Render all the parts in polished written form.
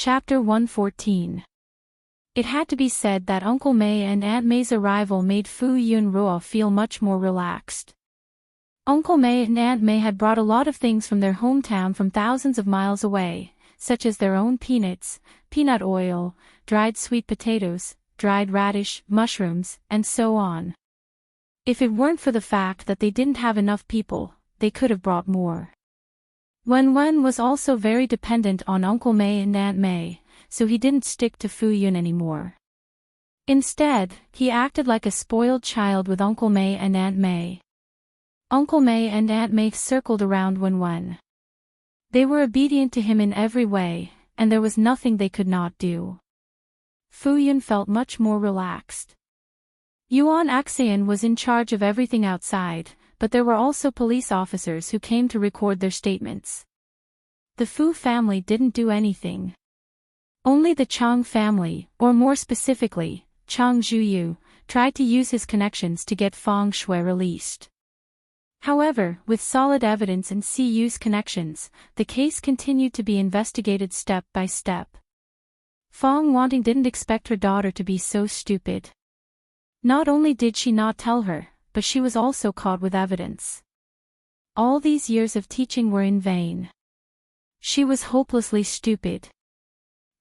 Chapter 114. It had to be said that Uncle May and Aunt May's arrival made Fu Yunruo feel much more relaxed. Uncle May and Aunt May had brought a lot of things from their hometown from thousands of miles away, such as their own peanuts, peanut oil, dried sweet potatoes, dried radish, mushrooms, and so on. If it weren't for the fact that they didn't have enough people, they could have brought more. Wen was also very dependent on Uncle May and Aunt May, so he didn't stick to Fu Yun anymore. Instead, he acted like a spoiled child with Uncle May and Aunt May. Uncle May and Aunt May circled around Wen. They were obedient to him in every way, and there was nothing they could not do. Fu Yun felt much more relaxed. Yuan Axian was in charge of everything outside, but there were also police officers who came to record their statements. The Fu family didn't do anything. Only the Chang family, or more specifically, Chang Zhuyu, tried to use his connections to get Fang Shui released. However, with solid evidence and CU's connections, the case continued to be investigated step by step. Fang Wanting didn't expect her daughter to be so stupid. Not only did she not tell her, but she was also caught with evidence. All these years of teaching were in vain. She was hopelessly stupid.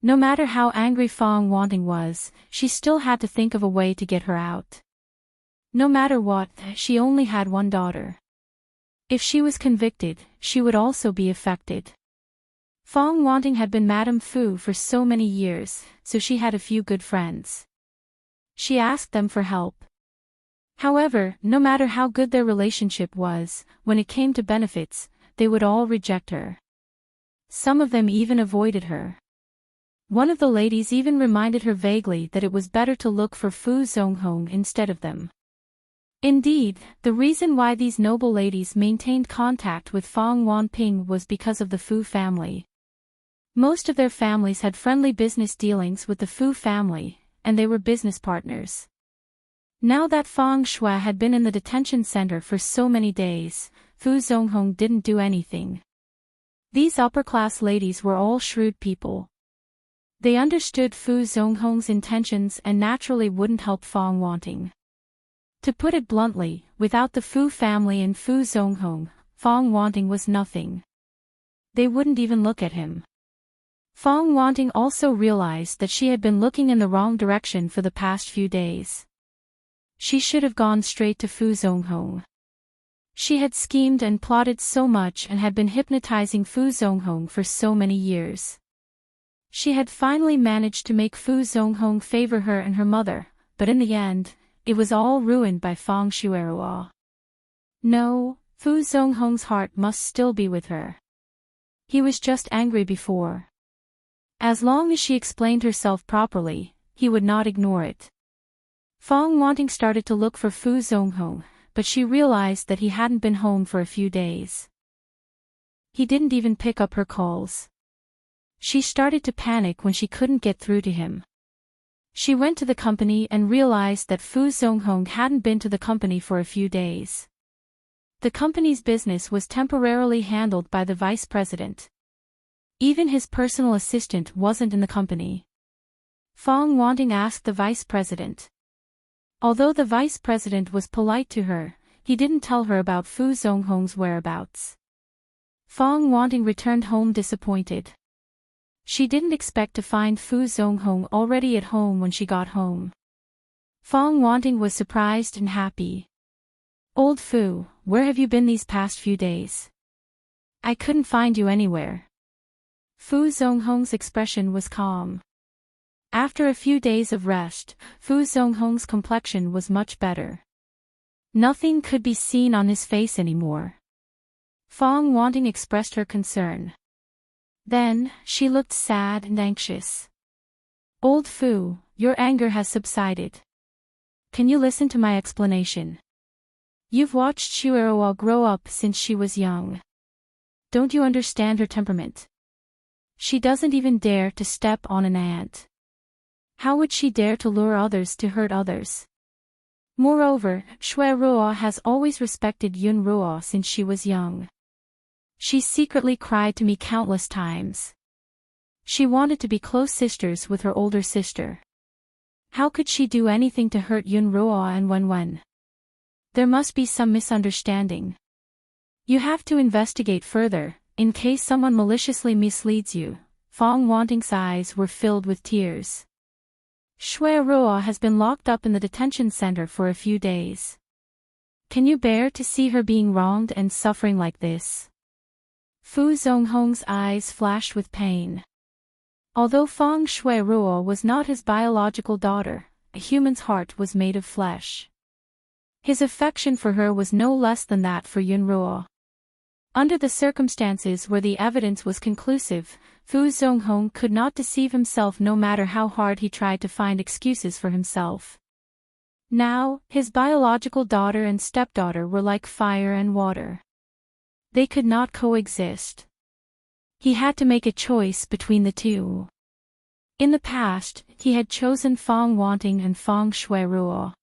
No matter how angry Fang Wanting was, she still had to think of a way to get her out. No matter what, she only had one daughter. If she was convicted, she would also be affected. Fang Wanting had been Madame Fu for so many years, so she had a few good friends. She asked them for help. However, no matter how good their relationship was, when it came to benefits, they would all reject her. Some of them even avoided her. One of the ladies even reminded her vaguely that it was better to look for Fu Zonghong instead of them. Indeed, the reason why these noble ladies maintained contact with Fang Wanping was because of the Fu family. Most of their families had friendly business dealings with the Fu family, and they were business partners. Now that Fang Shui had been in the detention center for so many days, Fu Zonghong didn't do anything. These upper-class ladies were all shrewd people. They understood Fu Zonghong's intentions and naturally wouldn't help Fang Wanting. To put it bluntly, without the Fu family and Fu Zonghong, Fang Wanting was nothing. They wouldn't even look at him. Fang Wanting also realized that she had been looking in the wrong direction for the past few days. She should have gone straight to Fu Zonghong. She had schemed and plotted so much and had been hypnotizing Fu Zonghong for so many years. She had finally managed to make Fu Zonghong favor her and her mother, but in the end, it was all ruined by Fang Shueruo. No, Fu Zonghong's heart must still be with her. He was just angry before. As long as she explained herself properly, he would not ignore it. Fang Wanting started to look for Fu Zonghong, but she realized that he hadn't been home for a few days. He didn't even pick up her calls. She started to panic when she couldn't get through to him. She went to the company and realized that Fu Zonghong hadn't been to the company for a few days. The company's business was temporarily handled by the vice president. Even his personal assistant wasn't in the company. Fang Wanting asked the vice president. Although the vice president was polite to her, he didn't tell her about Fu Zonghong's whereabouts. Fang Wanting returned home disappointed. She didn't expect to find Fu Zonghong already at home when she got home. Fang Wanting was surprised and happy. "Old Fu, where have you been these past few days? I couldn't find you anywhere." Fu Zonghong's expression was calm. After a few days of rest, Fu Zonghong's complexion was much better. Nothing could be seen on his face anymore. Fang Wanting expressed her concern. Then, she looked sad and anxious. "Old Fu, your anger has subsided. Can you listen to my explanation? You've watched Shueruo grow up since she was young. Don't you understand her temperament? She doesn't even dare to step on an ant. How would she dare to lure others to hurt others? Moreover, Shueruo has always respected Yunruo since she was young. She secretly cried to me countless times. She wanted to be close sisters with her older sister. How could she do anything to hurt Yunruo and Wenwen? There must be some misunderstanding. You have to investigate further, in case someone maliciously misleads you. Fong Wanting's eyes were filled with tears. Shui Ruo has been locked up in the detention center for a few days. Can you bear to see her being wronged and suffering like this? Fu Zonghong's eyes flashed with pain. Although Fong Shui Ruo was not his biological daughter, a human's heart was made of flesh. His affection for her was no less than that for Yunruo. Under the circumstances where the evidence was conclusive, Fu Zonghong could not deceive himself no matter how hard he tried to find excuses for himself. Now, his biological daughter and stepdaughter were like fire and water. They could not coexist. He had to make a choice between the two. In the past, he had chosen Fong Wanting and Fong Shui Ruo.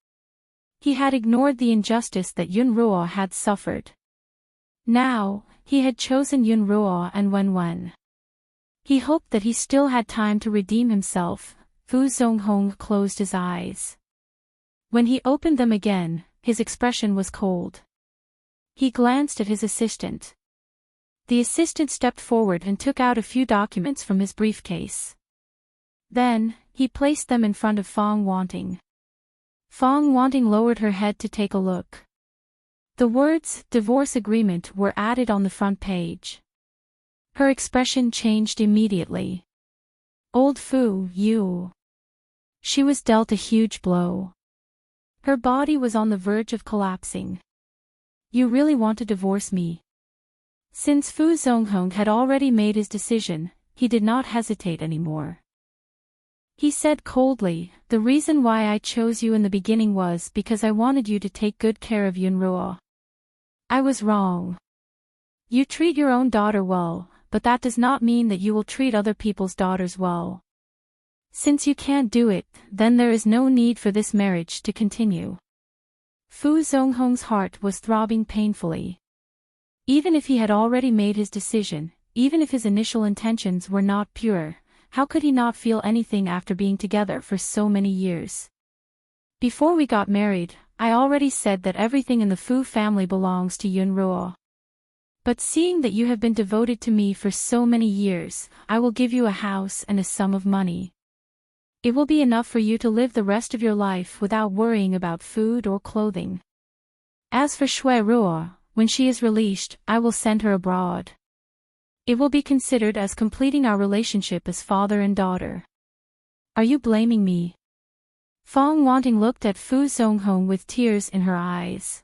He had ignored the injustice that Yunruo had suffered. Now, he had chosen Yunruo and Wenwen. He hoped that he still had time to redeem himself. Fu Zonghong closed his eyes. When he opened them again, his expression was cold. He glanced at his assistant. The assistant stepped forward and took out a few documents from his briefcase. Then, he placed them in front of Fong Wanting. Fong Wanting lowered her head to take a look. The words, divorce agreement, were added on the front page. Her expression changed immediately. Old Fu, you. She was dealt a huge blow. Her body was on the verge of collapsing. You really want to divorce me? Since Fu Zonghong had already made his decision, he did not hesitate anymore. He said coldly, the reason why I chose you in the beginning was because I wanted you to take good care of Yunruo. I was wrong. You treat your own daughter well, but that does not mean that you will treat other people's daughters well. Since you can't do it, then there is no need for this marriage to continue. Fu Zonghong's heart was throbbing painfully. Even if he had already made his decision, even if his initial intentions were not pure, how could he not feel anything after being together for so many years? Before we got married, I already said that everything in the Fu family belongs to Yunruo. But seeing that you have been devoted to me for so many years, I will give you a house and a sum of money. It will be enough for you to live the rest of your life without worrying about food or clothing. As for Shui Ruo, when she is released, I will send her abroad. It will be considered as completing our relationship as father and daughter. Are you blaming me? Fong Wanting looked at Fu Zonghong with tears in her eyes.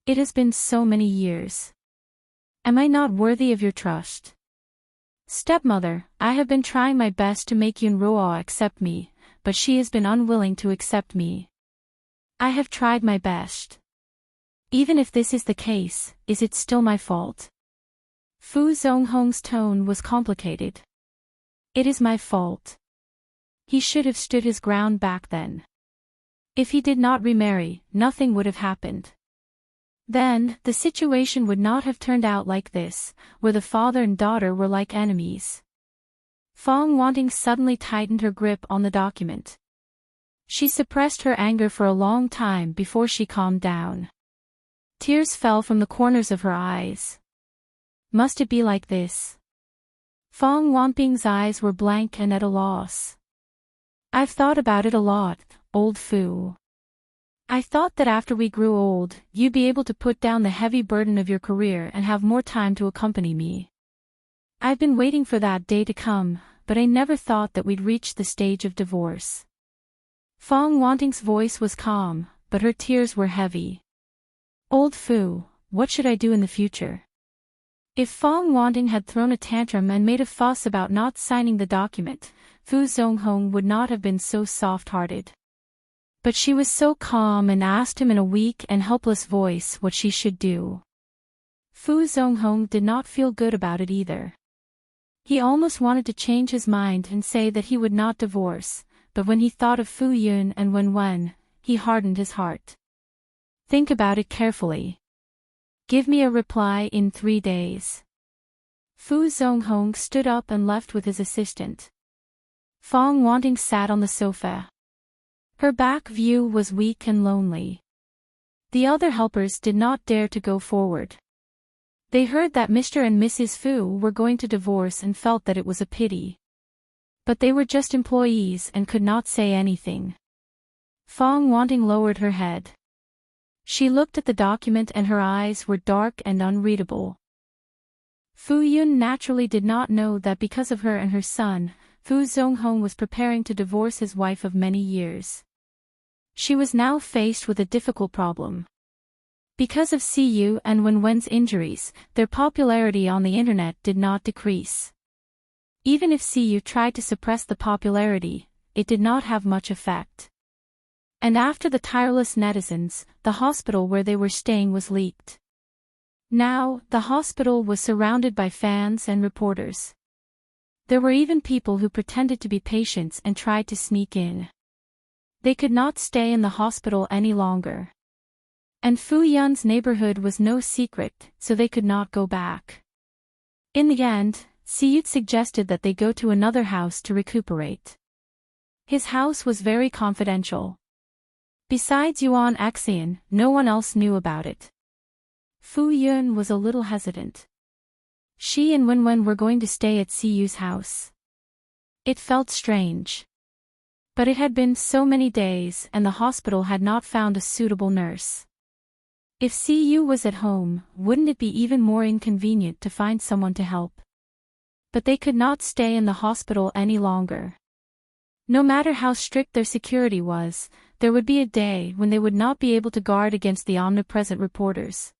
It has been so many years. Am I not worthy of your trust? Stepmother, I have been trying my best to make Yunruo accept me, but she has been unwilling to accept me. I have tried my best. Even if this is the case, is it still my fault? Fu Zonghong's tone was complicated. It is my fault. He should have stood his ground back then. If he did not remarry, nothing would have happened. Then, the situation would not have turned out like this, where the father and daughter were like enemies. Fong Wanting suddenly tightened her grip on the document. She suppressed her anger for a long time before she calmed down. Tears fell from the corners of her eyes. Must it be like this? Fong Wanting's eyes were blank and at a loss. I've thought about it a lot, old Fu. I thought that after we grew old, you'd be able to put down the heavy burden of your career and have more time to accompany me. I've been waiting for that day to come, but I never thought that we'd reach the stage of divorce. Fong Wanting's voice was calm, but her tears were heavy. Old Fu, what should I do in the future? If Fong Wanting had thrown a tantrum and made a fuss about not signing the document, Fu Zonghong would not have been so soft-hearted. But she was so calm and asked him in a weak and helpless voice what she should do. Fu Zonghong did not feel good about it either. He almost wanted to change his mind and say that he would not divorce, but when he thought of Fu Yun and Wenwen, he hardened his heart. Think about it carefully. Give me a reply in 3 days. Fu Zonghong stood up and left with his assistant. Fong Wanting sat on the sofa. Her back view was weak and lonely. The other helpers did not dare to go forward. They heard that Mr. and Mrs. Fu were going to divorce and felt that it was a pity. But they were just employees and could not say anything. Fong Wanting lowered her head. She looked at the document and her eyes were dark and unreadable. Fu Yun naturally did not know that because of her and her son, Fu Zonghong was preparing to divorce his wife of many years. She was now faced with a difficult problem. Because of Siyu and Wenwen's injuries, their popularity on the internet did not decrease. Even if Siyu tried to suppress the popularity, it did not have much effect. And after the tireless netizens, the hospital where they were staying was leaked. Now, the hospital was surrounded by fans and reporters. There were even people who pretended to be patients and tried to sneak in. They could not stay in the hospital any longer. And Fu Yun's neighborhood was no secret, so they could not go back. In the end, Siyut suggested that they go to another house to recuperate. His house was very confidential. Besides Yuan Xian, no one else knew about it. Fu Yun was a little hesitant. She and Wenwen were going to stay at Siyu's house. It felt strange. But it had been so many days and the hospital had not found a suitable nurse. If Siyu was at home, wouldn't it be even more inconvenient to find someone to help? But they could not stay in the hospital any longer. No matter how strict their security was, there would be a day when they would not be able to guard against the omnipresent reporters.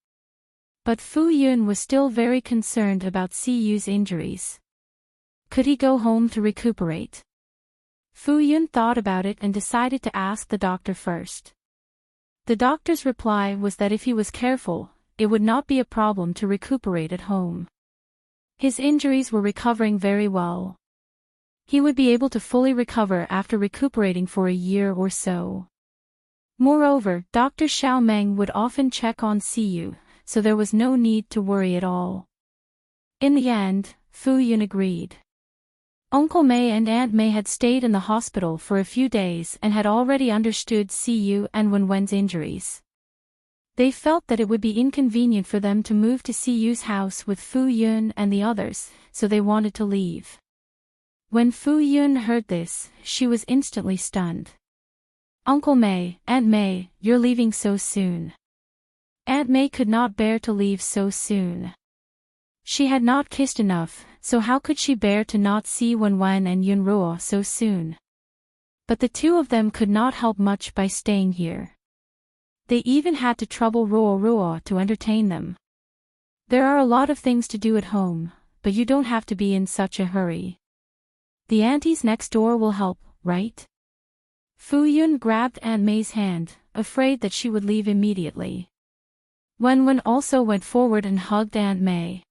But Fu Yun was still very concerned about Siyu's injuries. Could he go home to recuperate? Fu Yun thought about it and decided to ask the doctor first. The doctor's reply was that if he was careful, it would not be a problem to recuperate at home. His injuries were recovering very well. He would be able to fully recover after recuperating for a year or so. Moreover, Dr. Xiao Meng would often check on Siyu, so there was no need to worry at all. In the end, Fu Yun agreed. Uncle May and Aunt May had stayed in the hospital for a few days and had already understood Siyu and Wenwen's injuries. They felt that it would be inconvenient for them to move to Siyu's house with Fu Yun and the others, so they wanted to leave. When Fu Yun heard this, she was instantly stunned. Uncle May, Aunt May, you're leaving so soon. Aunt May could not bear to leave so soon. She had not kissed enough, so how could she bear to not see Wenwen and Yunruo so soon? But the two of them could not help much by staying here. They even had to trouble Ruo to entertain them. There are a lot of things to do at home, but you don't have to be in such a hurry. The aunties next door will help, right? Fu Yun grabbed Aunt May's hand, afraid that she would leave immediately. Wenwen also went forward and hugged Aunt May.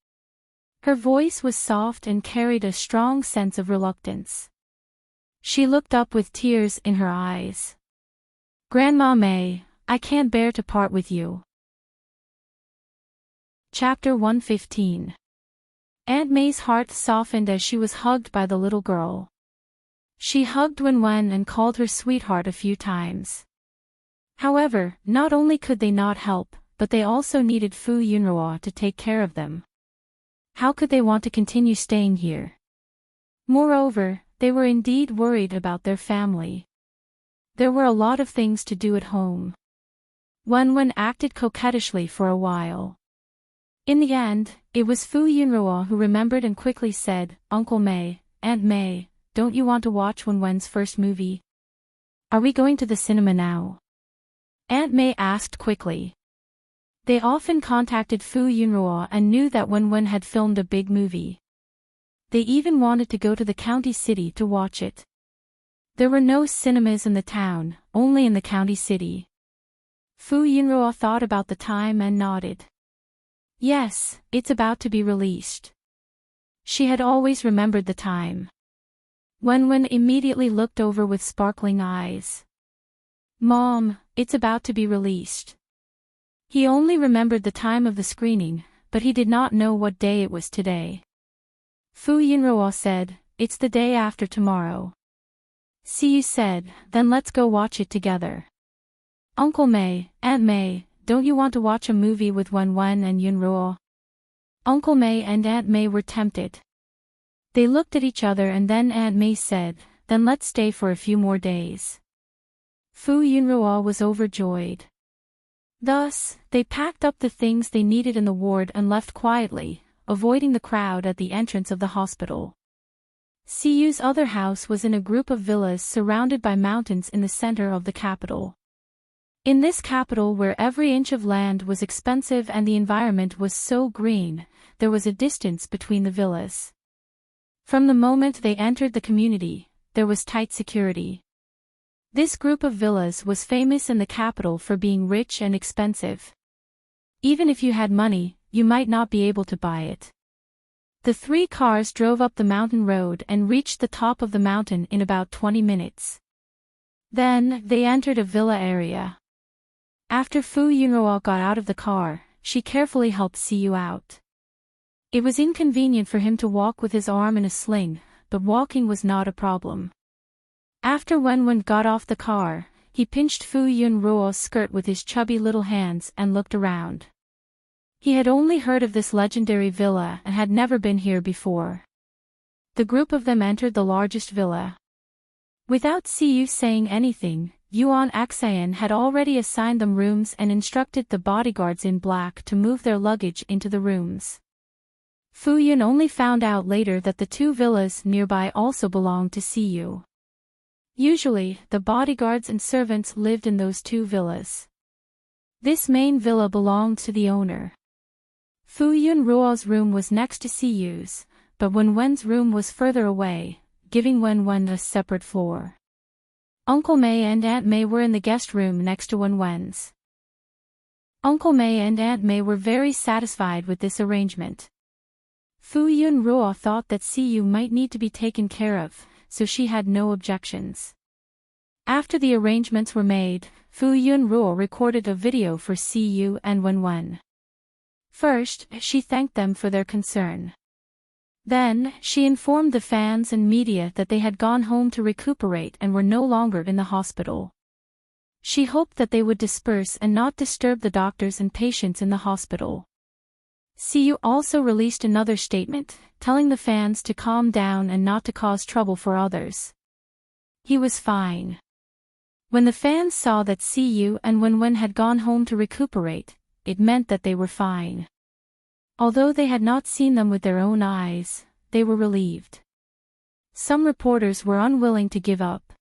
Her voice was soft and carried a strong sense of reluctance. She looked up with tears in her eyes. Grandma May, I can't bear to part with you. Chapter 115. Aunt May's heart softened as she was hugged by the little girl. She hugged Wenwen and called her sweetheart a few times. However, not only could they not help, but they also needed Fu Yunruo to take care of them. How could they want to continue staying here? Moreover, they were indeed worried about their family. There were a lot of things to do at home. Wenwen acted coquettishly for a while. In the end, it was Fu Yunruo who remembered and quickly said, Uncle May, Aunt May, don't you want to watch Wenwen's first movie? Are we going to the cinema now? Aunt May asked quickly. They often contacted Fu Yunruo and knew that Wenwen had filmed a big movie. They even wanted to go to the county city to watch it. There were no cinemas in the town, only in the county city. Fu Yunruo thought about the time and nodded. Yes, it's about to be released. She had always remembered the time. Wenwen immediately looked over with sparkling eyes. Mom, it's about to be released. He only remembered the time of the screening, but he did not know what day it was today. Fu Yunruo said, "It's the day after tomorrow." Siyu said, "Then let's go watch it together." Uncle May, Aunt May, don't you want to watch a movie with Wen and Yunruo? Uncle May and Aunt May were tempted. They looked at each other and then Aunt May said, "Then let's stay for a few more days." Fu Yunruo was overjoyed. Thus, they packed up the things they needed in the ward and left quietly, avoiding the crowd at the entrance of the hospital. Siyu's other house was in a group of villas surrounded by mountains in the center of the capital. In this capital where every inch of land was expensive and the environment was so green, there was a distance between the villas. From the moment they entered the community, there was tight security. This group of villas was famous in the capital for being rich and expensive. Even if you had money, you might not be able to buy it. The 3 cars drove up the mountain road and reached the top of the mountain in about 20 minutes. Then, they entered a villa area. After Fu Yunruo got out of the car, she carefully helped Siyu out. It was inconvenient for him to walk with his arm in a sling, but walking was not a problem. After Wen got off the car, he pinched Fu Yunruo's skirt with his chubby little hands and looked around. He had only heard of this legendary villa and had never been here before. The group of them entered the largest villa. Without Siyu saying anything, Yuan Axayan had already assigned them rooms and instructed the bodyguards in black to move their luggage into the rooms. Fu Yun only found out later that the 2 villas nearby also belonged to Siyu. Usually, the bodyguards and servants lived in those 2 villas. This main villa belonged to the owner. Fu Yunruo's room was next to Siyu's, but Wen's room was further away, giving Wen a separate floor. Uncle May and Aunt May were in the guest room next to Wen's. Uncle May and Aunt May were very satisfied with this arrangement. Fu Yunruo thought that Siyu might need to be taken care of, so she had no objections. After the arrangements were made, Fu Yunruo recorded a video for Siyu and Wen. First, she thanked them for their concern. Then, she informed the fans and media that they had gone home to recuperate and were no longer in the hospital. She hoped that they would disperse and not disturb the doctors and patients in the hospital. Siyu also released another statement, telling the fans to calm down and not to cause trouble for others. He was fine. When the fans saw that Siyu and Wen had gone home to recuperate, it meant that they were fine. Although they had not seen them with their own eyes, they were relieved. Some reporters were unwilling to give up.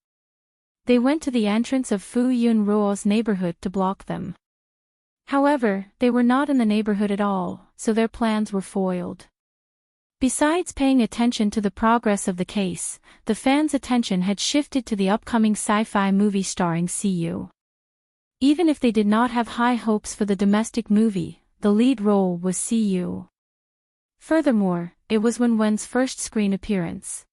They went to the entrance of Fu Yunruo's neighborhood to block them. However, they were not in the neighborhood at all, so their plans were foiled. Besides paying attention to the progress of the case, the fans' attention had shifted to the upcoming sci-fi movie starring Siyu. Even if they did not have high hopes for the domestic movie, the lead role was Siyu. Furthermore, it was Wen's first screen appearance.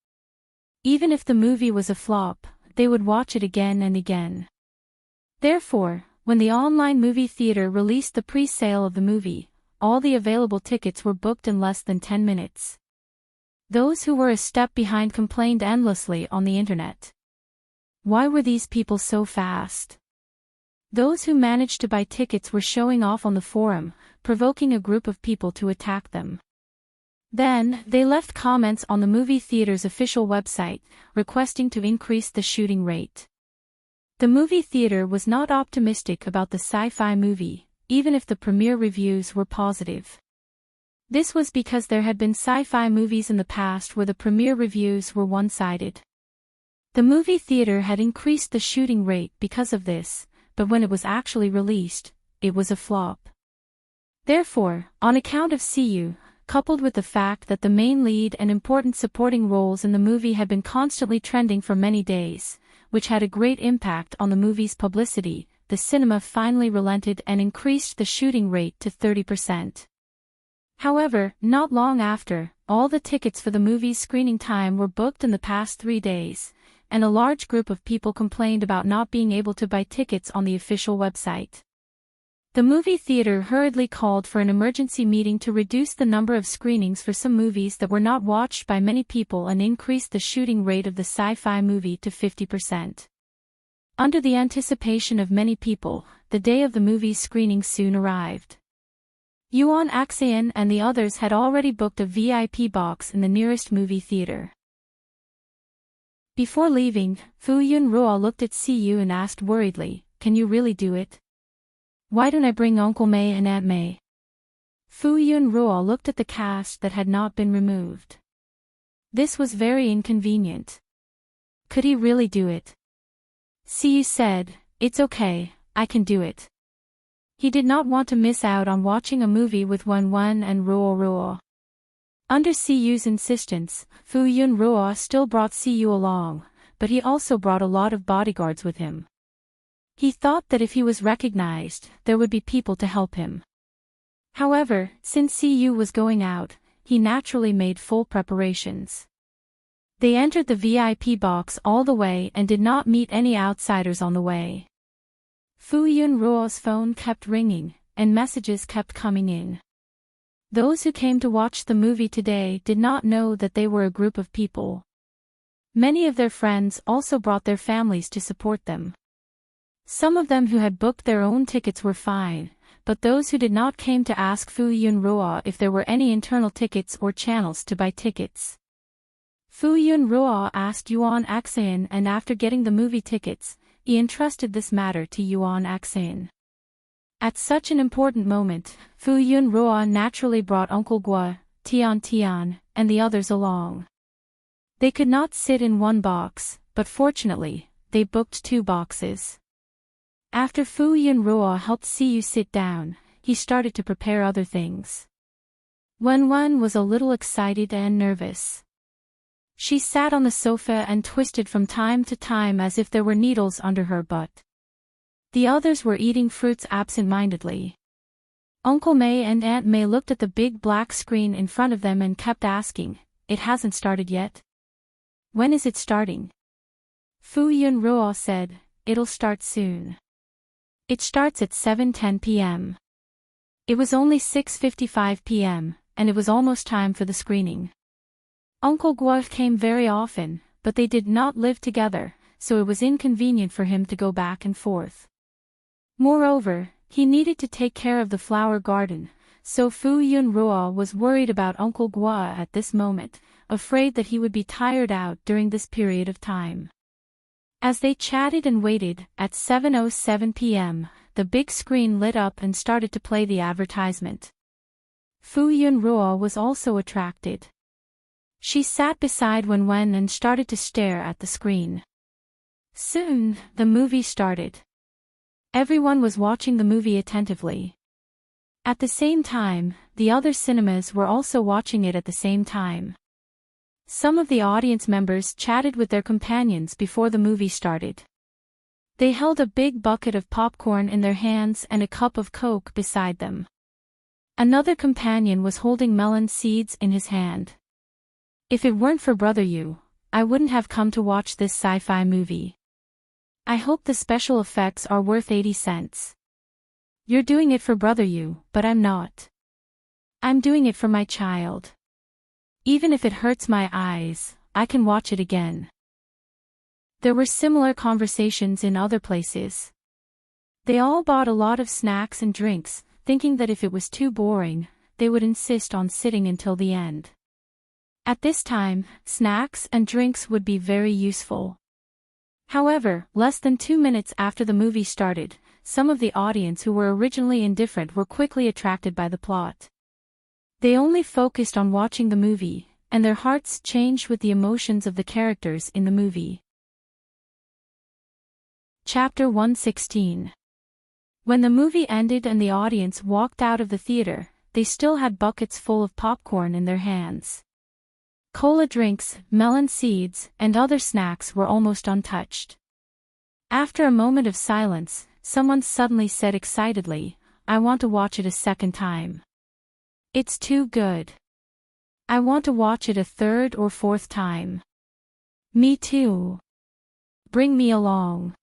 Even if the movie was a flop, they would watch it again and again. Therefore, when the online movie theater released the pre-sale of the movie, all the available tickets were booked in less than 10 minutes. Those who were a step behind complained endlessly on the internet. Why were these people so fast? Those who managed to buy tickets were showing off on the forum, provoking a group of people to attack them. Then, they left comments on the movie theater's official website, requesting to increase the shooting rate. The movie theater was not optimistic about the sci-fi movie, even if the premiere reviews were positive. This was because there had been sci-fi movies in the past where the premiere reviews were one-sided. The movie theater had increased the shooting rate because of this, but when it was actually released, it was a flop. Therefore, on account of Siyu, coupled with the fact that the main lead and important supporting roles in the movie had been constantly trending for many days, which had a great impact on the movie's publicity, the cinema finally relented and increased the shooting rate to 30%. However, not long after, all the tickets for the movie's screening time were booked in the past 3 days, and a large group of people complained about not being able to buy tickets on the official website. The movie theater hurriedly called for an emergency meeting to reduce the number of screenings for some movies that were not watched by many people and increase the shooting rate of the sci-fi movie to 50%. Under the anticipation of many people, the day of the movie's screening soon arrived. Yuan Axian and the others had already booked a VIP box in the nearest movie theater. Before leaving, Fu Yunruo looked at Siyu and asked worriedly, "Can you really do it? Why don't I bring Uncle May and Aunt May?" Fu Yunruo looked at the cast that had not been removed. This was very inconvenient. Could he really do it? Siyu said, "It's okay, I can do it." He did not want to miss out on watching a movie with Wen and Ruo Ruo. Under Siyu's insistence, Fu Yunruo still brought Siyu along, but he also brought a lot of bodyguards with him. He thought that if he was recognized, there would be people to help him. However, since Siyu was going out, he naturally made full preparations. They entered the VIP box all the way and did not meet any outsiders on the way. Fu Yunruo's phone kept ringing, and messages kept coming in. Those who came to watch the movie today did not know that they were a group of people. Many of their friends also brought their families to support them. Some of them who had booked their own tickets were fine, but those who did not came to ask Fu Yunruo if there were any internal tickets or channels to buy tickets. Fu Yunruo asked Yuan Axian, and after getting the movie tickets, he entrusted this matter to Yuan Axian. At such an important moment, Fu Yunruo naturally brought Uncle Guo, Tian, and the others along. They could not sit in one box, but fortunately, they booked 2 boxes. After Fu Yunruo helped Siyu sit down, he started to prepare other things. Wen was a little excited and nervous. She sat on the sofa and twisted from time to time as if there were needles under her butt. The others were eating fruits absent-mindedly. Uncle May and Aunt May looked at the big black screen in front of them and kept asking, "It hasn't started yet? When is it starting?" Fu Yunruo said, "It'll start soon. It starts at 7:10 p.m. It was only 6:55 p.m., and it was almost time for the screening." Uncle Guo came very often, but they did not live together, so it was inconvenient for him to go back and forth. Moreover, he needed to take care of the flower garden, so Fu Yunruo was worried about Uncle Guo at this moment, afraid that he would be tired out during this period of time. As they chatted and waited, at 7:07 p.m., the big screen lit up and started to play the advertisement. Fu Yunruo was also attracted. She sat beside Wen and started to stare at the screen. Soon, the movie started. Everyone was watching the movie attentively. At the same time, the other cinemas were also watching it at the same time. Some of the audience members chatted with their companions before the movie started. They held a big bucket of popcorn in their hands and a cup of Coke beside them. Another companion was holding melon seeds in his hand. "If it weren't for Brother Yu, I wouldn't have come to watch this sci-fi movie. I hope the special effects are worth 80 cents. You're doing it for Brother Yu, but I'm not. I'm doing it for my child. Even if it hurts my eyes, I can watch it again." There were similar conversations in other places. They all bought a lot of snacks and drinks, thinking that if it was too boring, they would insist on sitting until the end. At this time, snacks and drinks would be very useful. However, less than 2 minutes after the movie started, some of the audience who were originally indifferent were quickly attracted by the plot. They only focused on watching the movie, and their hearts changed with the emotions of the characters in the movie. Chapter 116. When the movie ended and the audience walked out of the theater, they still had buckets full of popcorn in their hands. Cola drinks, melon seeds, and other snacks were almost untouched. After a moment of silence, someone suddenly said excitedly, "I want to watch it a second time. It's too good. I want to watch it a third or fourth time." "Me too. Bring me along."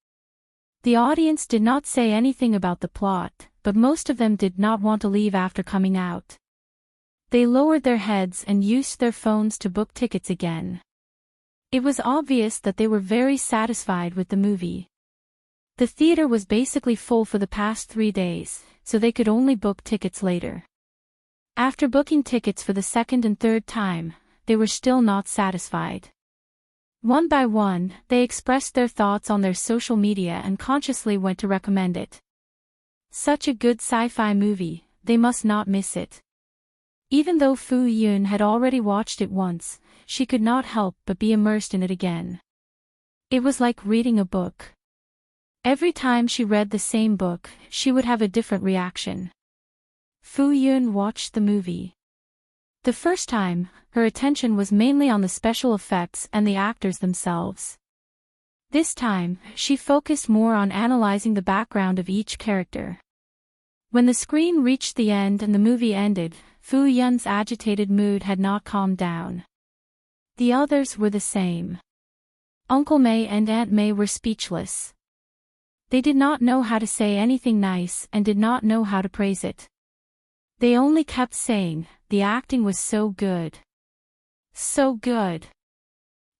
The audience did not say anything about the plot, but most of them did not want to leave after coming out. They lowered their heads and used their phones to book tickets again. It was obvious that they were very satisfied with the movie. The theater was basically full for the past 3 days, so they could only book tickets later. After booking tickets for the second and third time, they were still not satisfied. One by one, they expressed their thoughts on their social media and consciously went to recommend it. Such a good sci-fi movie, they must not miss it. Even though Fu Yun had already watched it once, she could not help but be immersed in it again. It was like reading a book. Every time she read the same book, she would have a different reaction. Fu Yun watched the movie. The first time, her attention was mainly on the special effects and the actors themselves. This time, she focused more on analyzing the background of each character. When the screen reached the end and the movie ended, Fu Yun's agitated mood had not calmed down. The others were the same. Uncle May and Aunt May were speechless. They did not know how to say anything nice and did not know how to praise it. They only kept saying, the acting was so good. So good.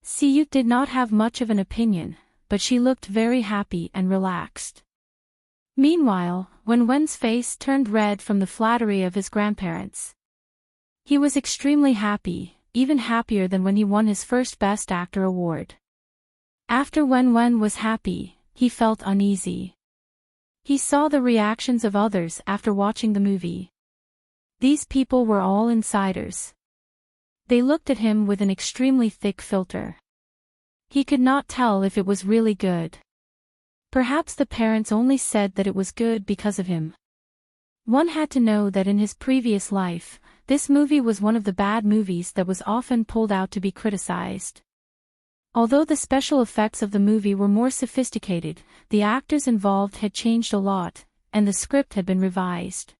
Siyu did not have much of an opinion, but she looked very happy and relaxed. Meanwhile, Wenwen's face turned red from the flattery of his grandparents. He was extremely happy, even happier than when he won his first Best Actor award. After Wenwen was happy, he felt uneasy. He saw the reactions of others after watching the movie. These people were all insiders. They looked at him with an extremely thick filter. He could not tell if it was really good. Perhaps the parents only said that it was good because of him. One had to know that in his previous life, this movie was one of the bad movies that was often pulled out to be criticized. Although the special effects of the movie were more sophisticated, the actors involved had changed a lot, and the script had been revised.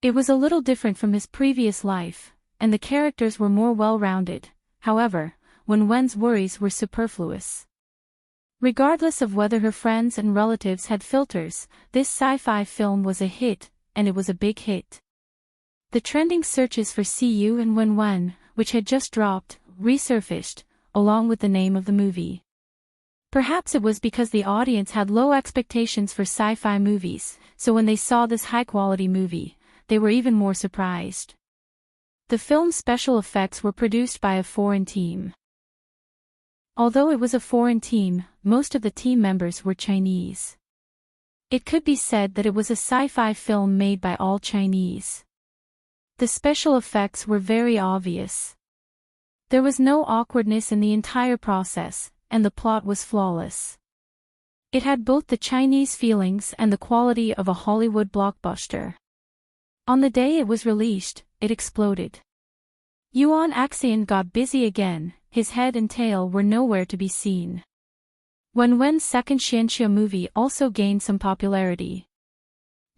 It was a little different from his previous life, and the characters were more well-rounded. However, Wenwen's worries were superfluous. Regardless of whether her friends and relatives had filters, this sci-fi film was a hit, and it was a big hit. The trending searches for Siyu and Wenwen, which had just dropped, resurfaced, along with the name of the movie. Perhaps it was because the audience had low expectations for sci-fi movies, so when they saw this high-quality movie, they were even more surprised. The film's special effects were produced by a foreign team. Although it was a foreign team, most of the team members were Chinese. It could be said that it was a sci-fi film made by all Chinese. The special effects were very obvious. There was no awkwardness in the entire process, and the plot was flawless. It had both the Chinese feelings and the quality of a Hollywood blockbuster. On the day it was released, it exploded. Yuan Axian got busy again, his head and tail were nowhere to be seen. Wenwen's second Xianxia movie also gained some popularity.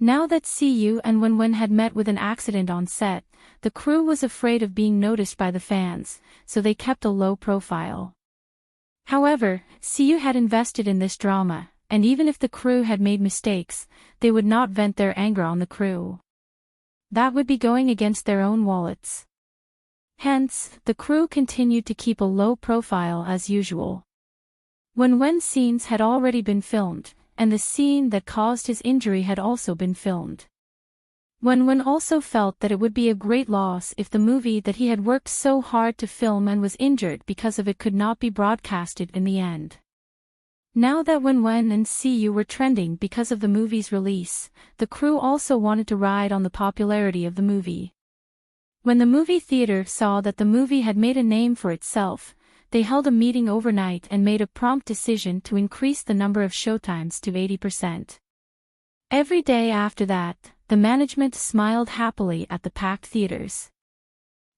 Now that Siyu and Wenwen had met with an accident on set, the crew was afraid of being noticed by the fans, so they kept a low profile. However, Siyu had invested in this drama, and even if the crew had made mistakes, they would not vent their anger on the crew. That would be going against their own wallets. Hence, the crew continued to keep a low profile as usual. Wenwen's scenes had already been filmed, and the scene that caused his injury had also been filmed. Wenwen also felt that it would be a great loss if the movie that he had worked so hard to film and was injured because of it could not be broadcasted in the end. Now that Wenwen and Siyu were trending because of the movie's release, the crew also wanted to ride on the popularity of the movie. When the movie theater saw that the movie had made a name for itself, they held a meeting overnight and made a prompt decision to increase the number of showtimes to 80%. Every day after that, the management smiled happily at the packed theaters.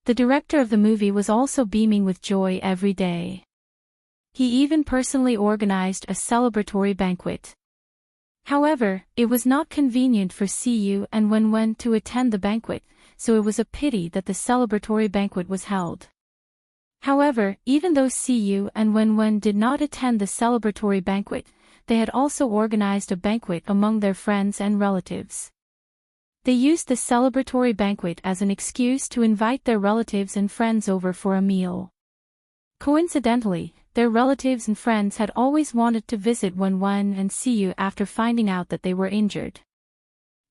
The director of the movie was also beaming with joy every day. He even personally organized a celebratory banquet. However, it was not convenient for Siyu and Wenwen to attend the banquet, so it was a pity that the celebratory banquet was held. However, even though Siyu and Wenwen did not attend the celebratory banquet, they had also organized a banquet among their friends and relatives. They used the celebratory banquet as an excuse to invite their relatives and friends over for a meal. Coincidentally, their relatives and friends had always wanted to visit Wen and Siyu after finding out that they were injured.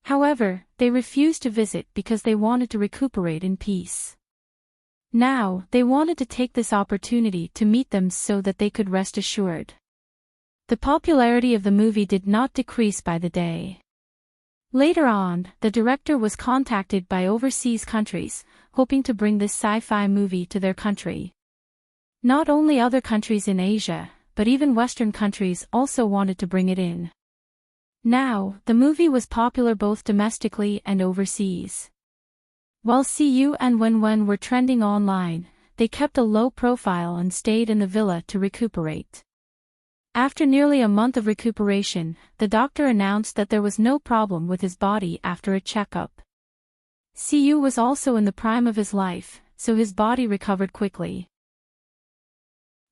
However, they refused to visit because they wanted to recuperate in peace. Now, they wanted to take this opportunity to meet them so that they could rest assured. The popularity of the movie did not decrease by the day. Later on, the director was contacted by overseas countries, hoping to bring this sci-fi movie to their country. Not only other countries in Asia, but even Western countries also wanted to bring it in. Now, the movie was popular both domestically and overseas. While Siyu and Wen were trending online, they kept a low profile and stayed in the villa to recuperate. After nearly a month of recuperation, the doctor announced that there was no problem with his body after a checkup. Siyu was also in the prime of his life, so his body recovered quickly.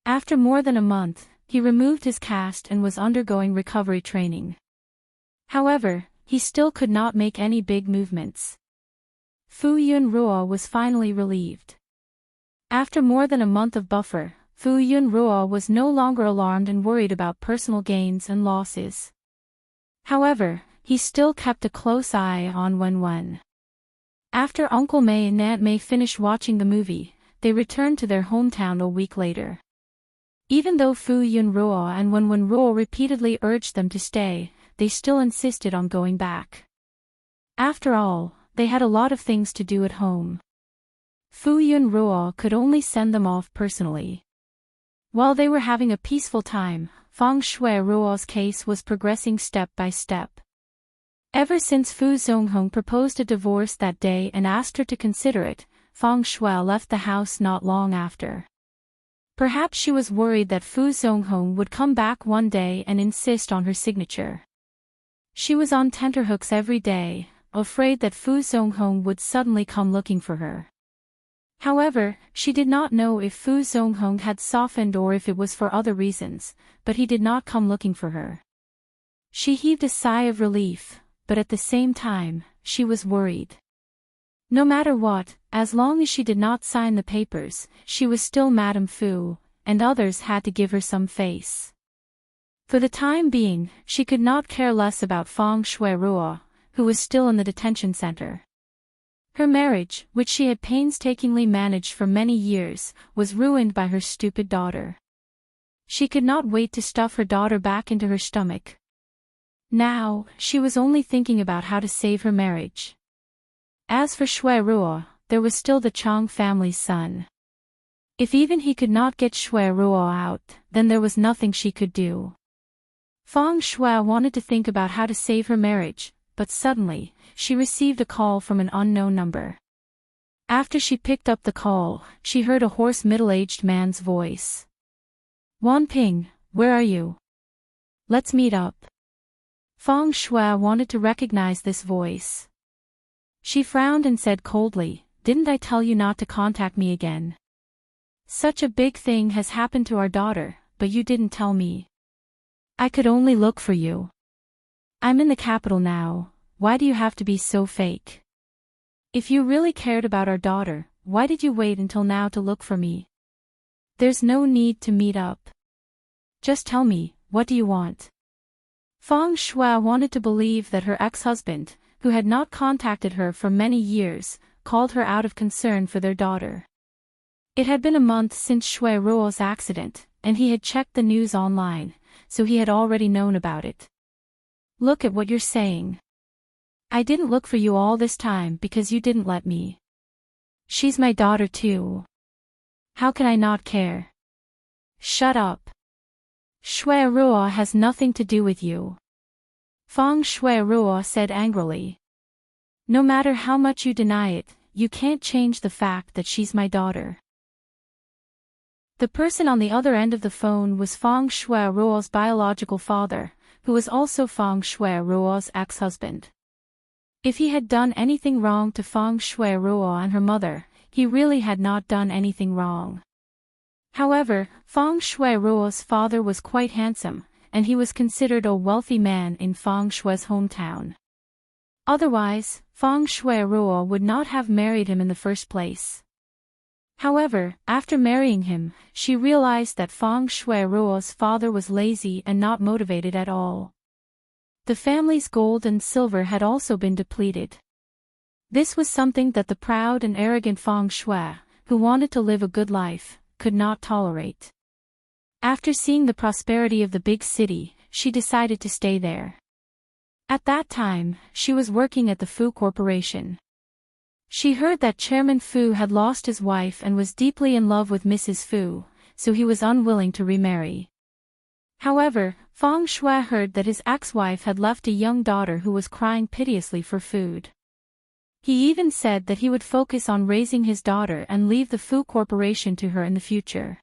After more than a month, he removed his cast and was undergoing recovery training. However, he still could not make any big movements. Fu Yunruo was finally relieved. After more than a month of buffer, Fu Yunruo was no longer alarmed and worried about personal gains and losses. However, he still kept a close eye on Wen. After Uncle May and Aunt May finished watching the movie, they returned to their hometown a week later. Even though Fu Yunruo and Wen repeatedly urged them to stay, they still insisted on going back. After all, they had a lot of things to do at home. Fu Yunruo could only send them off personally. While they were having a peaceful time, Feng Shuiruo's case was progressing step by step. Ever since Fu Zonghong proposed a divorce that day and asked her to consider it, Feng Shui left the house not long after. Perhaps she was worried that Fu Zonghong would come back one day and insist on her signature. She was on tenterhooks every day, afraid that Fu Zonghong would suddenly come looking for her. However, she did not know if Fu Zonghong had softened or if it was for other reasons, but he did not come looking for her. She heaved a sigh of relief, but at the same time, she was worried. No matter what, as long as she did not sign the papers, she was still Madame Fu, and others had to give her some face. For the time being, she could not care less about Feng Shuiruo, who was still in the detention center. Her marriage, which she had painstakingly managed for many years, was ruined by her stupid daughter. She could not wait to stuff her daughter back into her stomach. Now, she was only thinking about how to save her marriage. As for Shuiruo, there was still the Chang family's son. If even he could not get Shuiruo out, then there was nothing she could do. Feng Shui wanted to think about how to save her marriage, but suddenly, she received a call from an unknown number. After she picked up the call, she heard a hoarse middle-aged man's voice. "Wan Ping, where are you? Let's meet up." Feng Shui wanted to recognize this voice. She frowned and said coldly, "Didn't I tell you not to contact me again? Such a big thing has happened to our daughter, but you didn't tell me. I could only look for you. I'm in the capital now, why do you have to be so fake? If you really cared about our daughter, why did you wait until now to look for me? There's no need to meet up. Just tell me, what do you want?" Feng Shui wanted to believe that her ex-husband, who had not contacted her for many years, called her out of concern for their daughter. It had been a month since Shuiruo's accident, and he had checked the news online, so he had already known about it. "Look at what you're saying. I didn't look for you all this time because you didn't let me. She's my daughter too. How can I not care?" "Shut up. Shuiruo has nothing to do with you," Feng Shuiruo said angrily. "No matter how much you deny it, you can't change the fact that she's my daughter." The person on the other end of the phone was Feng Shuiruo's biological father, who was also Feng Shuiruo's ex-husband. If he had done anything wrong to Feng Shuiruo and her mother, he really had not done anything wrong. However, Feng Shuiruo's father was quite handsome, and he was considered a wealthy man in Feng Shui's hometown. Otherwise, Feng Shui-ruo would not have married him in the first place. However, after marrying him, she realized that Feng Shui-ruo's father was lazy and not motivated at all. The family's gold and silver had also been depleted. This was something that the proud and arrogant Feng Shui, who wanted to live a good life, could not tolerate. After seeing the prosperity of the big city, she decided to stay there. At that time, she was working at the Fu Corporation. She heard that Chairman Fu had lost his wife and was deeply in love with Mrs. Fu, so he was unwilling to remarry. However, Feng Shui heard that his ex-wife had left a young daughter who was crying piteously for food. He even said that he would focus on raising his daughter and leave the Fu Corporation to her in the future.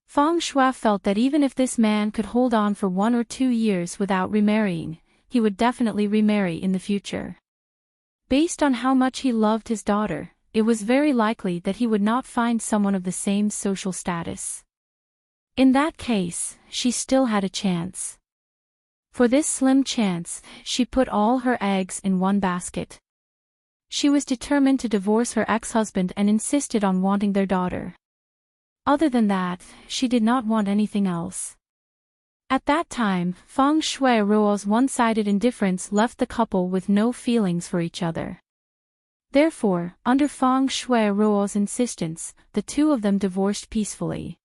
Feng Shui felt that even if this man could hold on for 1 or 2 years without remarrying, he would definitely remarry in the future. Based on how much he loved his daughter, it was very likely that he would not find someone of the same social status. In that case, she still had a chance. For this slim chance, she put all her eggs in one basket. She was determined to divorce her ex-husband and insisted on wanting their daughter. Other than that, she did not want anything else. At that time, Feng Shui-ruo's one-sided indifference left the couple with no feelings for each other. Therefore, under Feng Shui-ruo's insistence, the two of them divorced peacefully.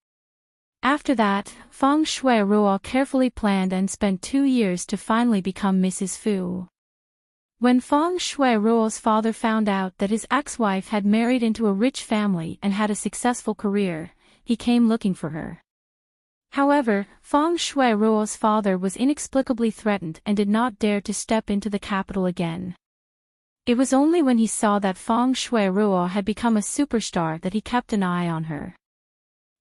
After that, Feng Shui-ruo carefully planned and spent 2 years to finally become Mrs. Fu. When Feng Shui-ruo's father found out that his ex-wife had married into a rich family and had a successful career, he came looking for her. However, Feng Shui-ruo's father was inexplicably threatened and did not dare to step into the capital again. It was only when he saw that Feng Shui-ruo had become a superstar that he kept an eye on her.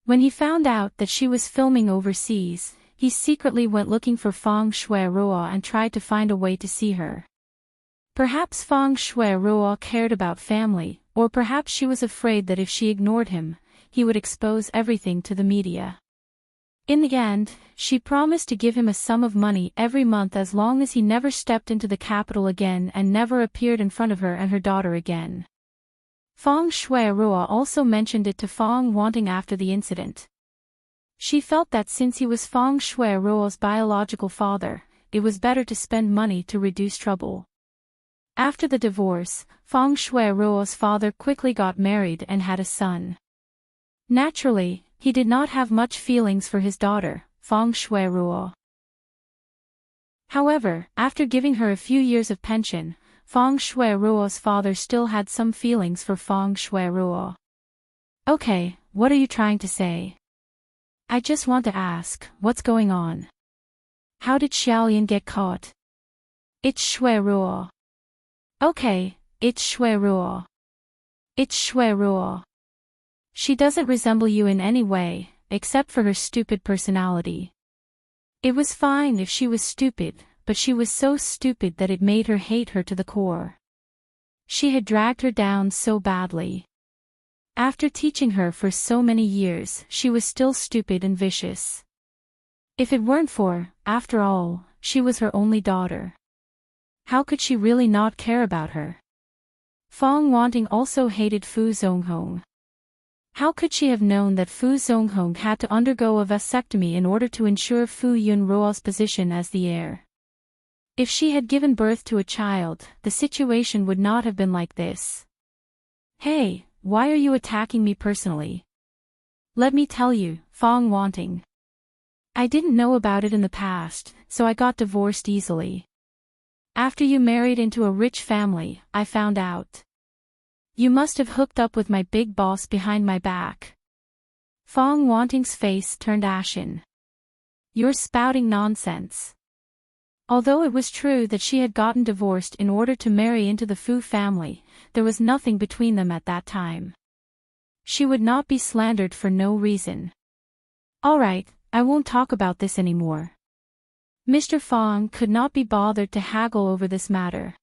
When he found out that she was filming overseas, he secretly went looking for Feng Shui-ruo and tried to find a way to see her. Perhaps Feng Shui-ruo cared about family, or perhaps she was afraid that if she ignored him, he would expose everything to the media. In the end, she promised to give him a sum of money every month as long as he never stepped into the capital again and never appeared in front of her and her daughter again. Feng Shui-ruo also mentioned it to Feng Wanting after the incident. She felt that since he was Feng Shui-ruo's biological father, it was better to spend money to reduce trouble. After the divorce, Feng Shui-ruo's father quickly got married and had a son. Naturally, he did not have much feelings for his daughter, Feng Shui-ruo. However, after giving her a few years of pension, Feng Shui-ruo's father still had some feelings for Feng Shui-ruo. Okay, what are you trying to say? I just want to ask, what's going on? How did Xiaolian get caught? It's Shui-ruo. Okay, it's Shui-ruo. It's Shui-ruo. She doesn't resemble you in any way, except for her stupid personality. It was fine if she was stupid, but she was so stupid that it made her hate her to the core. She had dragged her down so badly. After teaching her for so many years, she was still stupid and vicious. If it weren't for, after all, she was her only daughter. How could she really not care about her? Feng Wanting also hated Fu Zonghong. How could she have known that Fu Zonghong had to undergo a vasectomy in order to ensure Fu Yunruo's position as the heir? If she had given birth to a child, the situation would not have been like this. Hey, why are you attacking me personally? Let me tell you, Feng Wanting. I didn't know about it in the past, so I got divorced easily. After you married into a rich family, I found out. You must have hooked up with my big boss behind my back. Feng Wanting's face turned ashen. You're spouting nonsense. Although it was true that she had gotten divorced in order to marry into the Fu family, there was nothing between them at that time. She would not be slandered for no reason. Alright, I won't talk about this anymore. Mr. Feng could not be bothered to haggle over this matter.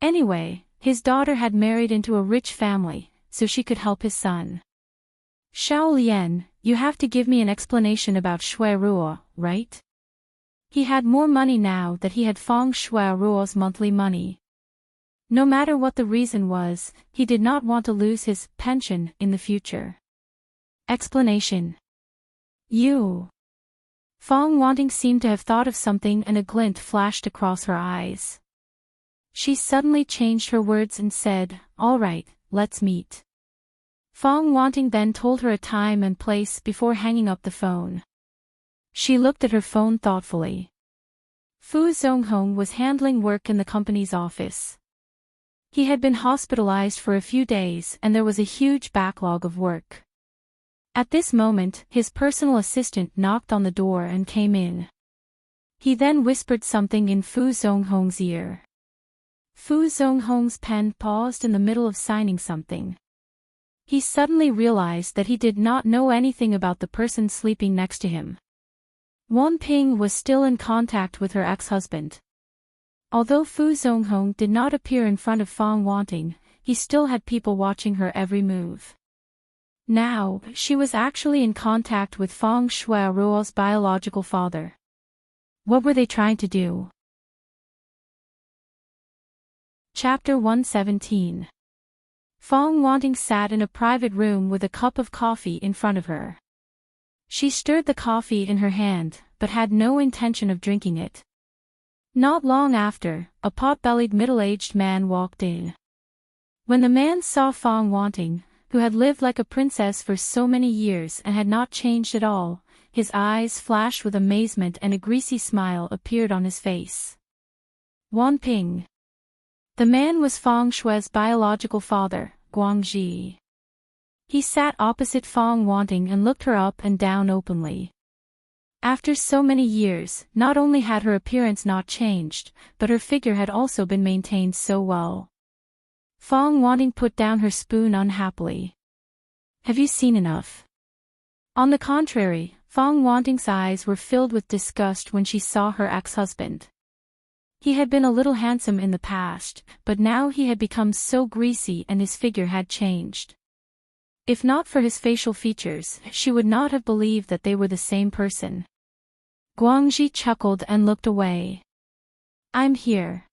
Anyway, his daughter had married into a rich family, so she could help his son. Xiaolian, you have to give me an explanation about Shui-ruo, right? He had more money now that he had Feng Shui-ruo's monthly money. No matter what the reason was, he did not want to lose his pension in the future. Explanation. You. Fong Wanting seemed to have thought of something and a glint flashed across her eyes. She suddenly changed her words and said, "All right, let's meet." Fong Wanting then told her a time and place before hanging up the phone. She looked at her phone thoughtfully. Fu Zonghong was handling work in the company's office. He had been hospitalized for a few days and there was a huge backlog of work. At this moment, his personal assistant knocked on the door and came in. He then whispered something in Fu Zonghong's ear. Fu Zonghong's pen paused in the middle of signing something. He suddenly realized that he did not know anything about the person sleeping next to him. Wan Ping was still in contact with her ex-husband. Although Fu Zonghong did not appear in front of Fong Wanting, he still had people watching her every move. Now, she was actually in contact with Fong Shuiruo's biological father. What were they trying to do? Chapter 117. Fong Wanting sat in a private room with a cup of coffee in front of her. She stirred the coffee in her hand, but had no intention of drinking it. Not long after, a pot-bellied middle-aged man walked in. When the man saw Fong Wanting, who had lived like a princess for so many years and had not changed at all, his eyes flashed with amazement and a greasy smile appeared on his face. Wan Ping. The man was Fong Shui's biological father, Guangxi. He sat opposite Fong Wanting and looked her up and down openly. After so many years, not only had her appearance not changed, but her figure had also been maintained so well. Fong Wanting put down her spoon unhappily. Have you seen enough? On the contrary, Fong Wanting's eyes were filled with disgust when she saw her ex-husband. He had been a little handsome in the past, but now he had become so greasy and his figure had changed. If not for his facial features, she would not have believed that they were the same person. Guangxi chuckled and looked away. I'm here.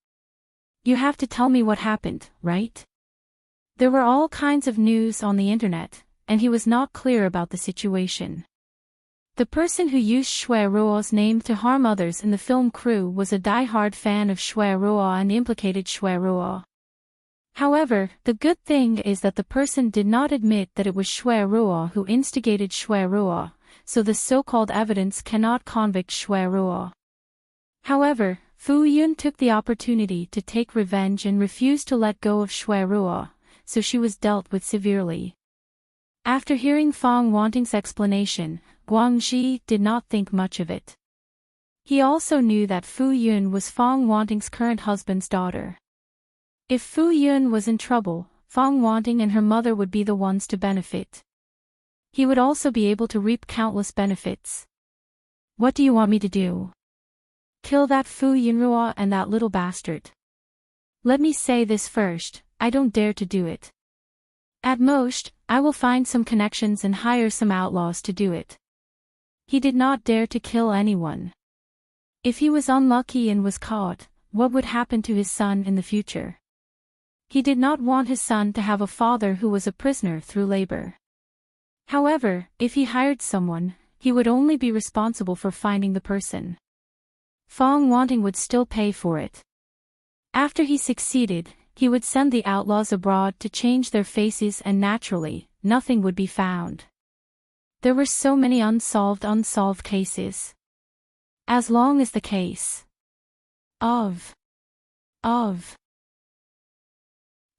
You have to tell me what happened, right? There were all kinds of news on the internet, and he was not clear about the situation. The person who used Shuiruo's name to harm others in the film crew was a die-hard fan of Shuiruo and implicated Shuiruo. However, the good thing is that the person did not admit that it was Shuiruo who instigated Shuiruo, so the so-called evidence cannot convict Shuiruo. However, Fu Yun took the opportunity to take revenge and refused to let go of Shuiruo, so she was dealt with severely. After hearing Fong Wanting's explanation, Guangxi did not think much of it. He also knew that Fu Yun was Fong Wanting's current husband's daughter. If Fu Yun was in trouble, Fong Wanting and her mother would be the ones to benefit. He would also be able to reap countless benefits. What do you want me to do? Kill that Fu Yunruo and that little bastard. Let me say this first, I don't dare to do it. At most, I will find some connections and hire some outlaws to do it. He did not dare to kill anyone. If he was unlucky and was caught, what would happen to his son in the future? He did not want his son to have a father who was a prisoner through labor. However, if he hired someone, he would only be responsible for finding the person. Fong Wanting would still pay for it. After he succeeded, he would send the outlaws abroad to change their faces and naturally, nothing would be found. There were so many unsolved cases. As long as the case of.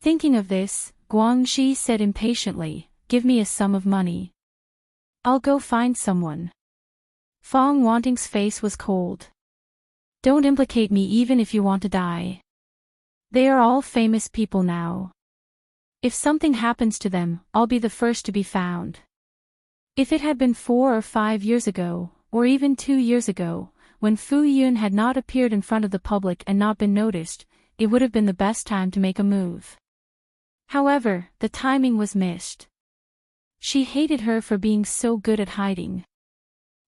Thinking of this, Guangxi said impatiently, give me a sum of money. I'll go find someone. Fong Wanting's face was cold. Don't implicate me even if you want to die. They are all famous people now. If something happens to them, I'll be the first to be found. If it had been 4 or 5 years ago, or even 2 years ago, when Fu Yun had not appeared in front of the public and not been noticed, it would have been the best time to make a move. However, the timing was missed. She hated her for being so good at hiding.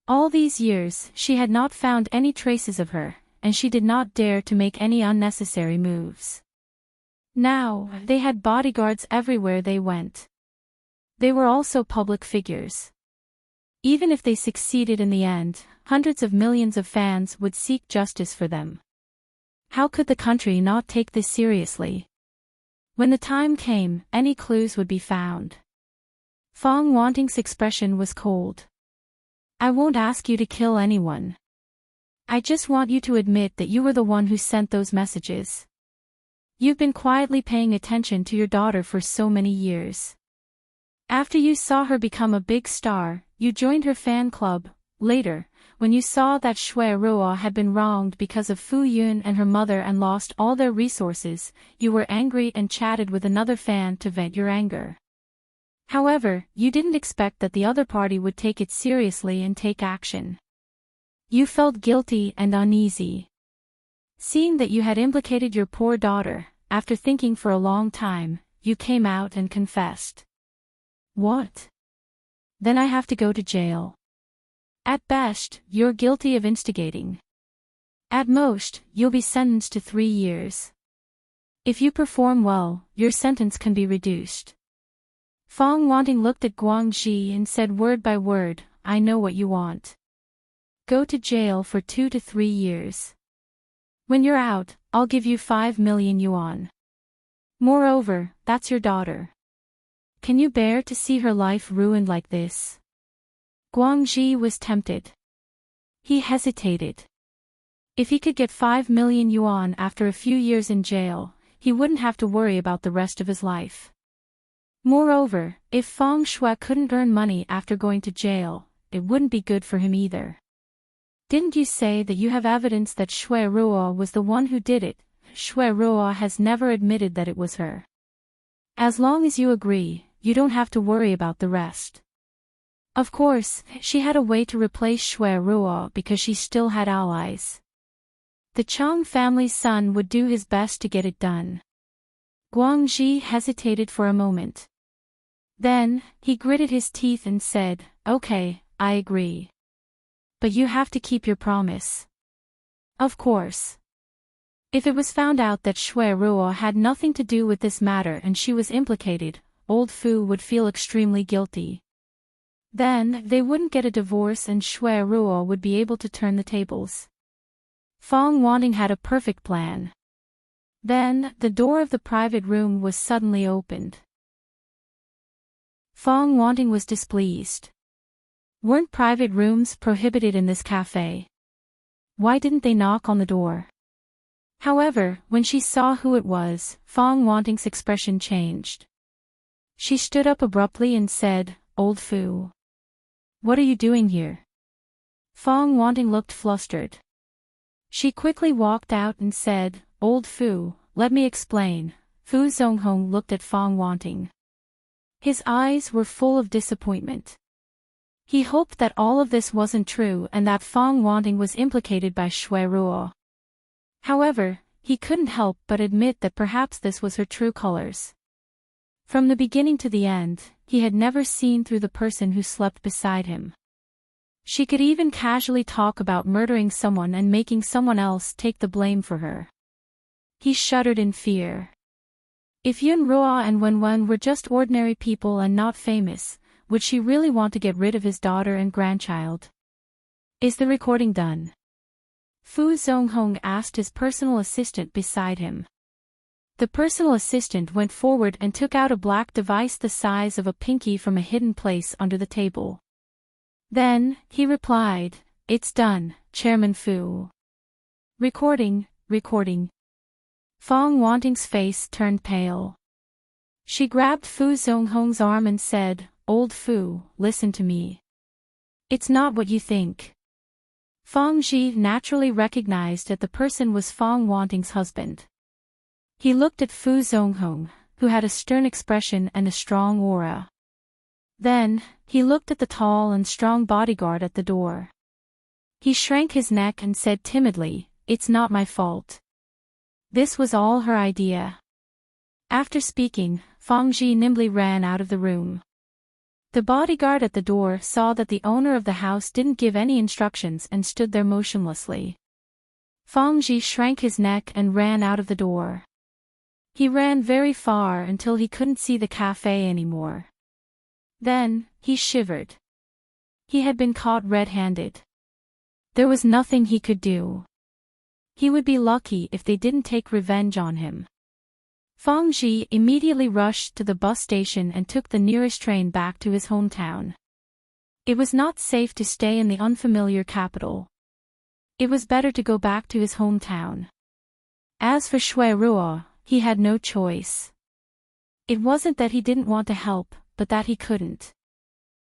All these years, she had not found any traces of her, and she did not dare to make any unnecessary moves. Now, they had bodyguards everywhere they went. They were also public figures. Even if they succeeded in the end, hundreds of millions of fans would seek justice for them. How could the country not take this seriously? When the time came, any clues would be found. Fong Wanting's expression was cold. I won't ask you to kill anyone. I just want you to admit that you were the one who sent those messages. You've been quietly paying attention to your daughter for so many years. After you saw her become a big star, you joined her fan club. Later, when you saw that Shui Ruo had been wronged because of Fu Yun and her mother and lost all their resources, you were angry and chatted with another fan to vent your anger. However, you didn't expect that the other party would take it seriously and take action. You felt guilty and uneasy. Seeing that you had implicated your poor daughter, after thinking for a long time, you came out and confessed. What? Then I have to go to jail. At best, you're guilty of instigating. At most, you'll be sentenced to 3 years. If you perform well, your sentence can be reduced. Fong Wanting looked at Guangxi and said word by word, I know what you want. Go to jail for 2 to 3 years. When you're out, I'll give you 5 million yuan. Moreover, that's your daughter. Can you bear to see her life ruined like this? Guangxi was tempted. He hesitated. If he could get 5 million yuan after a few years in jail, he wouldn't have to worry about the rest of his life. Moreover, if Feng Shui couldn't earn money after going to jail, it wouldn't be good for him either. Didn't you say that you have evidence that Shui Ruo was the one who did it? Shui Ruo has never admitted that it was her. As long as you agree, you don't have to worry about the rest. Of course, she had a way to replace Shui Ruo because she still had allies. The Chang family's son would do his best to get it done. Guangxi hesitated for a moment. Then, he gritted his teeth and said, Okay, I agree. But you have to keep your promise. Of course. If it was found out that Shui Ruo had nothing to do with this matter and she was implicated, old Fu would feel extremely guilty. Then, they wouldn't get a divorce and Shui Ruo would be able to turn the tables. Fong Wanting had a perfect plan. Then, the door of the private room was suddenly opened. Fong Wanting was displeased. Weren't private rooms prohibited in this cafe? Why didn't they knock on the door? However, when she saw who it was, Fong Wanting's expression changed. She stood up abruptly and said, Old Fu. What are you doing here? Fong Wanting looked flustered. She quickly walked out and said, Old Fu, let me explain. Fu Zonghong looked at Fong Wanting. His eyes were full of disappointment. He hoped that all of this wasn't true and that Fong Wanting was implicated by Shui Ruo. However, he couldn't help but admit that perhaps this was her true colors. From the beginning to the end, he had never seen through the person who slept beside him. She could even casually talk about murdering someone and making someone else take the blame for her. He shuddered in fear. If Yun Ruo and Wenwen were just ordinary people and not famous, would she really want to get rid of his daughter and grandchild? Is the recording done? Fu Zonghong asked his personal assistant beside him. The personal assistant went forward and took out a black device the size of a pinky from a hidden place under the table. Then, he replied, It's done, Chairman Fu. Recording. Fong Wanting's face turned pale. She grabbed Fu Zonghong's arm and said, Old Fu, listen to me. It's not what you think. Fong Ji naturally recognized that the person was Fong Wanting's husband. He looked at Fu Zonghong, who had a stern expression and a strong aura. Then, he looked at the tall and strong bodyguard at the door. He shrank his neck and said timidly, It's not my fault. This was all her idea. After speaking, Fong Ji nimbly ran out of the room. The bodyguard at the door saw that the owner of the house didn't give any instructions and stood there motionlessly. Fong Ji shrank his neck and ran out of the door. He ran very far until he couldn't see the cafe anymore. Then, he shivered. He had been caught red-handed. There was nothing he could do. He would be lucky if they didn't take revenge on him. Fang Ji immediately rushed to the bus station and took the nearest train back to his hometown. It was not safe to stay in the unfamiliar capital. It was better to go back to his hometown. As for Shui Ruo, he had no choice. It wasn't that he didn't want to help, but that he couldn't.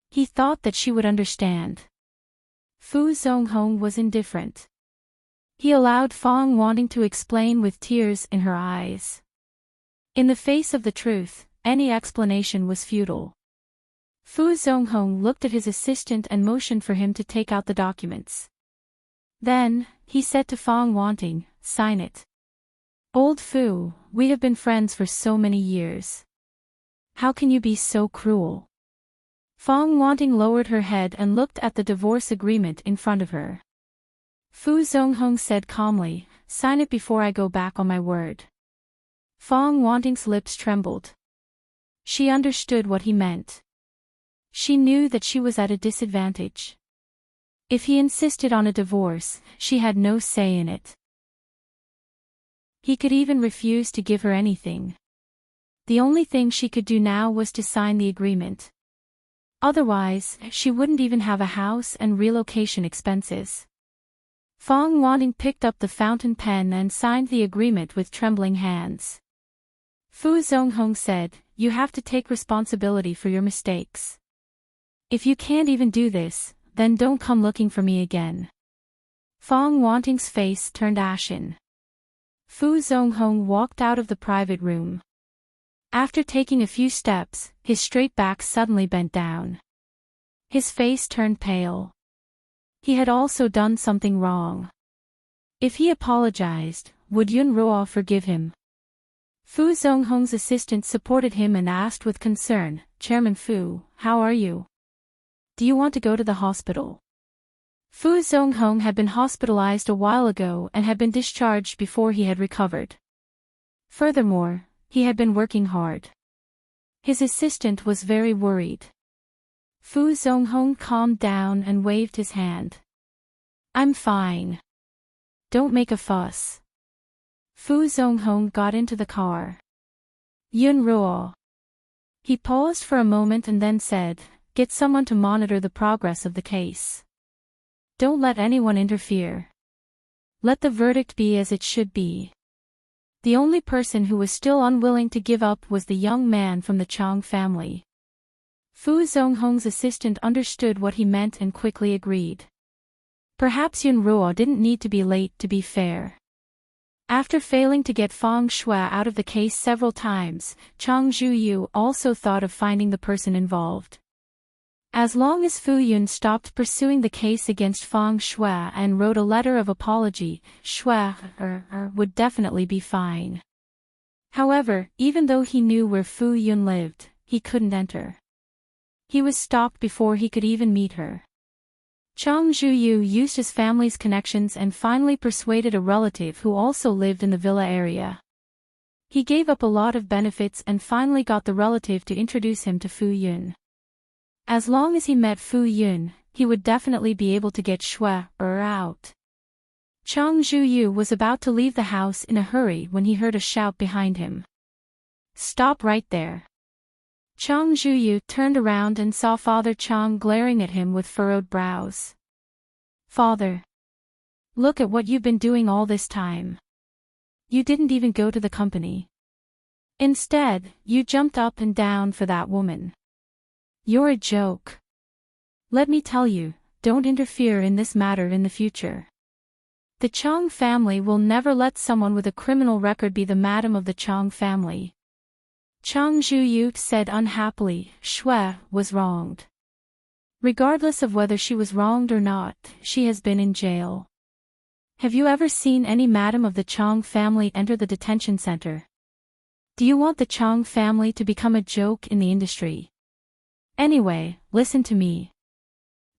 He thought that she would understand. Fu Zonghong was indifferent. He allowed Fang wanting to explain with tears in her eyes. In the face of the truth, any explanation was futile. Fu Zonghong looked at his assistant and motioned for him to take out the documents. Then, he said to Fang Wanting, "Sign it." "Old Fu, we have been friends for so many years. How can you be so cruel?" Fang Wanting lowered her head and looked at the divorce agreement in front of her. Fu Zonghong said calmly, "Sign it before I go back on my word." Fang Wanting's lips trembled. She understood what he meant. She knew that she was at a disadvantage. If he insisted on a divorce, she had no say in it. He could even refuse to give her anything. The only thing she could do now was to sign the agreement. Otherwise, she wouldn't even have a house and relocation expenses. Fang Wanting picked up the fountain pen and signed the agreement with trembling hands. Fu Zonghong said, "You have to take responsibility for your mistakes. If you can't even do this, then don't come looking for me again." Fang Wanting's face turned ashen. Fu Zonghong walked out of the private room. After taking a few steps, his straight back suddenly bent down. His face turned pale. He had also done something wrong. If he apologized, would Yun Ruo forgive him? Fu Zonghong's assistant supported him and asked with concern, "Chairman Fu, how are you? Do you want to go to the hospital?" Fu Zonghong had been hospitalized a while ago and had been discharged before he had recovered. Furthermore, he had been working hard. His assistant was very worried. Fu Zonghong calmed down and waved his hand. "I'm fine. Don't make a fuss." Fu Zonghong got into the car. "Yun Ruo." He paused for a moment and then said, "Get someone to monitor the progress of the case. Don't let anyone interfere. Let the verdict be as it should be." The only person who was still unwilling to give up was the young man from the Chang family. Fu Zonghong's assistant understood what he meant and quickly agreed. Perhaps Yun Ruo didn't need to be late to be fair. After failing to get Fang Shui out of the case several times, Chang Zhuyu also thought of finding the person involved. As long as Fu Yun stopped pursuing the case against Fang Shui and wrote a letter of apology, Shui would definitely be fine. However, even though he knew where Fu Yun lived, he couldn't enter. He was stopped before he could even meet her. Chang Zhuyu used his family's connections and finally persuaded a relative who also lived in the villa area. He gave up a lot of benefits and finally got the relative to introduce him to Fu Yun. As long as he met Fu Yun, he would definitely be able to get Shui out. Chang Zhuyu was about to leave the house in a hurry when he heard a shout behind him. "Stop right there." Chang Zhuyu turned around and saw Father Chang glaring at him with furrowed brows. "Father, look at what you've been doing all this time. You didn't even go to the company. Instead, you jumped up and down for that woman. You're a joke. Let me tell you, don't interfere in this matter in the future. The Chang family will never let someone with a criminal record be the madam of the Chang family." Chang Zhuyu said unhappily, "Shui was wronged. Regardless of whether she was wronged or not, she has been in jail. Have you ever seen any madam of the Chang family enter the detention center? Do you want the Chang family to become a joke in the industry? Anyway, listen to me.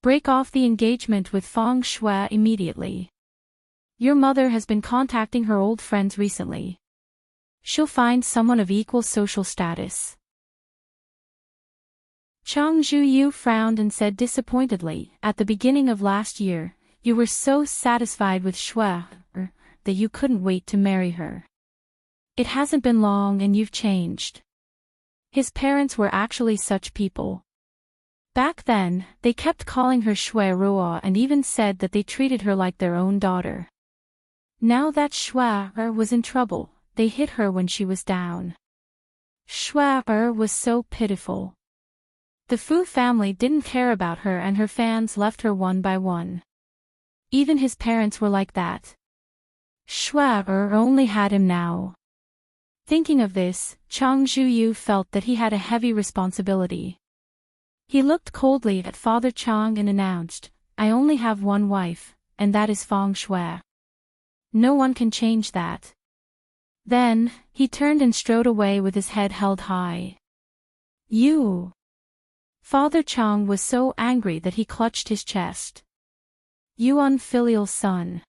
Break off the engagement with Fang Shui immediately. Your mother has been contacting her old friends recently. She'll find someone of equal social status. Chang Zhuyu frowned and said disappointedly, at the beginning of last year, you were so satisfied with Shui that you couldn't wait to marry her. It hasn't been long and you've changed. His parents were actually such people. Back then, they kept calling her Shui Ruo and even said that they treated her like their own daughter. Now that Shui was in trouble, they hit her when she was down. Shui was so pitiful. The Fu family didn't care about her and her fans left her one by one. Even his parents were like that. Shui only had him now. Thinking of this, Chang Zhuyu felt that he had a heavy responsibility. He looked coldly at Father Chang and announced, I only have one wife, and that is Feng Shui. No one can change that. Then, he turned and strode away with his head held high. You! Father Chang was so angry that he clutched his chest. You unfilial son.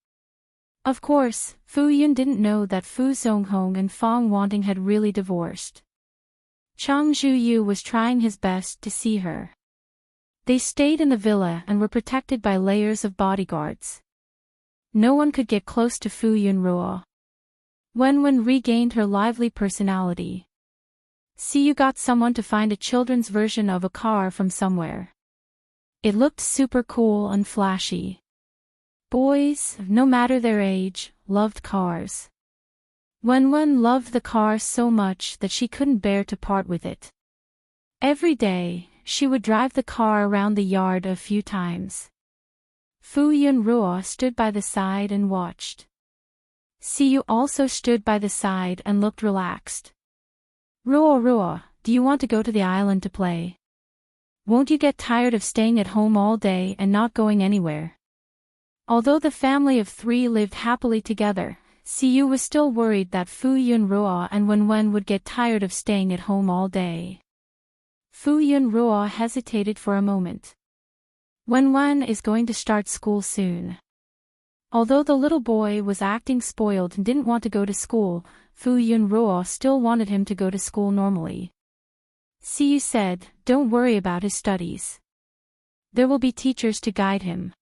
Of course, Fu Yun didn't know that Fu Zonghong and Fong Wanting had really divorced. Chang Zhuyu was trying his best to see her. They stayed in the villa and were protected by layers of bodyguards. No one could get close to Fu Yun Ruo. Wen regained her lively personality. See, you got someone to find a children's version of a car from somewhere. It looked super cool and flashy. Boys, no matter their age, loved cars. Wen loved the car so much that she couldn't bear to part with it. Every day, she would drive the car around the yard a few times. Fu Yun Ruo stood by the side and watched. Siyu also stood by the side and looked relaxed. Ruo, do you want to go to the island to play? Won't you get tired of staying at home all day and not going anywhere? Although the family of three lived happily together, Siyu was still worried that Fu Yun Ruo and Wen would get tired of staying at home all day. Fu Yun Ruo hesitated for a moment. Wen is going to start school soon. Although the little boy was acting spoiled and didn't want to go to school, Fu Yun Ruo still wanted him to go to school normally. Siyu said, don't worry about his studies. There will be teachers to guide him.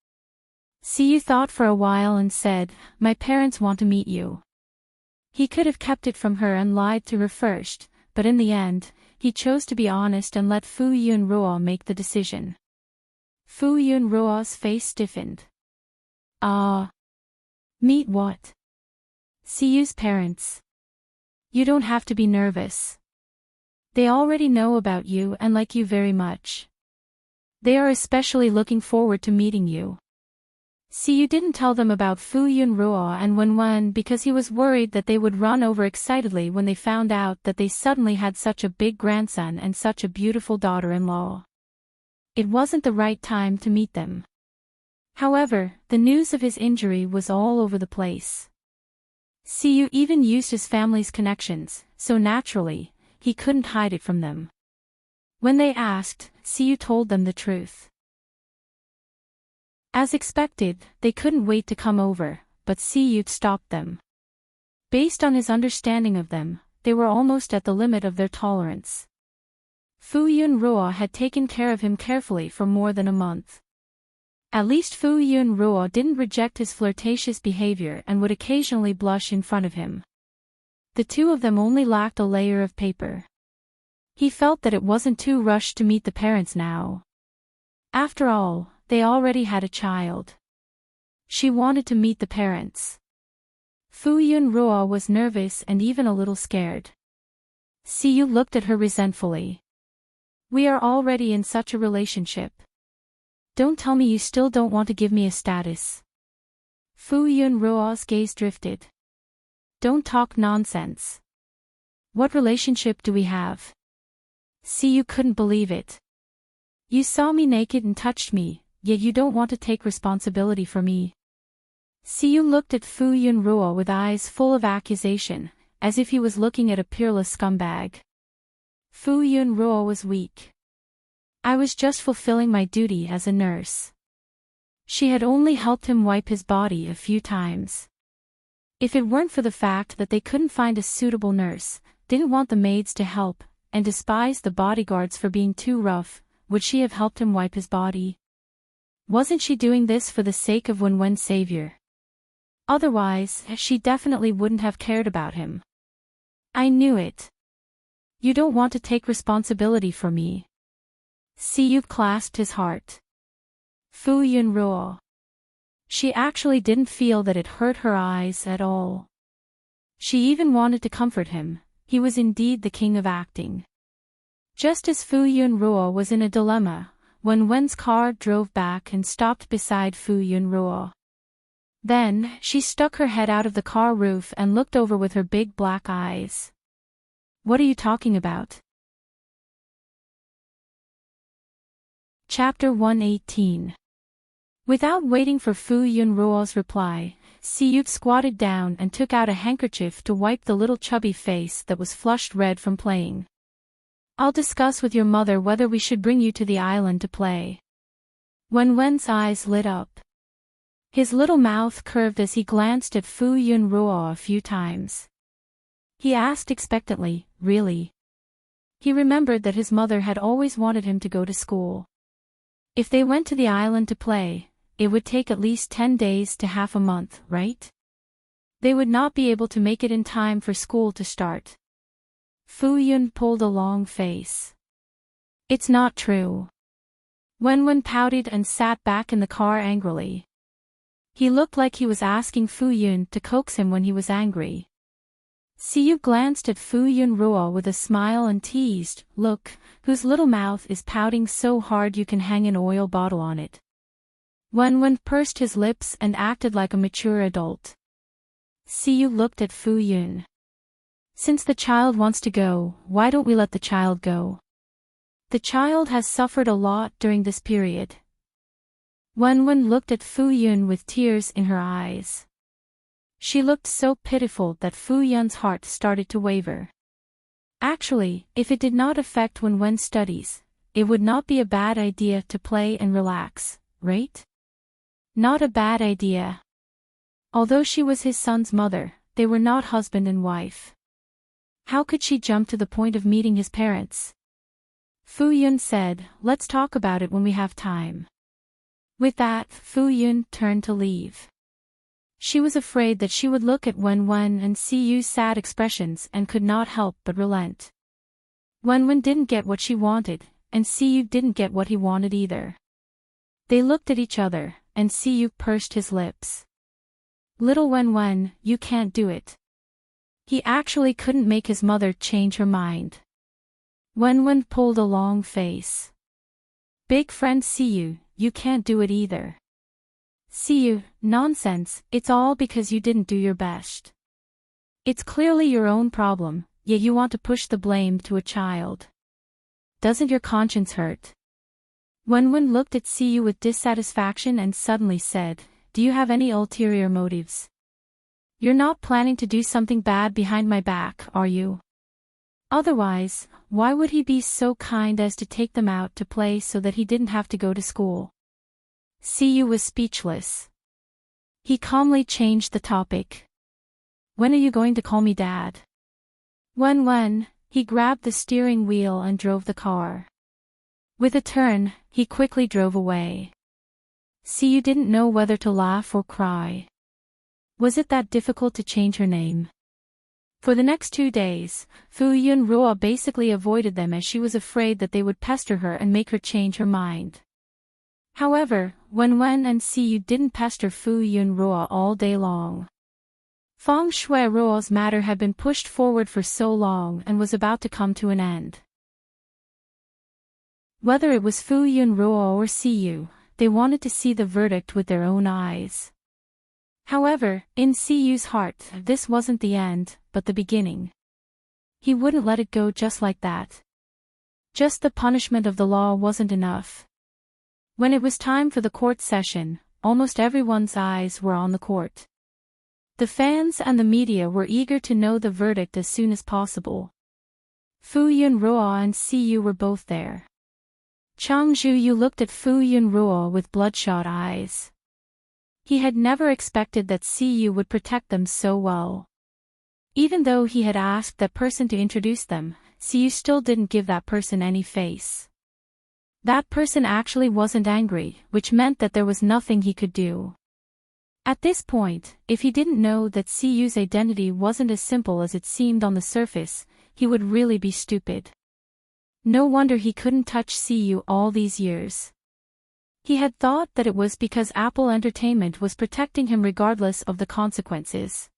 Siyu thought for a while and said, my parents want to meet you. He could have kept it from her and lied to her first, but in the end, he chose to be honest and let Fu Yun Ruo make the decision. Fu Yun Ruo's face stiffened. Meet what? Siyu's parents. You don't have to be nervous. They already know about you and like you very much. They are especially looking forward to meeting you. Siyu didn't tell them about Fu Yun Ruo and Wen because he was worried that they would run over excitedly when they found out that they suddenly had such a big grandson and such a beautiful daughter-in-law. It wasn't the right time to meet them. However, the news of his injury was all over the place. Siyu even used his family's connections, so naturally, he couldn't hide it from them. When they asked, Siyu told them the truth. As expected, they couldn't wait to come over, but Siyu stopped them. Based on his understanding of them, they were almost at the limit of their tolerance. Fu Yun Ruo had taken care of him carefully for more than a month. At least Fu Yun Ruo didn't reject his flirtatious behavior and would occasionally blush in front of him. The two of them only lacked a layer of paper. He felt that it wasn't too rushed to meet the parents now. After all, they already had a child. She wanted to meet the parents. Fu Yun Ruo was nervous and even a little scared. Siyu looked at her resentfully. We are already in such a relationship. Don't tell me you still don't want to give me a status. Fu Yun Ruo's gaze drifted. Don't talk nonsense. What relationship do we have? Siyu couldn't believe it. You saw me naked and touched me, yet you don't want to take responsibility for me. Siyu looked at Fu Yun Ruo with eyes full of accusation, as if he was looking at a peerless scumbag. Fu Yun Ruo was weak. I was just fulfilling my duty as a nurse. She had only helped him wipe his body a few times. If it weren't for the fact that they couldn't find a suitable nurse, didn't want the maids to help, and despised the bodyguards for being too rough, would she have helped him wipe his body? Wasn't she doing this for the sake of Wenwen's savior? Otherwise, she definitely wouldn't have cared about him. I knew it. You don't want to take responsibility for me. Siyu clasped his heart. Fu Yunruo. She actually didn't feel that it hurt her eyes at all. She even wanted to comfort him. He was indeed the king of acting. Just as Fu Yunruo was in a dilemma, when Wen's car drove back and stopped beside Fu Yunruo. Then, she stuck her head out of the car roof and looked over with her big black eyes. What are you talking about? Chapter 118. Without waiting for Fu Yunruo's reply, Siyu squatted down and took out a handkerchief to wipe the little chubby face that was flushed red from playing. I'll discuss with your mother whether we should bring you to the island to play. Wenwen's eyes lit up. His little mouth curved as he glanced at Fu Yunruo a few times. He asked expectantly, really? He remembered that his mother had always wanted him to go to school. If they went to the island to play, it would take at least 10 days to half a month, right? They would not be able to make it in time for school to start. Fu Yun pulled a long face. It's not true. Wenwen pouted and sat back in the car angrily. He looked like he was asking Fu Yun to coax him when he was angry. Siyu glanced at Fu Yunruo with a smile and teased, look, whose little mouth is pouting so hard you can hang an oil bottle on it. Wenwen pursed his lips and acted like a mature adult. Siyu looked at Fu Yun. Since the child wants to go, why don't we let the child go? The child has suffered a lot during this period. Wenwen looked at Fu Yun with tears in her eyes. She looked so pitiful that Fu Yun's heart started to waver. Actually, if it did not affect Wenwen's studies, it would not be a bad idea to play and relax, right? Not a bad idea. Although she was his son's mother, they were not husband and wife. How could she jump to the point of meeting his parents? Fu Yun said, let's talk about it when we have time. With that, Fu Yun turned to leave. She was afraid that she would look at Wenwen and see Yu's sad expressions and could not help but relent. Wenwen didn't get what she wanted, and Siyu didn't get what he wanted either. They looked at each other, and Siyu pursed his lips. Little Wenwen, you can't do it. He actually couldn't make his mother change her mind. Wenwen pulled a long face. Big friend Siyu, you can't do it either. Siyu, nonsense, it's all because you didn't do your best. It's clearly your own problem, yet you want to push the blame to a child. Doesn't your conscience hurt? Wenwen looked at Siyu with dissatisfaction and suddenly said, do you have any ulterior motives? You're not planning to do something bad behind my back, are you? Otherwise, why would he be so kind as to take them out to play so that he didn't have to go to school? Siyu was speechless. He calmly changed the topic. When are you going to call me Dad? When? He grabbed the steering wheel and drove the car. With a turn, he quickly drove away. Siyu didn't know whether to laugh or cry. Was it that difficult to change her name? For the next 2 days, Fu Yunruo basically avoided them as she was afraid that they would pester her and make her change her mind. However, Wenwen and Siyu didn't pester Fu Yunruo all day long. Feng Shuiruo's matter had been pushed forward for so long and was about to come to an end. Whether it was Fu Yunruo or Siyu, they wanted to see the verdict with their own eyes. However, in Siyu's heart, this wasn't the end, but the beginning. He wouldn't let it go just like that. Just the punishment of the law wasn't enough. When it was time for the court session, almost everyone's eyes were on the court. The fans and the media were eager to know the verdict as soon as possible. Fu Yunruo and Siyu were both there. Chang Zhuyu looked at Fu Yunruo with bloodshot eyes. He had never expected that Siyu would protect them so well. Even though he had asked that person to introduce them, Siyu still didn't give that person any face. That person actually wasn't angry, which meant that there was nothing he could do. At this point, if he didn't know that Siyu's identity wasn't as simple as it seemed on the surface, he would really be stupid. No wonder he couldn't touch Siyu all these years. He had thought that it was because Apple Entertainment was protecting him regardless of the consequences.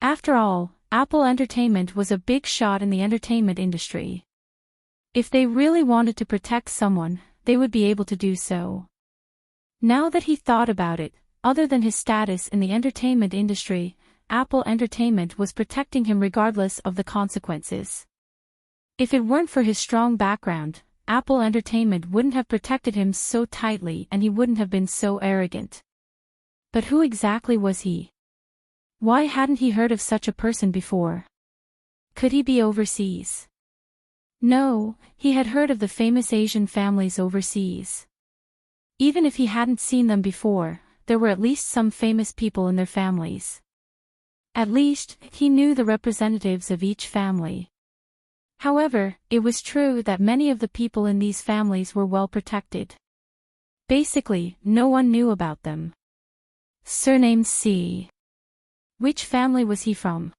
After all, Apple Entertainment was a big shot in the entertainment industry. If they really wanted to protect someone, they would be able to do so. Now that he thought about it, other than his status in the entertainment industry, Apple Entertainment was protecting him regardless of the consequences. If it weren't for his strong background, Apple Entertainment wouldn't have protected him so tightly and he wouldn't have been so arrogant. But who exactly was he? Why hadn't he heard of such a person before? Could he be overseas? No, he had heard of the famous Asian families overseas. Even if he hadn't seen them before, there were at least some famous people in their families. At least, he knew the representatives of each family. However, it was true that many of the people in these families were well protected. Basically, no one knew about them. Surnamed C. Which family was he from?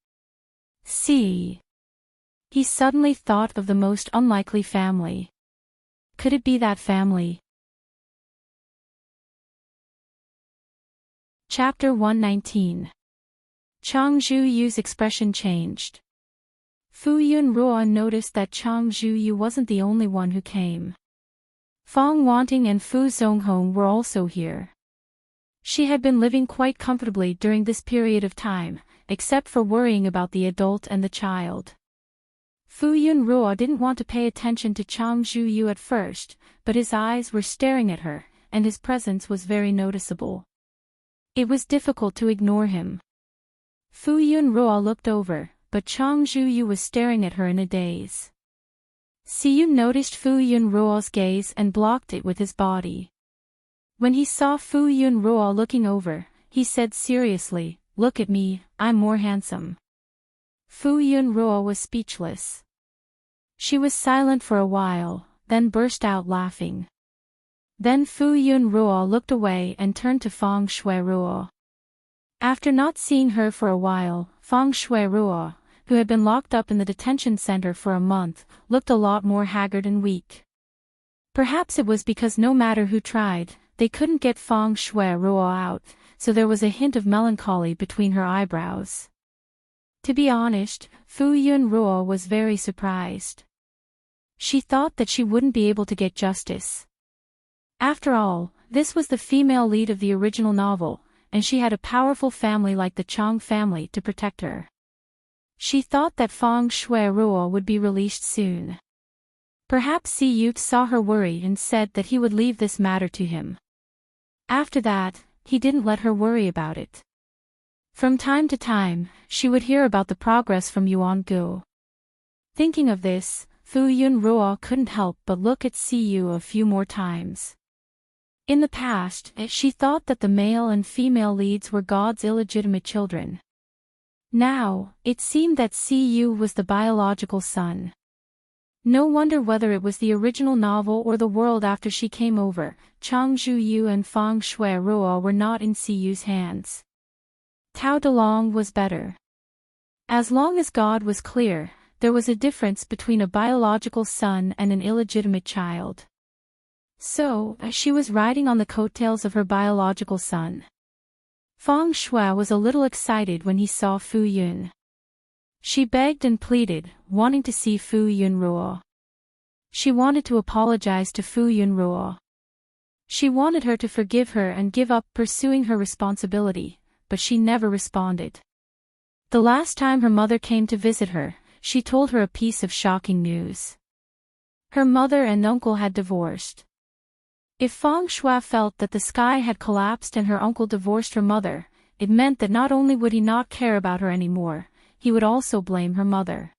C. He suddenly thought of the most unlikely family. Could it be that family? Chapter 119. Chang Zhuyu's expression changed. Fu Yunruo noticed that Chang Zhuyu wasn't the only one who came. Fong Wanting and Fu Zonghong were also here. She had been living quite comfortably during this period of time, except for worrying about the adult and the child. Fu Yunruo didn't want to pay attention to Chang Zhuyu at first, but his eyes were staring at her, and his presence was very noticeable. It was difficult to ignore him. Fu Yunruo looked over, but Chang Zhuyu was staring at her in a daze. Siyu noticed Fu Yunruo's gaze and blocked it with his body. When he saw Fu Yunruo looking over, he said seriously, "Look at me, I'm more handsome." Fu Yunruo was speechless. She was silent for a while, then burst out laughing. Then Fu Yunruo looked away and turned to Feng Shuiruo. After not seeing her for a while, Feng Shuiruo, who had been locked up in the detention center for a month, looked a lot more haggard and weak. Perhaps it was because no matter who tried, they couldn't get Feng Shuiruo out, so there was a hint of melancholy between her eyebrows. To be honest, Fu Yunruo was very surprised. She thought that she wouldn't be able to get justice. After all, this was the female lead of the original novel, and she had a powerful family like the Chang family to protect her. She thought that Feng Shuiruo would be released soon. Perhaps Siyu saw her worry and said that he would leave this matter to him. After that, he didn't let her worry about it. From time to time, she would hear about the progress from Yuangu. Thinking of this, Fu Yunruo couldn't help but look at Siyu a few more times. In the past, she thought that the male and female leads were God's illegitimate children. Now, it seemed that Siyu was the biological son. No wonder whether it was the original novel or the world after she came over, Chang Zhuyu and Feng Shuiruo were not in Siyu's hands. Tao Delong was better. As long as God was clear, there was a difference between a biological son and an illegitimate child. So, she was riding on the coattails of her biological son. Feng Shui was a little excited when he saw Fu Yun. She begged and pleaded, wanting to see Fu Yunruo. She wanted to apologize to Fu Yunruo. She wanted her to forgive her and give up pursuing her responsibility, but she never responded. The last time her mother came to visit her, she told her a piece of shocking news. Her mother and uncle had divorced. If Feng Shui felt that the sky had collapsed and her uncle divorced her mother, it meant that not only would he not care about her anymore, he would also blame her mother.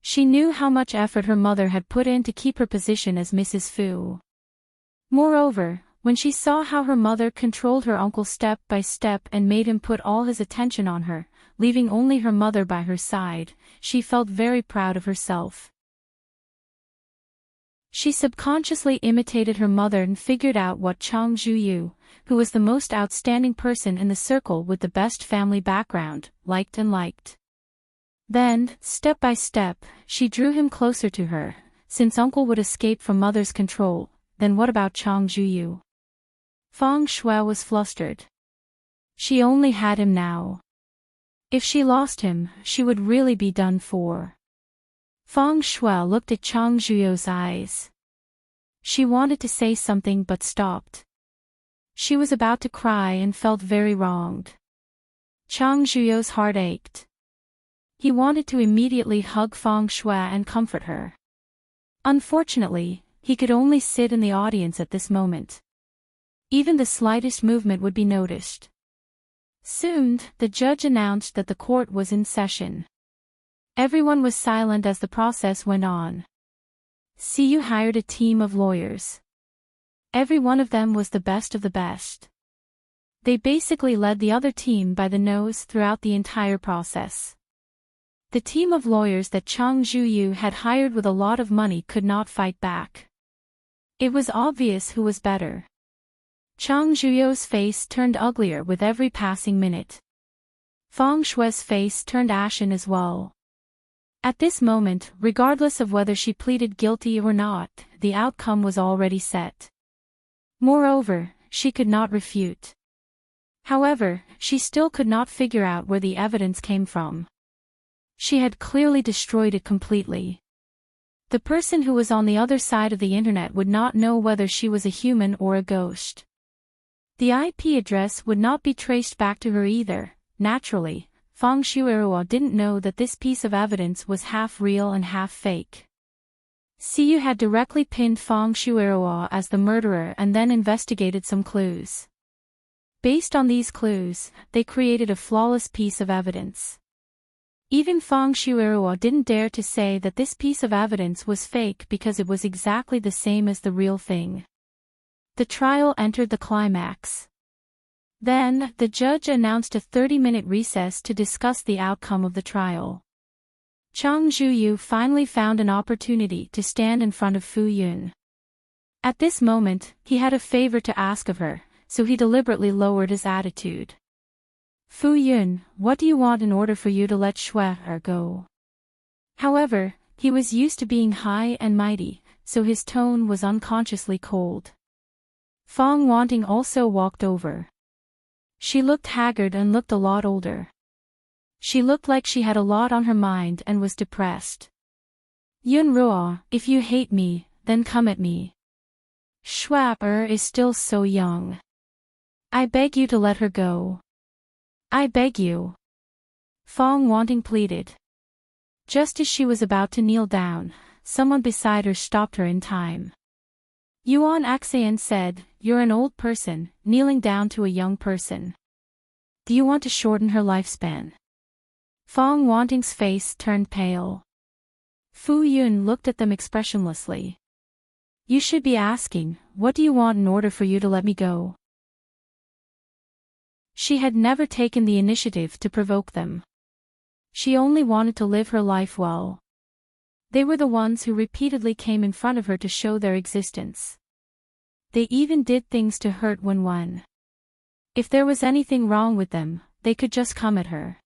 She knew how much effort her mother had put in to keep her position as Mrs. Fu. Moreover, When she saw how her mother controlled her uncle step by step and made him put all his attention on her, leaving only her mother by her side, she felt very proud of herself. She subconsciously imitated her mother and figured out what Chang Zhuyu, who was the most outstanding person in the circle with the best family background, liked and liked. Then, step by step, she drew him closer to her. Since uncle would escape from mother's control, then what about Chang Zhuyu? Feng Shui was flustered. She only had him now. If she lost him, she would really be done for. Feng Shui looked at Chang Zhuyu's eyes. She wanted to say something but stopped. She was about to cry and felt very wronged. Chang Zhuyu's heart ached. He wanted to immediately hug Feng Shui and comfort her. Unfortunately, he could only sit in the audience at this moment. Even the slightest movement would be noticed. Soon, the judge announced that the court was in session. Everyone was silent as the process went on. CU hired a team of lawyers. Every one of them was the best of the best. They basically led the other team by the nose throughout the entire process. The team of lawyers that Chang Zhuyu had hired with a lot of money could not fight back. It was obvious who was better. Chang Zhuyu's face turned uglier with every passing minute. Feng Shui's face turned ashen as well. At this moment, regardless of whether she pleaded guilty or not, the outcome was already set. Moreover, she could not refute. However, she still could not figure out where the evidence came from. She had clearly destroyed it completely. The person who was on the other side of the internet would not know whether she was a human or a ghost. The IP address would not be traced back to her either. Naturally, Feng Shuiruo didn't know that this piece of evidence was half real and half fake. CU had directly pinned Feng Shuiruo as the murderer and then investigated some clues. Based on these clues, they created a flawless piece of evidence. Even Feng Shuiruo didn't dare to say that this piece of evidence was fake because it was exactly the same as the real thing. The trial entered the climax. Then, the judge announced a 30-minute recess to discuss the outcome of the trial. Chang Zhuyu finally found an opportunity to stand in front of Fu Yun. At this moment, he had a favor to ask of her, so he deliberately lowered his attitude. Fu Yun, what do you want in order for you to let Shui go? However, he was used to being high and mighty, so his tone was unconsciously cold. Feng Wanting also walked over. She looked haggard and looked a lot older. She looked like she had a lot on her mind and was depressed. Yun Ruo, if you hate me, then come at me. Shui is still so young. I beg you to let her go. I beg you. Feng Wanting pleaded. Just as she was about to kneel down, someone beside her stopped her in time. Yuan Axayan said, "You're an old person, kneeling down to a young person. Do you want to shorten her lifespan?" Feng Wanting's face turned pale. Fu Yun looked at them expressionlessly. You should be asking, what do you want in order for you to let me go? She had never taken the initiative to provoke them. She only wanted to live her life well. They were the ones who repeatedly came in front of her to show their existence. They even did things to hurt when won. If there was anything wrong with them, they could just come at her.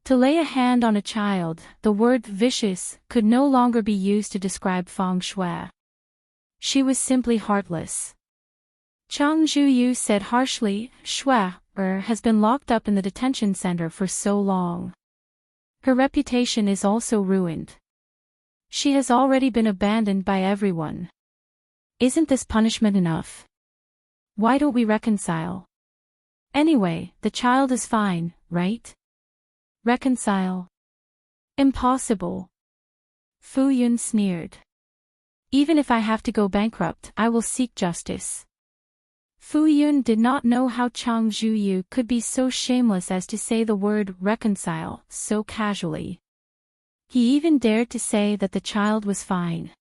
To lay a hand on a child, the word vicious could no longer be used to describe Feng Shui. She was simply heartless. Chang Zhuyu said harshly, Shui has been locked up in the detention center for so long. Her reputation is also ruined. She has already been abandoned by everyone. Isn't this punishment enough? Why don't we reconcile? Anyway, the child is fine, right? Reconcile? Impossible. Fu Yun sneered. Even if I have to go bankrupt, I will seek justice. Fu Yun did not know how Chang Zhuyu could be so shameless as to say the word reconcile so casually. He even dared to say that the child was fine.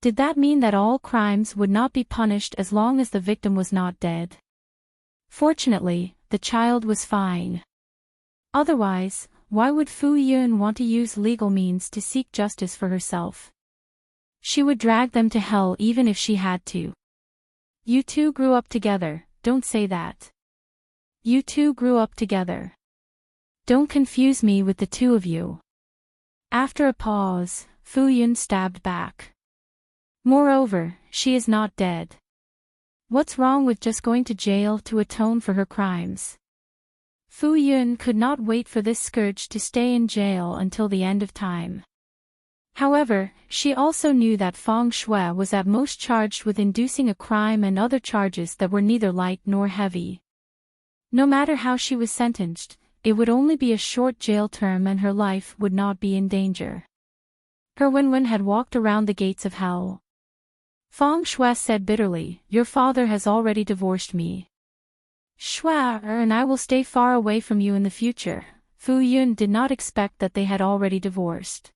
Did that mean that all crimes would not be punished as long as the victim was not dead? Fortunately, the child was fine. Otherwise, why would Fu Yun want to use legal means to seek justice for herself? She would drag them to hell even if she had to. You two grew up together, don't say that. You two grew up together. Don't confuse me with the two of you. After a pause, Fu Yun stabbed back. Moreover, she is not dead. What's wrong with just going to jail to atone for her crimes? Fu Yun could not wait for this scourge to stay in jail until the end of time. However, she also knew that Feng Shui was at most charged with inducing a crime and other charges that were neither light nor heavy. No matter how she was sentenced, it would only be a short jail term and her life would not be in danger. Her Wenwen had walked around the gates of hell. Feng Shui said bitterly, "Your father has already divorced me. Shui and I will stay far away from you in the future." Fu Yun did not expect that they had already divorced.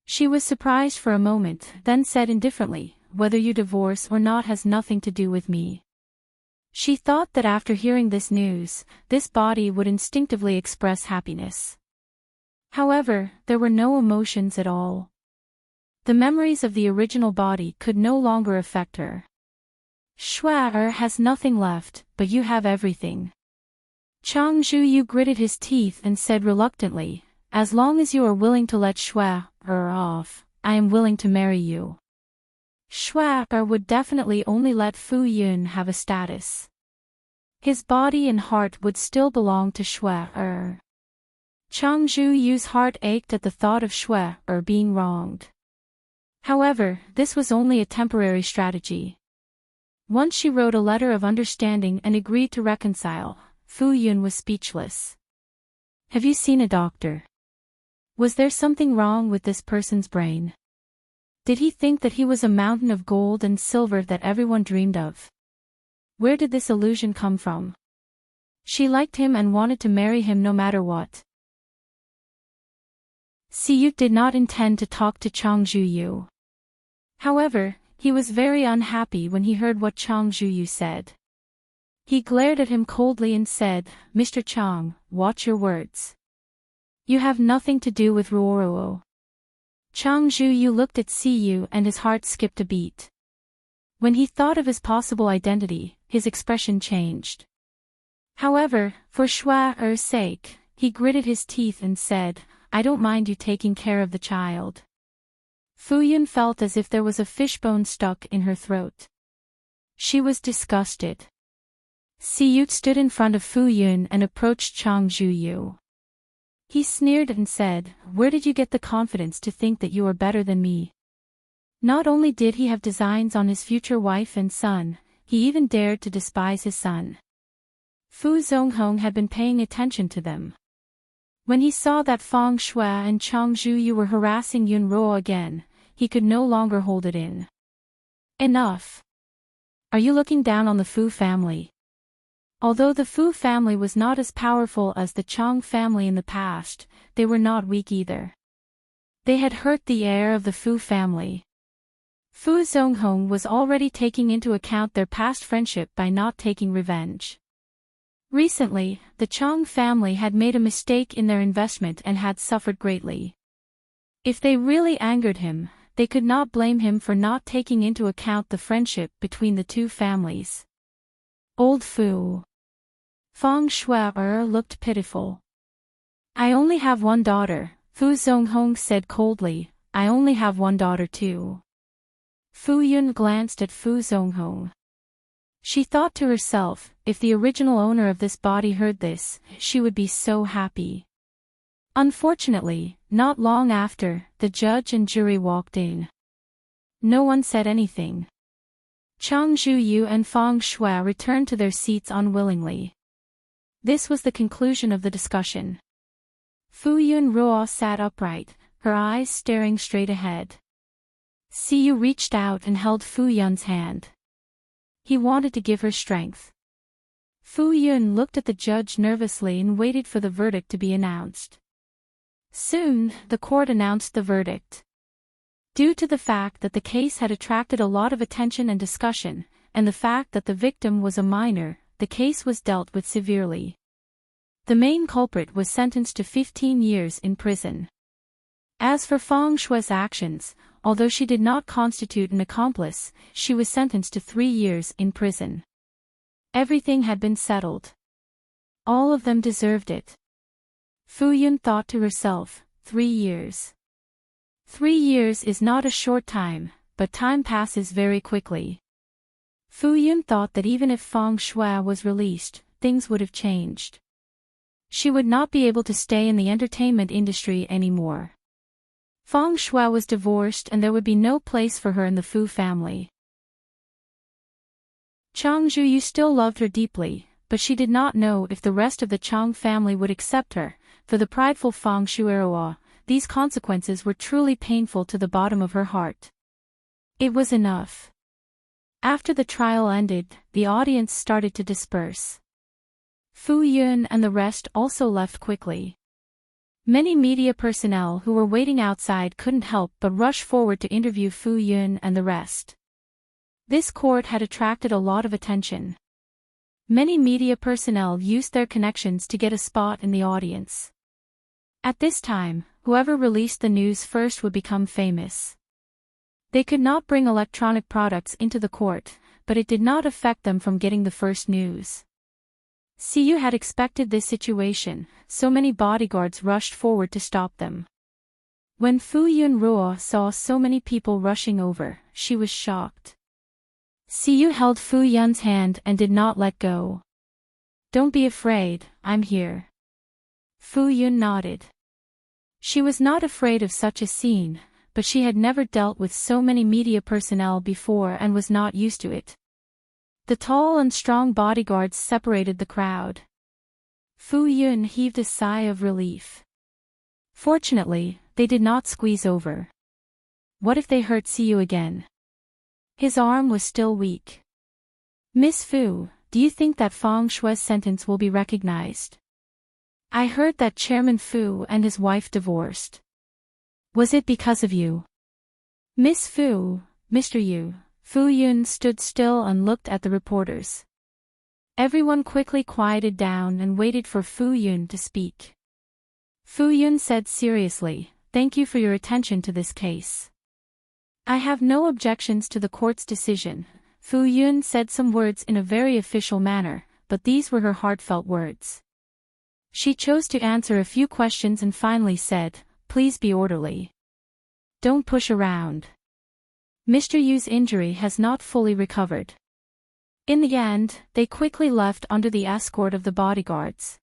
She was surprised for a moment, then said indifferently, "Whether you divorce or not has nothing to do with me." She thought that after hearing this news, this body would instinctively express happiness. However, there were no emotions at all. The memories of the original body could no longer affect her. Shui has nothing left, but you have everything. Chang Zhuyu gritted his teeth and said reluctantly, "As long as you are willing to let Shui off, I am willing to marry you." Shui would definitely only let Fu Yun have a status. His body and heart would still belong to Shui. Chang Zhuyu's heart ached at the thought of Shui being wronged. However, this was only a temporary strategy. Once she wrote a letter of understanding and agreed to reconcile, Fu Yun was speechless. "Have you seen a doctor? Was there something wrong with this person's brain? Did he think that he was a mountain of gold and silver that everyone dreamed of? Where did this illusion come from?" She liked him and wanted to marry him no matter what. Siyu did not intend to talk to Chang Zhuyu. However, he was very unhappy when he heard what Chang Zhuyu said. He glared at him coldly and said, "Mr. Chang, watch your words. You have nothing to do with Ruoruo." Chang Zhuyu looked at Siyu and his heart skipped a beat. When he thought of his possible identity, his expression changed. However, for Shui's sake, he gritted his teeth and said, "I don't mind you taking care of the child." Fu Yun felt as if there was a fishbone stuck in her throat. She was disgusted. Siyu stood in front of Fu Yun and approached Chang Zhuyu. He sneered and said, "Where did you get the confidence to think that you are better than me?" Not only did he have designs on his future wife and son, he even dared to despise his son. Fu Zonghong had been paying attention to them. When he saw that Feng Shui and Chang Zhuyu were harassing Yun Ruo again, he could no longer hold it in. "Enough. Are you looking down on the Fu family?" Although the Fu family was not as powerful as the Chang family in the past, they were not weak either. They had hurt the heir of the Fu family. Fu Zonghong was already taking into account their past friendship by not taking revenge. Recently, the Chang family had made a mistake in their investment and had suffered greatly. If they really angered him, they could not blame him for not taking into account the friendship between the two families. Old Fu. Feng Shui looked pitiful. "I only have one daughter," Fu Zonghong said coldly. "I only have one daughter too." Fu Yun glanced at Fu Zonghong. She thought to herself, if the original owner of this body heard this, she would be so happy. Unfortunately, not long after, the judge and jury walked in. No one said anything. Chang Zhuyu and Feng Shui returned to their seats unwillingly. This was the conclusion of the discussion. Fu Yun Ruo sat upright, her eyes staring straight ahead. Siyu reached out and held Fu Yun's hand. He wanted to give her strength. Fu Yun looked at the judge nervously and waited for the verdict to be announced. Soon, the court announced the verdict. Due to the fact that the case had attracted a lot of attention and discussion, and the fact that the victim was a minor, the case was dealt with severely. The main culprit was sentenced to 15 years in prison. As for Feng Shui's actions, although she did not constitute an accomplice, she was sentenced to 3 years in prison. Everything had been settled. All of them deserved it. Fu Yun thought to herself, 3 years. 3 years is not a short time, but time passes very quickly. Fu Yun thought that even if Feng Shui was released, things would have changed. She would not be able to stay in the entertainment industry anymore. Feng Shui was divorced and there would be no place for her in the Fu family. Chang Zhuyu still loved her deeply, but she did not know if the rest of the Chang family would accept her. For the prideful Feng Shuiruo, these consequences were truly painful to the bottom of her heart. It was enough. After the trial ended, the audience started to disperse. Fu Yun and the rest also left quickly. Many media personnel who were waiting outside couldn't help but rush forward to interview Fu Yun and the rest. This court had attracted a lot of attention. Many media personnel used their connections to get a spot in the audience. At this time, whoever released the news first would become famous. They could not bring electronic products into the court, but it did not affect them from getting the first news. Siyu had expected this situation, so many bodyguards rushed forward to stop them. When Fu Yunruo saw so many people rushing over, she was shocked. Siyu held Fu Yun's hand and did not let go. "Don't be afraid, I'm here." Fu Yun nodded. She was not afraid of such a scene, but she had never dealt with so many media personnel before and was not used to it. The tall and strong bodyguards separated the crowd. Fu Yun heaved a sigh of relief. Fortunately, they did not squeeze over. What if they hurt Siyu again? His arm was still weak. "Miss Fu, do you think that Feng Shui's sentence will be recognized? I heard that Chairman Fu and his wife divorced. Was it because of you?" "Miss Fu, Mr. Yu." Fu Yun stood still and looked at the reporters. Everyone quickly quieted down and waited for Fu Yun to speak. Fu Yun said seriously, "Thank you for your attention to this case. I have no objections to the court's decision." Fu Yun said some words in a very official manner, but these were her heartfelt words. She chose to answer a few questions and finally said, "Please be orderly. Don't push around. Mr. Yu's injury has not fully recovered." In the end, they quickly left under the escort of the bodyguards.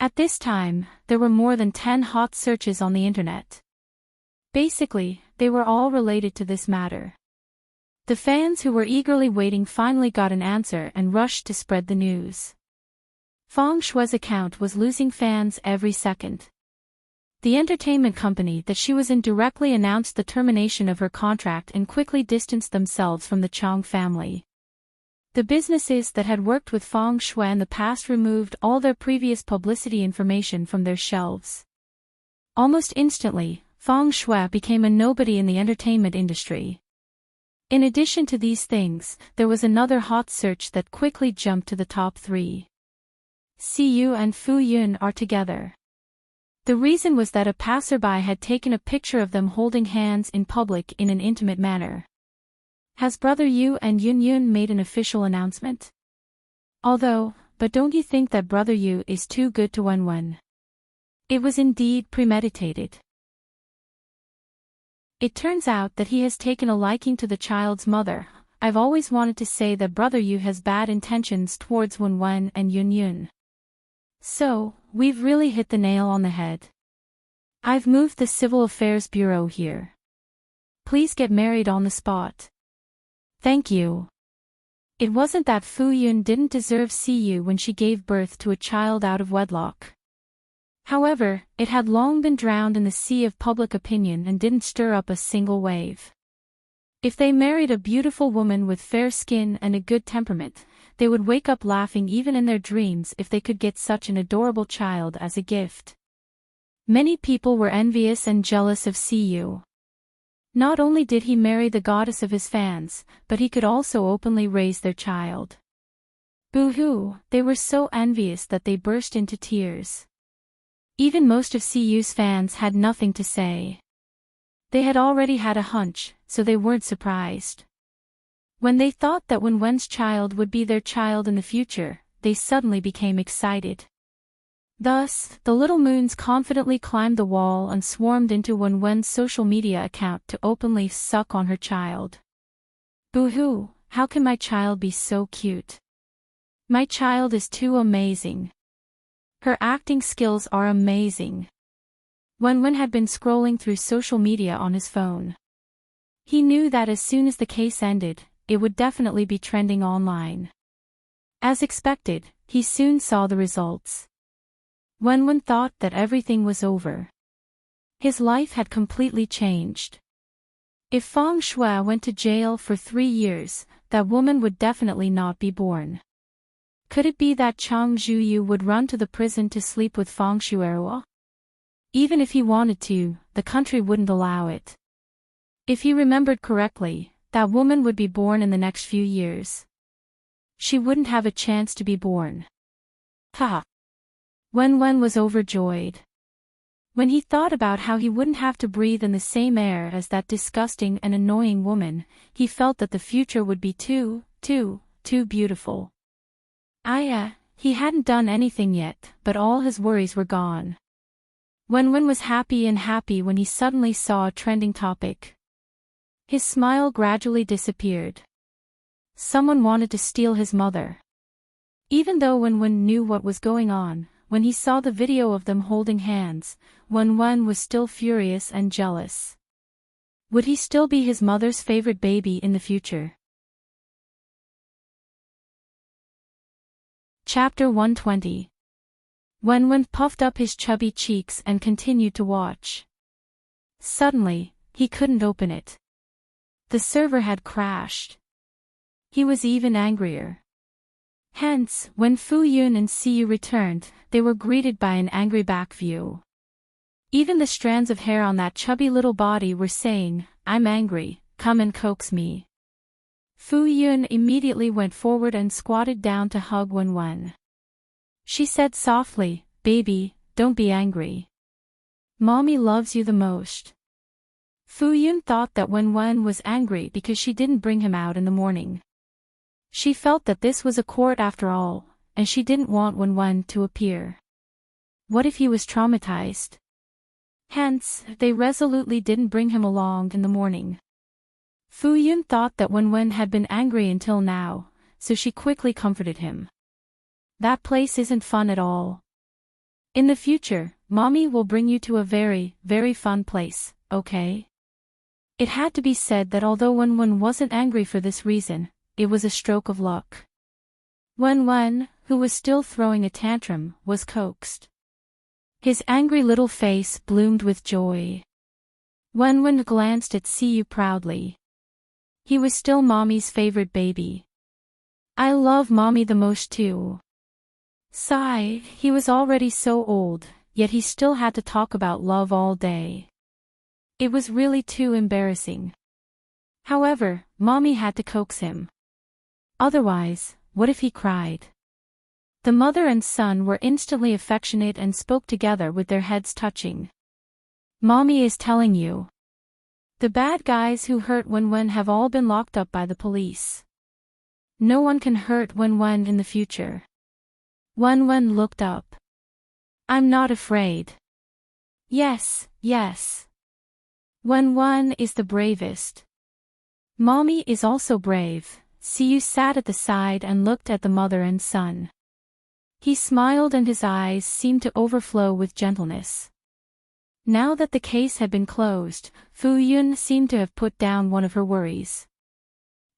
At this time, there were more than 10 hot searches on the internet. Basically, they were all related to this matter. The fans who were eagerly waiting finally got an answer and rushed to spread the news. Feng Shui's account was losing fans every second. The entertainment company that she was in directly announced the termination of her contract and quickly distanced themselves from the Chang family. The businesses that had worked with Feng Shui in the past removed all their previous publicity information from their shelves. Almost instantly, Feng Shui became a nobody in the entertainment industry. In addition to these things, there was another hot search that quickly jumped to the top 3. Siyu and Fu Yun are together. The reason was that a passerby had taken a picture of them holding hands in public in an intimate manner. Has Brother Yu and Yun Yun made an official announcement? But don't you think that Brother Yu is too good to Wen? It was indeed premeditated. It turns out that he has taken a liking to the child's mother. I've always wanted to say that Brother Yu has bad intentions towards Wen and Yun Yun. So, we've really hit the nail on the head. I've moved the Civil Affairs Bureau here. Please get married on the spot. Thank you. It wasn't that Fu Yun didn't deserve Siyu when she gave birth to a child out of wedlock. However, it had long been drowned in the sea of public opinion and didn't stir up a single wave. If they married a beautiful woman with fair skin and a good temperament, they would wake up laughing even in their dreams if they could get such an adorable child as a gift. Many people were envious and jealous of Siyu. Not only did he marry the goddess of his fans, but he could also openly raise their child. Boo-hoo, they were so envious that they burst into tears. Even most of CU's fans had nothing to say. They had already had a hunch, so they weren't surprised. When they thought that Wenwen's child would be their child in the future, they suddenly became excited. Thus, the little moons confidently climbed the wall and swarmed into Wenwen's social media account to openly suck on her child. Boo-hoo, how can my child be so cute? My child is too amazing. Her acting skills are amazing. Wenwen had been scrolling through social media on his phone. He knew that as soon as the case ended, it would definitely be trending online. As expected, he soon saw the results. Wenwen thought that everything was over. His life had completely changed. If Feng Shui went to jail for 3 years, that woman would definitely not be born. Could it be that Chang Zhuyu would run to the prison to sleep with Feng Shuerua? Even if he wanted to, the country wouldn't allow it. If he remembered correctly, that woman would be born in the next few years. She wouldn't have a chance to be born. Ha! Wenwen was overjoyed. When he thought about how he wouldn't have to breathe in the same air as that disgusting and annoying woman, he felt that the future would be too beautiful. He hadn't done anything yet, but all his worries were gone. Wenwen was happy when he suddenly saw a trending topic. His smile gradually disappeared. Someone wanted to steal his mother. Even though Wenwen knew what was going on, when he saw the video of them holding hands, Wenwen was still furious and jealous. Would he still be his mother's favorite baby in the future? Chapter 120. Wenwen puffed up his chubby cheeks and continued to watch. Suddenly, he couldn't open it. The server had crashed. He was even angrier. Hence, when Fu Yun and Siyu returned, they were greeted by an angry back view. Even the strands of hair on that chubby little body were saying, "I'm angry, come and coax me." Fu Yun immediately went forward and squatted down to hug Wenwen. She said softly, "Baby, don't be angry. Mommy loves you the most." Fu Yun thought that Wenwen was angry because she didn't bring him out in the morning. She felt that this was a court after all, and she didn't want Wenwen to appear. What if he was traumatized? Hence, they resolutely didn't bring him along in the morning. Fu Yun thought that Wenwen had been angry until now, so she quickly comforted him. That place isn't fun at all. In the future, Mommy will bring you to a very fun place, okay? It had to be said that although Wenwen wasn't angry for this reason, it was a stroke of luck. Wenwen, who was still throwing a tantrum, was coaxed. His angry little face bloomed with joy. Wenwen glanced at Siyu proudly. He was still Mommy's favorite baby. I love Mommy the most too. Sigh, he was already so old, yet he still had to talk about love all day. It was really too embarrassing. However, Mommy had to coax him. Otherwise, what if he cried? The mother and son were instantly affectionate and spoke together with their heads touching. Mommy is telling you. The bad guys who hurt Wenwen have all been locked up by the police. No one can hurt Wenwen in the future. Wenwen looked up. I'm not afraid. Yes. Wenwen is the bravest. Mommy is also brave. Siyu sat at the side and looked at the mother and son. He smiled and his eyes seemed to overflow with gentleness. Now that the case had been closed, Fu Yun seemed to have put down one of her worries.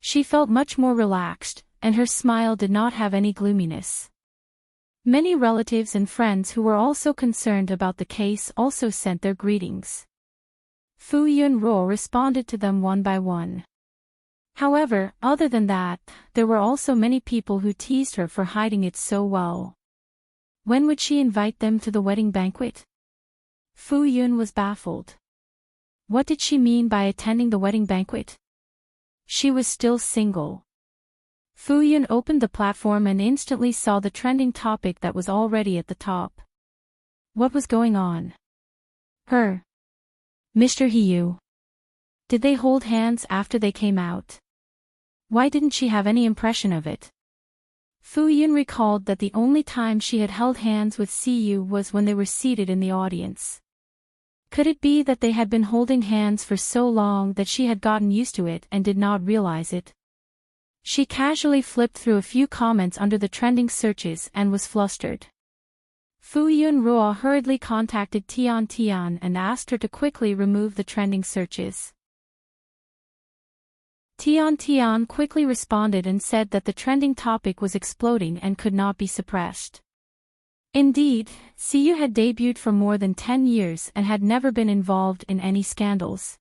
She felt much more relaxed, and her smile did not have any gloominess. Many relatives and friends who were also concerned about the case also sent their greetings. Fu Yunruo responded to them one by one. However, other than that, there were also many people who teased her for hiding it so well. When would she invite them to the wedding banquet? Fu Yun was baffled. What did she mean by attending the wedding banquet? She was still single. Fu Yun opened the platform and instantly saw the trending topic that was already at the top. What was going on? Her. Mr. Hiyu. Did they hold hands after they came out? Why didn't she have any impression of it? Fu Yun recalled that the only time she had held hands with Siyu was when they were seated in the audience. Could it be that they had been holding hands for so long that she had gotten used to it and did not realize it? She casually flipped through a few comments under the trending searches and was flustered. Fu Yun Ruo hurriedly contacted Tian Tian and asked her to quickly remove the trending searches. Tian Tian quickly responded and said that the trending topic was exploding and could not be suppressed. Indeed, Siyu had debuted for more than 10 years and had never been involved in any scandals.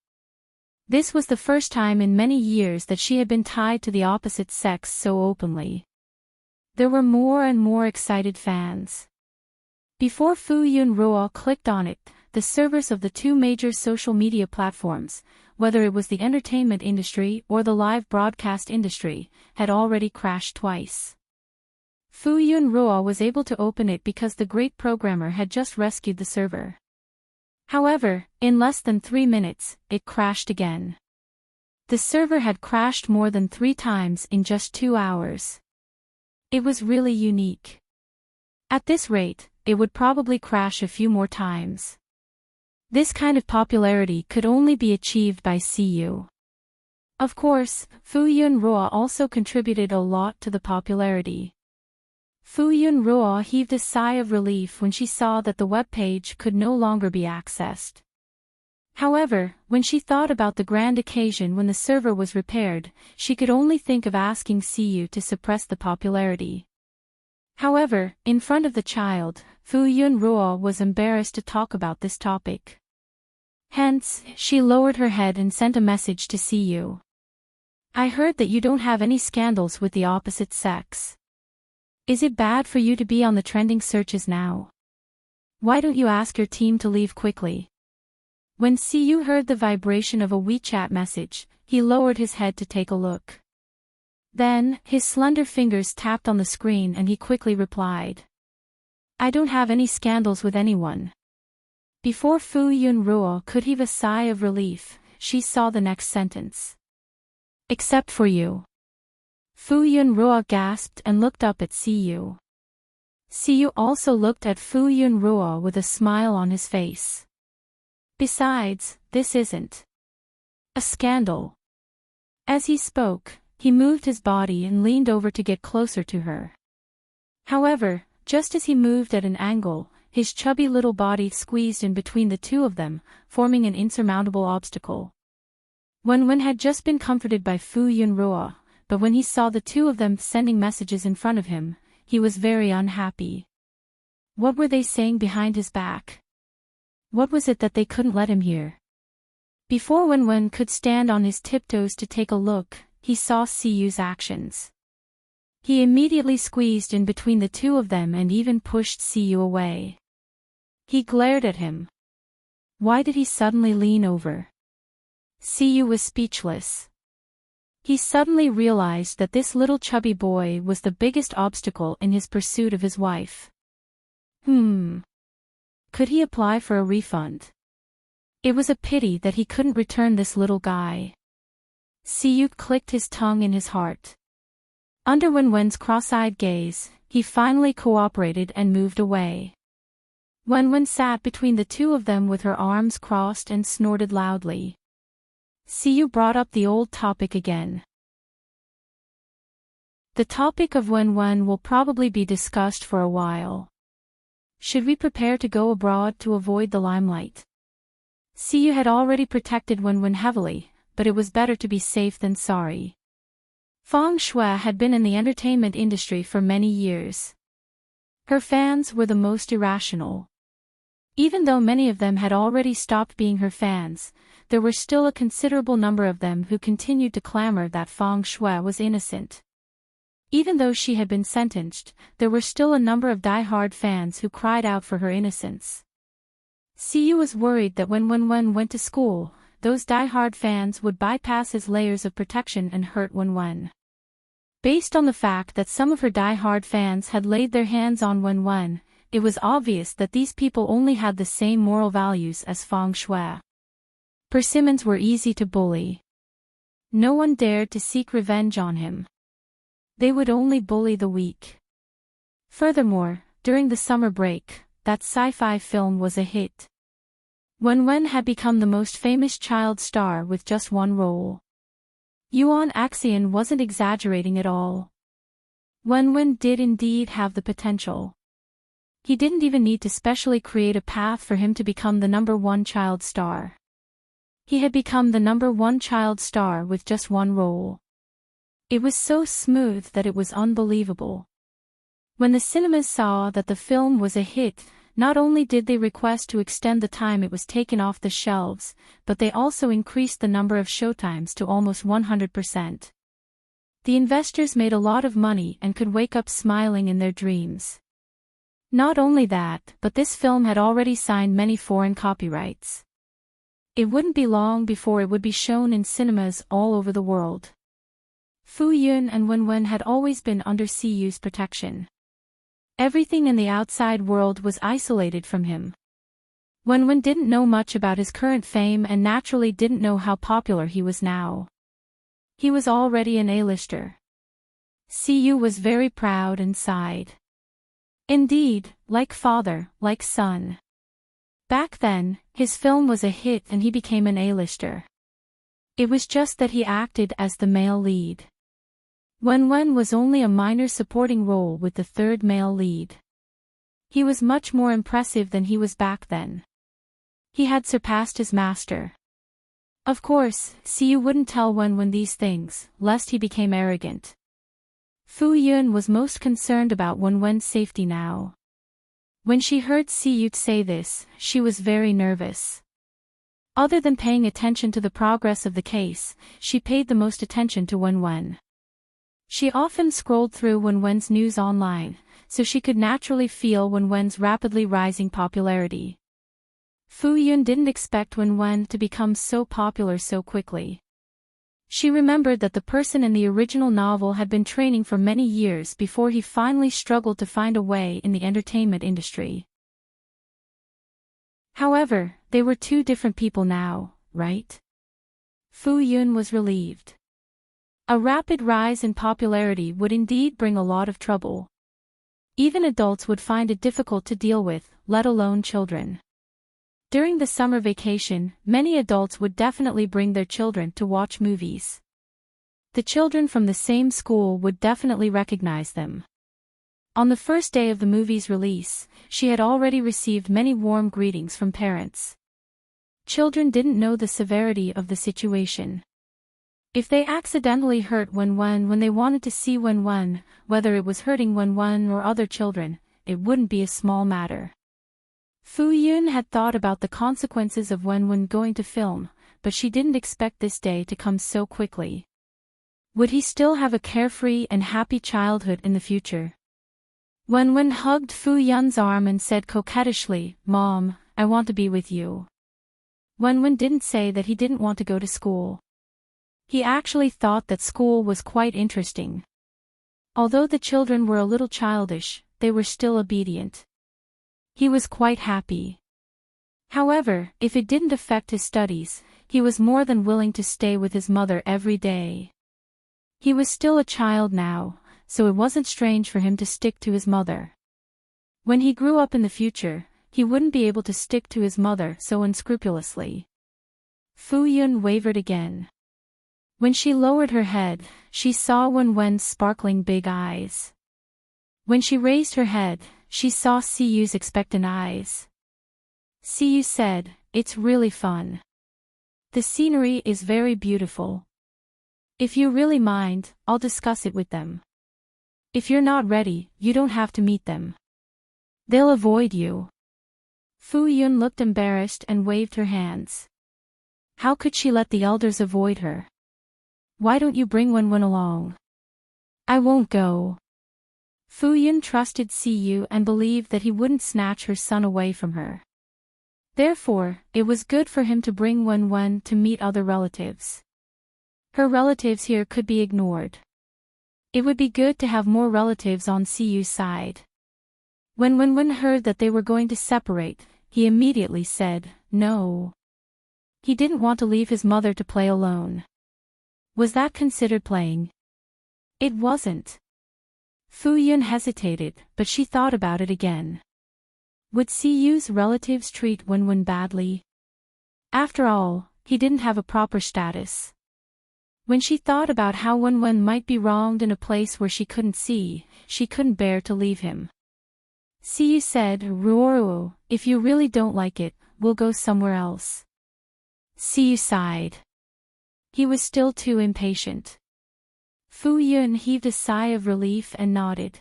This was the first time in many years that she had been tied to the opposite sex so openly. There were more and more excited fans. Before Fu Yun Ruo clicked on it, the servers of the two major social media platforms, whether it was the entertainment industry or the live broadcast industry, had already crashed twice. Fu Yun Ruo was able to open it because the great programmer had just rescued the server. However, in less than 3 minutes, it crashed again. The server had crashed more than 3 times in just 2 hours. It was really unique. At this rate, it would probably crash a few more times. This kind of popularity could only be achieved by Siyu. Of course, Fu Yun Ruo also contributed a lot to the popularity. Fu Yun Ruo heaved a sigh of relief when she saw that the web page could no longer be accessed. However, when she thought about the grand occasion when the server was repaired, she could only think of asking Siyu to suppress the popularity. However, in front of the child, Fu Yun Ruo was embarrassed to talk about this topic. Hence, she lowered her head and sent a message to Siyu. I heard that you don't have any scandals with the opposite sex. Is it bad for you to be on the trending searches now? Why don't you ask your team to leave quickly? When Siyu heard the vibration of a WeChat message, he lowered his head to take a look. Then, his slender fingers tapped on the screen and he quickly replied. I don't have any scandals with anyone. Before Fu Yun Ruo could heave a sigh of relief, she saw the next sentence. Except for you. Fu Yun Ruo gasped and looked up at Siyu. Siyu also looked at Fu Yun Ruo with a smile on his face. Besides, this isn't a scandal. As he spoke, he moved his body and leaned over to get closer to her. However, just as he moved at an angle, his chubby little body squeezed in between the two of them, forming an insurmountable obstacle. Wen had just been comforted by Fu Yun Ruo, but when he saw the two of them sending messages in front of him, he was very unhappy. What were they saying behind his back? What was it that they couldn't let him hear? Before Wen could stand on his tiptoes to take a look, he saw Siyu's actions. He immediately squeezed in between the two of them and even pushed Siyu away. He glared at him. Why did he suddenly lean over? Siyu was speechless. He suddenly realized that this little chubby boy was the biggest obstacle in his pursuit of his wife. Could he apply for a refund? It was a pity that he couldn't return this little guy. Siyu clicked his tongue in his heart. Under Wen's cross-eyed gaze, he finally cooperated and moved away. Wen sat between the two of them with her arms crossed and snorted loudly. Siyu brought up the old topic again. The topic of Wen will probably be discussed for a while. Should we prepare to go abroad to avoid the limelight? Siyu had already protected Wen heavily, but it was better to be safe than sorry. Feng Shui had been in the entertainment industry for many years. Her fans were the most irrational. Even though many of them had already stopped being her fans, there were still a considerable number of them who continued to clamor that Feng Shui was innocent. Even though she had been sentenced, there were still a number of die-hard fans who cried out for her innocence. Siyu was worried that when Wen went to school, those die-hard fans would bypass his layers of protection and hurt Wen. Based on the fact that some of her die-hard fans had laid their hands on Wen, it was obvious that these people only had the same moral values as Feng Shui. Persimmons were easy to bully. No one dared to seek revenge on him. They would only bully the weak. Furthermore, during the summer break, that sci-fi film was a hit. Wen had become the most famous child star with just one role. Yuan Axian wasn't exaggerating at all. Wen did indeed have the potential. He didn't even need to specially create a path for him to become the #1 child star. He had become the #1 child star with just one role. It was so smooth that it was unbelievable. When the cinemas saw that the film was a hit, not only did they request to extend the time it was taken off the shelves, but they also increased the number of showtimes to almost 100%. The investors made a lot of money and could wake up smiling in their dreams. Not only that, but this film had already signed many foreign copyrights. It wouldn't be long before it would be shown in cinemas all over the world. Fu Yun and Wen had always been under Siyu's protection. Everything in the outside world was isolated from him. Wen didn't know much about his current fame and naturally didn't know how popular he was now. He was already an A-lister. Siyu was very proud and sighed. Indeed, like father, like son. Back then, his film was a hit and he became an A-lister. It was just that he acted as the male lead. Wen was only a minor supporting role with the third male lead. He was much more impressive than he was back then. He had surpassed his master. Of course, Siyu wouldn't tell Wen these things, lest he became arrogant. Fu Yun was most concerned about Wen's safety now. When she heard Siyu say this, she was very nervous. Other than paying attention to the progress of the case, she paid the most attention to Wen. She often scrolled through Wen's news online, so she could naturally feel Wen's rapidly rising popularity. Fu Yun didn't expect Wen to become so popular so quickly. She remembered that the person in the original novel had been training for many years before he finally struggled to find a way in the entertainment industry. However, they were two different people now, right? Fu Yun was relieved. A rapid rise in popularity would indeed bring a lot of trouble. Even adults would find it difficult to deal with, let alone children. During the summer vacation, many adults would definitely bring their children to watch movies. The children from the same school would definitely recognize them. On the first day of the movie's release, she had already received many warm greetings from parents. Children didn't know the severity of the situation. If they accidentally hurt Wen when they wanted to see Wen, whether it was hurting Wen or other children, it wouldn't be a small matter. Fu Yun had thought about the consequences of Wen going to film, but she didn't expect this day to come so quickly. Would he still have a carefree and happy childhood in the future? Wen hugged Fu Yun's arm and said coquettishly, "Mom, I want to be with you." Wen didn't say that he didn't want to go to school. He actually thought that school was quite interesting. Although the children were a little childish, they were still obedient. He was quite happy. However, if it didn't affect his studies, he was more than willing to stay with his mother every day. He was still a child now, so it wasn't strange for him to stick to his mother. When he grew up in the future, he wouldn't be able to stick to his mother so unscrupulously. Fu Yun wavered again. When she lowered her head, she saw Wen's sparkling big eyes. When she raised her head, she saw Siyu's expectant eyes. Siyu said, "It's really fun. The scenery is very beautiful. If you really mind, I'll discuss it with them. If you're not ready, you don't have to meet them. They'll avoid you." Fu Yun looked embarrassed and waved her hands. How could she let the elders avoid her? "Why don't you bring Wen along?" "I won't go." Fu Yun trusted Siyu and believed that he wouldn't snatch her son away from her. Therefore, it was good for him to bring Wen to meet other relatives. Her relatives here could be ignored. It would be good to have more relatives on Siyu's side. When Wen heard that they were going to separate, he immediately said, no. He didn't want to leave his mother to play alone. Was that considered playing? It wasn't. Fu Yun hesitated, but she thought about it again. Would Siyu's relatives treat Wen badly? After all, he didn't have a proper status. When she thought about how Wen might be wronged in a place where she couldn't see, she couldn't bear to leave him. Siyu said, Ruoruo, if you really don't like it, we'll go somewhere else. Siyu sighed. He was still too impatient. Fu Yun heaved a sigh of relief and nodded.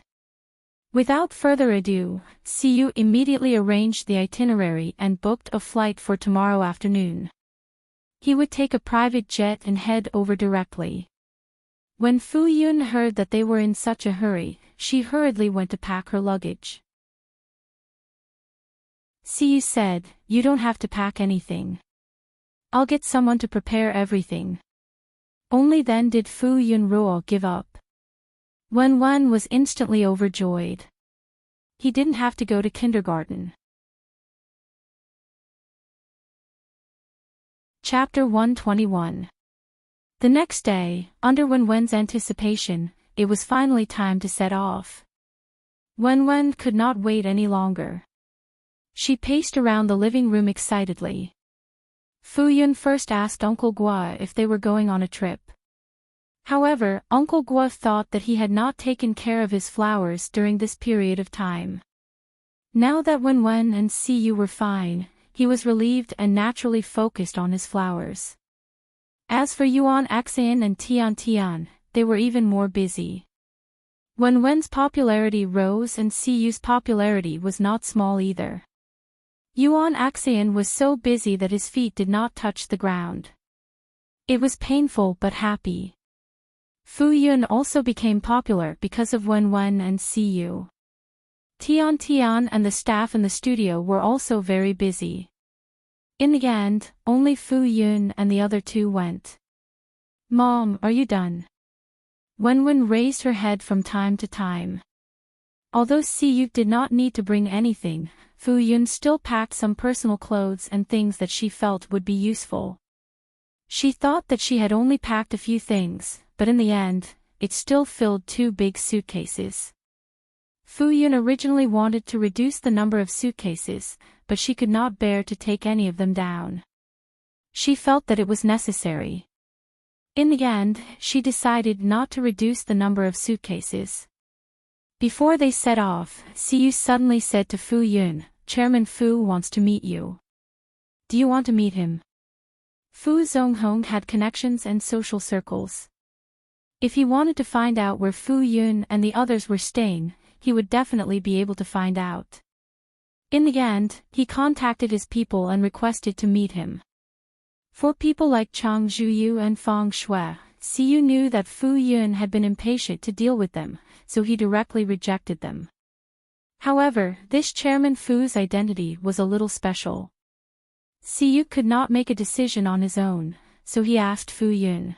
Without further ado, Siyu immediately arranged the itinerary and booked a flight for tomorrow afternoon. He would take a private jet and head over directly. When Fu Yun heard that they were in such a hurry, she hurriedly went to pack her luggage. Siyu said, you don't have to pack anything. I'll get someone to prepare everything. Only then did Fu Yunruo give up. Wen was instantly overjoyed. He didn't have to go to kindergarten. Chapter 121. The next day, under Wen's anticipation, it was finally time to set off. Wen could not wait any longer. She paced around the living room excitedly. Fu Yun first asked Uncle Gua if they were going on a trip. However, Uncle Gua thought that he had not taken care of his flowers during this period of time. Now that Wen and Siyu were fine, he was relieved and naturally focused on his flowers. As for Yuan Axian and Tian, they were even more busy. Wen's popularity rose and Siyu's popularity was not small either. Yuan Axian was so busy that his feet did not touch the ground. It was painful but happy. Fu Yun also became popular because of Wen and Siyu. Tian and the staff in the studio were also very busy. In the end, only Fu Yun and the other two went. Mom, are you done? Wen raised her head from time to time. Although Siyu did not need to bring anything, Fu Yun still packed some personal clothes and things that she felt would be useful. She thought that she had only packed a few things, but in the end, it still filled 2 big suitcases. Fu Yun originally wanted to reduce the number of suitcases, but she could not bear to take any of them down. She felt that it was necessary. In the end, she decided not to reduce the number of suitcases. Before they set off, Siyu suddenly said to Fu Yun, Chairman Fu wants to meet you. Do you want to meet him? Fu Zonghong had connections and social circles. If he wanted to find out where Fu Yun and the others were staying, he would definitely be able to find out. In the end, he contacted his people and requested to meet him. For people like Chang Zhuyu and Fang Shui, Siyu knew that Fu Yun had been impatient to deal with them, so he directly rejected them. However, this Chairman Fu's identity was a little special. Siyu could not make a decision on his own, so he asked Fu Yun.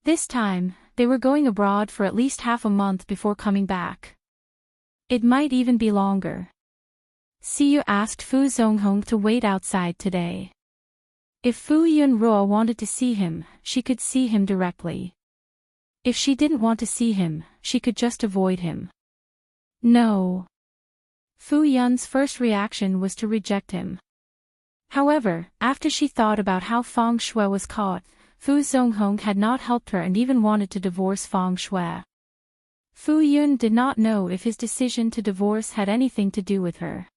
This time, they were going abroad for at least half a month before coming back. It might even be longer. Siyu asked Fu Zonghong to wait outside today. If Fu Yunruo wanted to see him, she could see him directly. If she didn't want to see him, she could just avoid him. No. Fu Yun's first reaction was to reject him. However, after she thought about how Fang Shui was caught, Fu Zonghong had not helped her and even wanted to divorce Fang Shui. Fu Yun did not know if his decision to divorce had anything to do with her.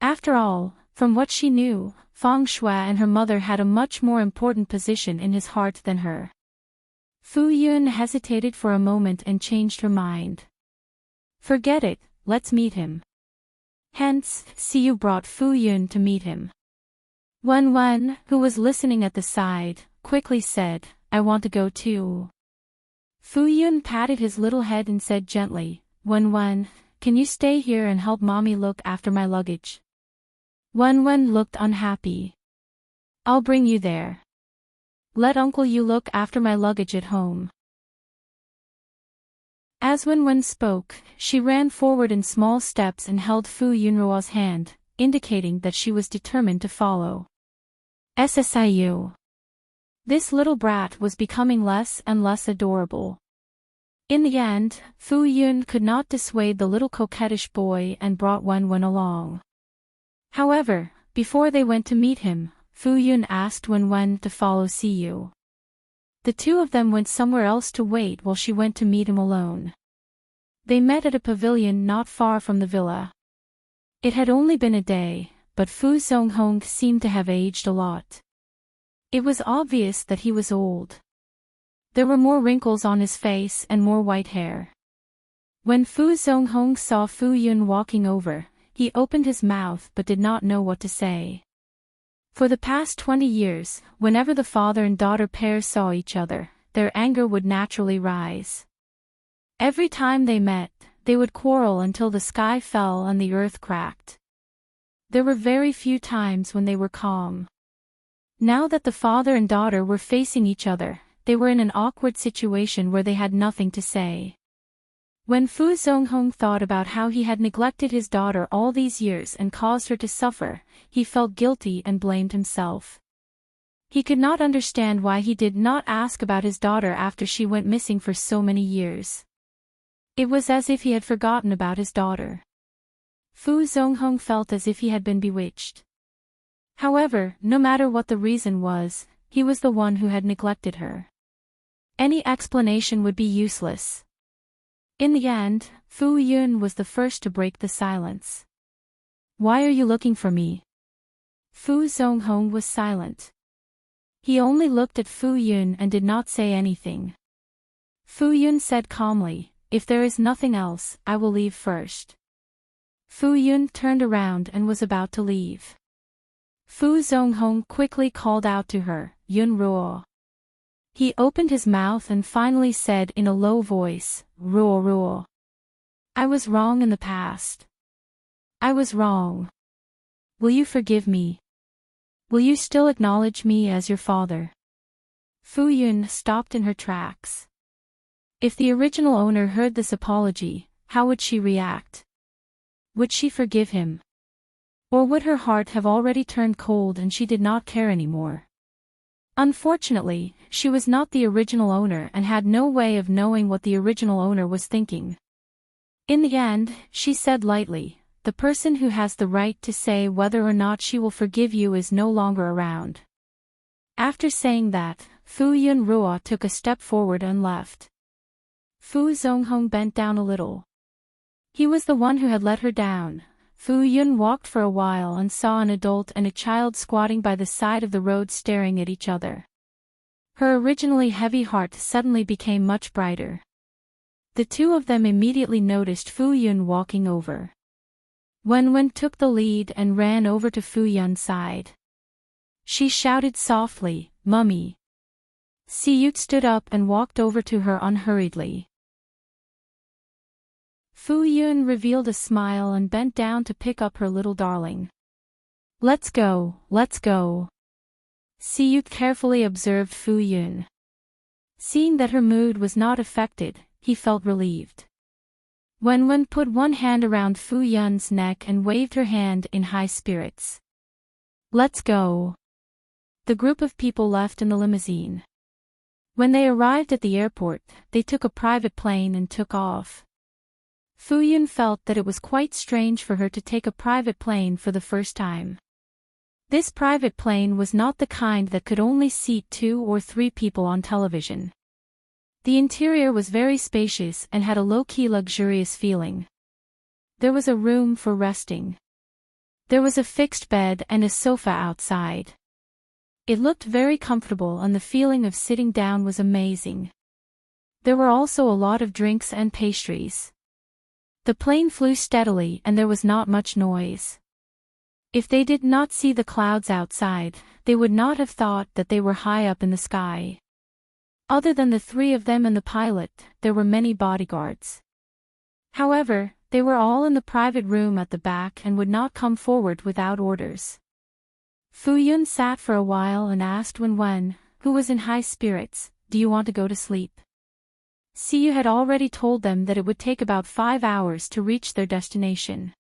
After all, from what she knew, Fang Shui and her mother had a much more important position in his heart than her. Fu Yun hesitated for a moment and changed her mind. Forget it, let's meet him. Hence, Siyu brought Fu Yun to meet him. Wen, who was listening at the side, quickly said, I want to go too. Fu Yun patted his little head and said gently, Wen, can you stay here and help mommy look after my luggage? Wen looked unhappy. I'll bring you there. Let Uncle Yu look after my luggage at home. As Wen spoke, she ran forward in small steps and held Fu Yunruo's hand, indicating that she was determined to follow. SSIU. This little brat was becoming less and less adorable. In the end, Fu Yun could not dissuade the little coquettish boy and brought Wen along. However, before they went to meet him, Fu Yun asked Wen to follow Siyu. The two of them went somewhere else to wait while she went to meet him alone. They met at a pavilion not far from the villa. It had only been a day, but Fu Zonghong seemed to have aged a lot. It was obvious that he was old. There were more wrinkles on his face and more white hair. When Fu Zonghong saw Fu Yun walking over, he opened his mouth but did not know what to say. For the past 20 years, whenever the father and daughter pair saw each other, their anger would naturally rise. Every time they met, they would quarrel until the sky fell and the earth cracked. There were very few times when they were calm. Now that the father and daughter were facing each other, they were in an awkward situation where they had nothing to say. When Fu Zonghong thought about how he had neglected his daughter all these years and caused her to suffer, he felt guilty and blamed himself. He could not understand why he did not ask about his daughter after she went missing for so many years. It was as if he had forgotten about his daughter. Fu Zonghong felt as if he had been bewitched. However, no matter what the reason was, he was the one who had neglected her. Any explanation would be useless. In the end, Fu Yun was the first to break the silence. Why are you looking for me? Fu Zonghong was silent. He only looked at Fu Yun and did not say anything. Fu Yun said calmly, if there is nothing else, I will leave first. Fu Yun turned around and was about to leave. Fu Zonghong quickly called out to her, Yun Ruo. He opened his mouth and finally said in a low voice, Ruo Ruo. I was wrong in the past. I was wrong. Will you forgive me? Will you still acknowledge me as your father? Fu Yun stopped in her tracks. If the original owner heard this apology, how would she react? Would she forgive him? Or would her heart have already turned cold and she did not care anymore? Unfortunately, she was not the original owner and had no way of knowing what the original owner was thinking. In the end, she said lightly, the person who has the right to say whether or not she will forgive you is no longer around. After saying that, Fu Yun Ruo took a step forward and left. Fu Zonghong bent down a little. He was the one who had let her down. Fu Yun walked for a while and saw an adult and a child squatting by the side of the road staring at each other. Her originally heavy heart suddenly became much brighter. The two of them immediately noticed Fu Yun walking over. Wen took the lead and ran over to Fu Yun's side. She shouted softly, Mummy. Siyu stood up and walked over to her unhurriedly. Fu Yun revealed a smile and bent down to pick up her little darling. Let's go, let's go. Siyu carefully observed Fu Yun. Seeing that her mood was not affected, he felt relieved. Wen put one hand around Fu Yun's neck and waved her hand in high spirits. Let's go. The group of people left in the limousine. When they arrived at the airport, they took a private plane and took off. Fu Yun felt that it was quite strange for her to take a private plane for the first time. This private plane was not the kind that could only seat 2 or 3 people on television. The interior was very spacious and had a low-key luxurious feeling. There was a room for resting. There was a fixed bed and a sofa outside. It looked very comfortable and the feeling of sitting down was amazing. There were also a lot of drinks and pastries. The plane flew steadily and there was not much noise. If they did not see the clouds outside, they would not have thought that they were high up in the sky. Other than the 3 of them and the pilot, there were many bodyguards. However, They were all in the private room at the back and would not come forward without orders. Fu Yun sat for a while and asked Wen, who was in high spirits, "Do you want to go to sleep?" Siyu had already told them that it would take about 5 hours to reach their destination.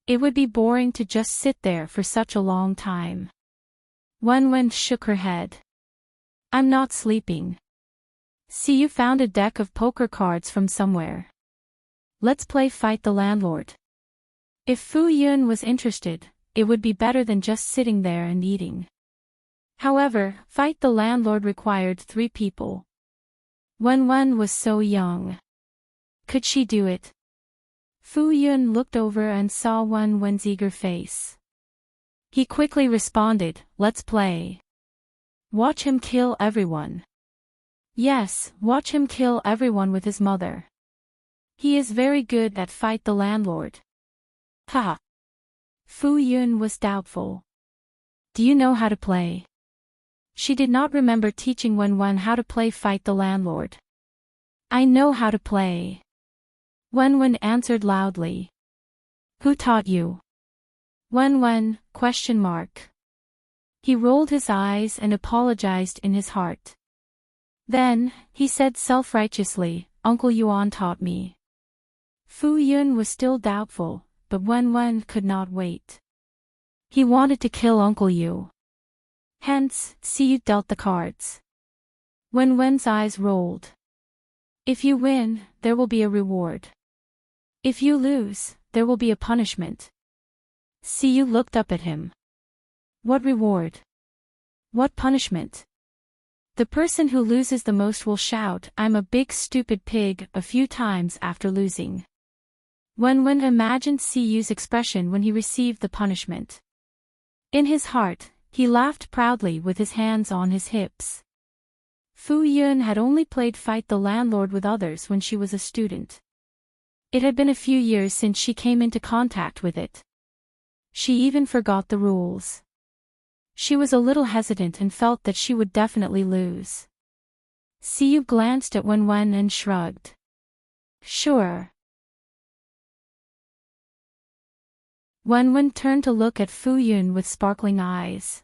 It would be boring to just sit there for such a long time. Wen shook her head. "I'm not sleeping." Siyu found a deck of poker cards from somewhere. "Let's play Fight the Landlord." If Fu Yun was interested, it would be better than just sitting there and eating. However, Fight the Landlord required 3 people. Wen was so young. Could she do it? Fu Yun looked over and saw Wen's eager face. He quickly responded, "Let's play." "Watch him kill everyone." "Yes, watch him kill everyone with his mother. He is very good at Fight the Landlord." "Ha!" Fu Yun was doubtful. "Do you know how to play?" She did not remember teaching Wen how to play Fight the Landlord. "I know how to play." Wen answered loudly. "Who taught you?" Wen, ? He rolled his eyes and apologized in his heart. Then, he said self-righteously, "Uncle Yuan taught me." Fu Yun was still doubtful, but Wen could not wait. He wanted to kill Uncle Yu. Hence, Siyu dealt the cards. Wen's eyes rolled. "If you win, there will be a reward. If you lose, there will be a punishment." Siyu looked up at him. "What reward? What punishment?" "The person who loses the most will shout, 'I'm a big stupid pig,' a few times after losing." Wen imagined Siyu's expression when he received the punishment. In his heart, he laughed proudly with his hands on his hips. Fu Yun had only played Fight the Landlord with others when she was a student. It had been a few years since she came into contact with it. She even forgot the rules. She was a little hesitant and felt that she would definitely lose. Siyu glanced at Wen and shrugged. "Sure." Wen turned to look at Fu Yun with sparkling eyes.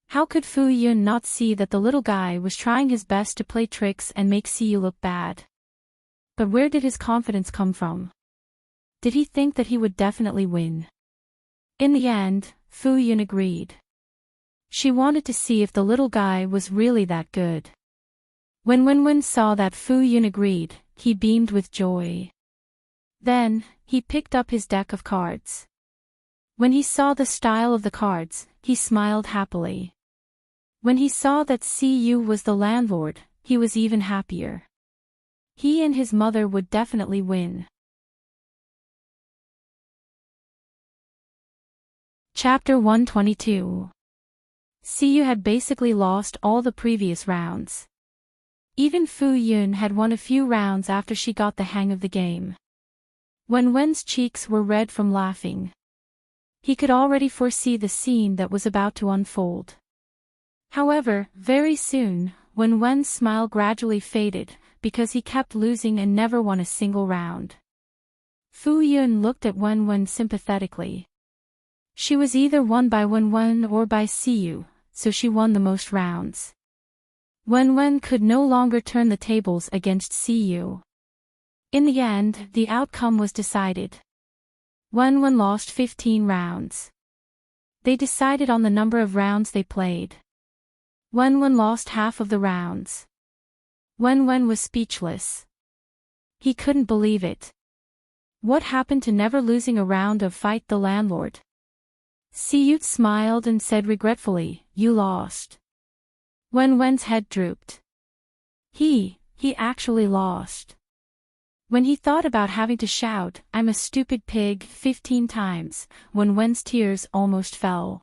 How could Fu Yun not see that the little guy was trying his best to play tricks and make Siyu look bad? But where did his confidence come from? Did he think that he would definitely win? In the end, Fu Yun agreed. She wanted to see if the little guy was really that good. When Wen saw that Fu Yun agreed, he beamed with joy. Then, he picked up his deck of cards. When he saw the style of the cards, he smiled happily. When he saw that Siyu was the landlord, he was even happier. He and his mother would definitely win. Chapter 122. Siyu had basically lost all the previous rounds. Even Fu Yun had won a few rounds after she got the hang of the game. Wen's cheeks were red from laughing. He could already foresee the scene that was about to unfold. However, very soon, Wen's smile gradually faded, because he kept losing and never won a single round. Fu Yun looked at Wen sympathetically. She was either won by Wen or by Siyu, so she won the most rounds. Wen could no longer turn the tables against Siyu. In the end, the outcome was decided. Wen lost 15 rounds. They decided on the number of rounds they played. Wen lost half of the rounds. Wen was speechless. He couldn't believe it. What happened to never losing a round of Fight the Landlord? Siyu smiled and said regretfully, "You lost." Wen's head drooped. He actually lost. When he thought about having to shout, "I'm a stupid pig," 15 times, Wen's tears almost fell.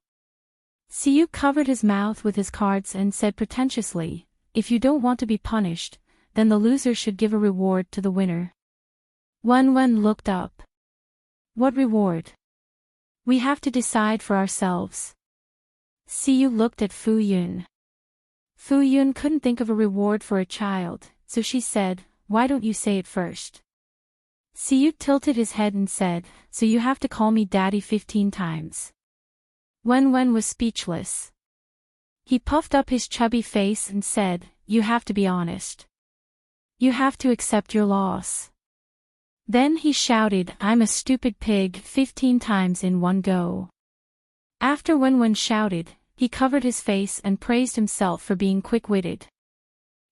Siyu covered his mouth with his cards and said pretentiously, "If you don't want to be punished, then the loser should give a reward to the winner." Wen looked up. "What reward?" "We have to decide for ourselves." Siyu looked at Fu Yun. Fu Yun couldn't think of a reward for a child, so she said, "Why don't you say it first?" Siyu tilted his head and said, "So you have to call me daddy 15 times. Wen was speechless. He puffed up his chubby face and said, "You have to be honest. You have to accept your loss." Then he shouted, "I'm a stupid pig" 15 times in one go. After Wen shouted, he covered his face and praised himself for being quick-witted.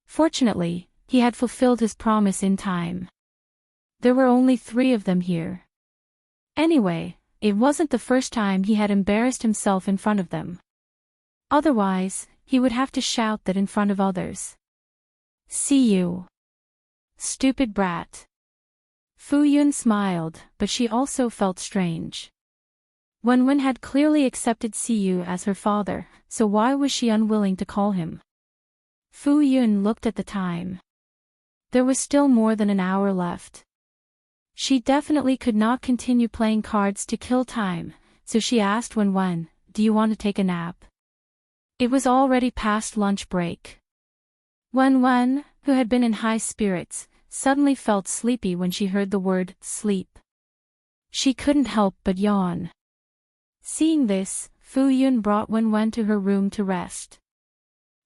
Fortunately, he had fulfilled his promise in time. There were only 3 of them here. Anyway, it wasn't the first time he had embarrassed himself in front of them. Otherwise, he would have to shout that in front of others. "See you. Stupid brat." Fu Yun smiled, but she also felt strange. Wen had clearly accepted Siyu as her father, so why was she unwilling to call him? Fu Yun looked at the time. There was still more than an hour left. She definitely could not continue playing cards to kill time, so she asked Wen, "Do you want to take a nap?" It was already past lunch break. Wen, who had been in high spirits, suddenly felt sleepy when she heard the word sleep. She couldn't help but yawn. Seeing this, Fu Yun brought Wen to her room to rest.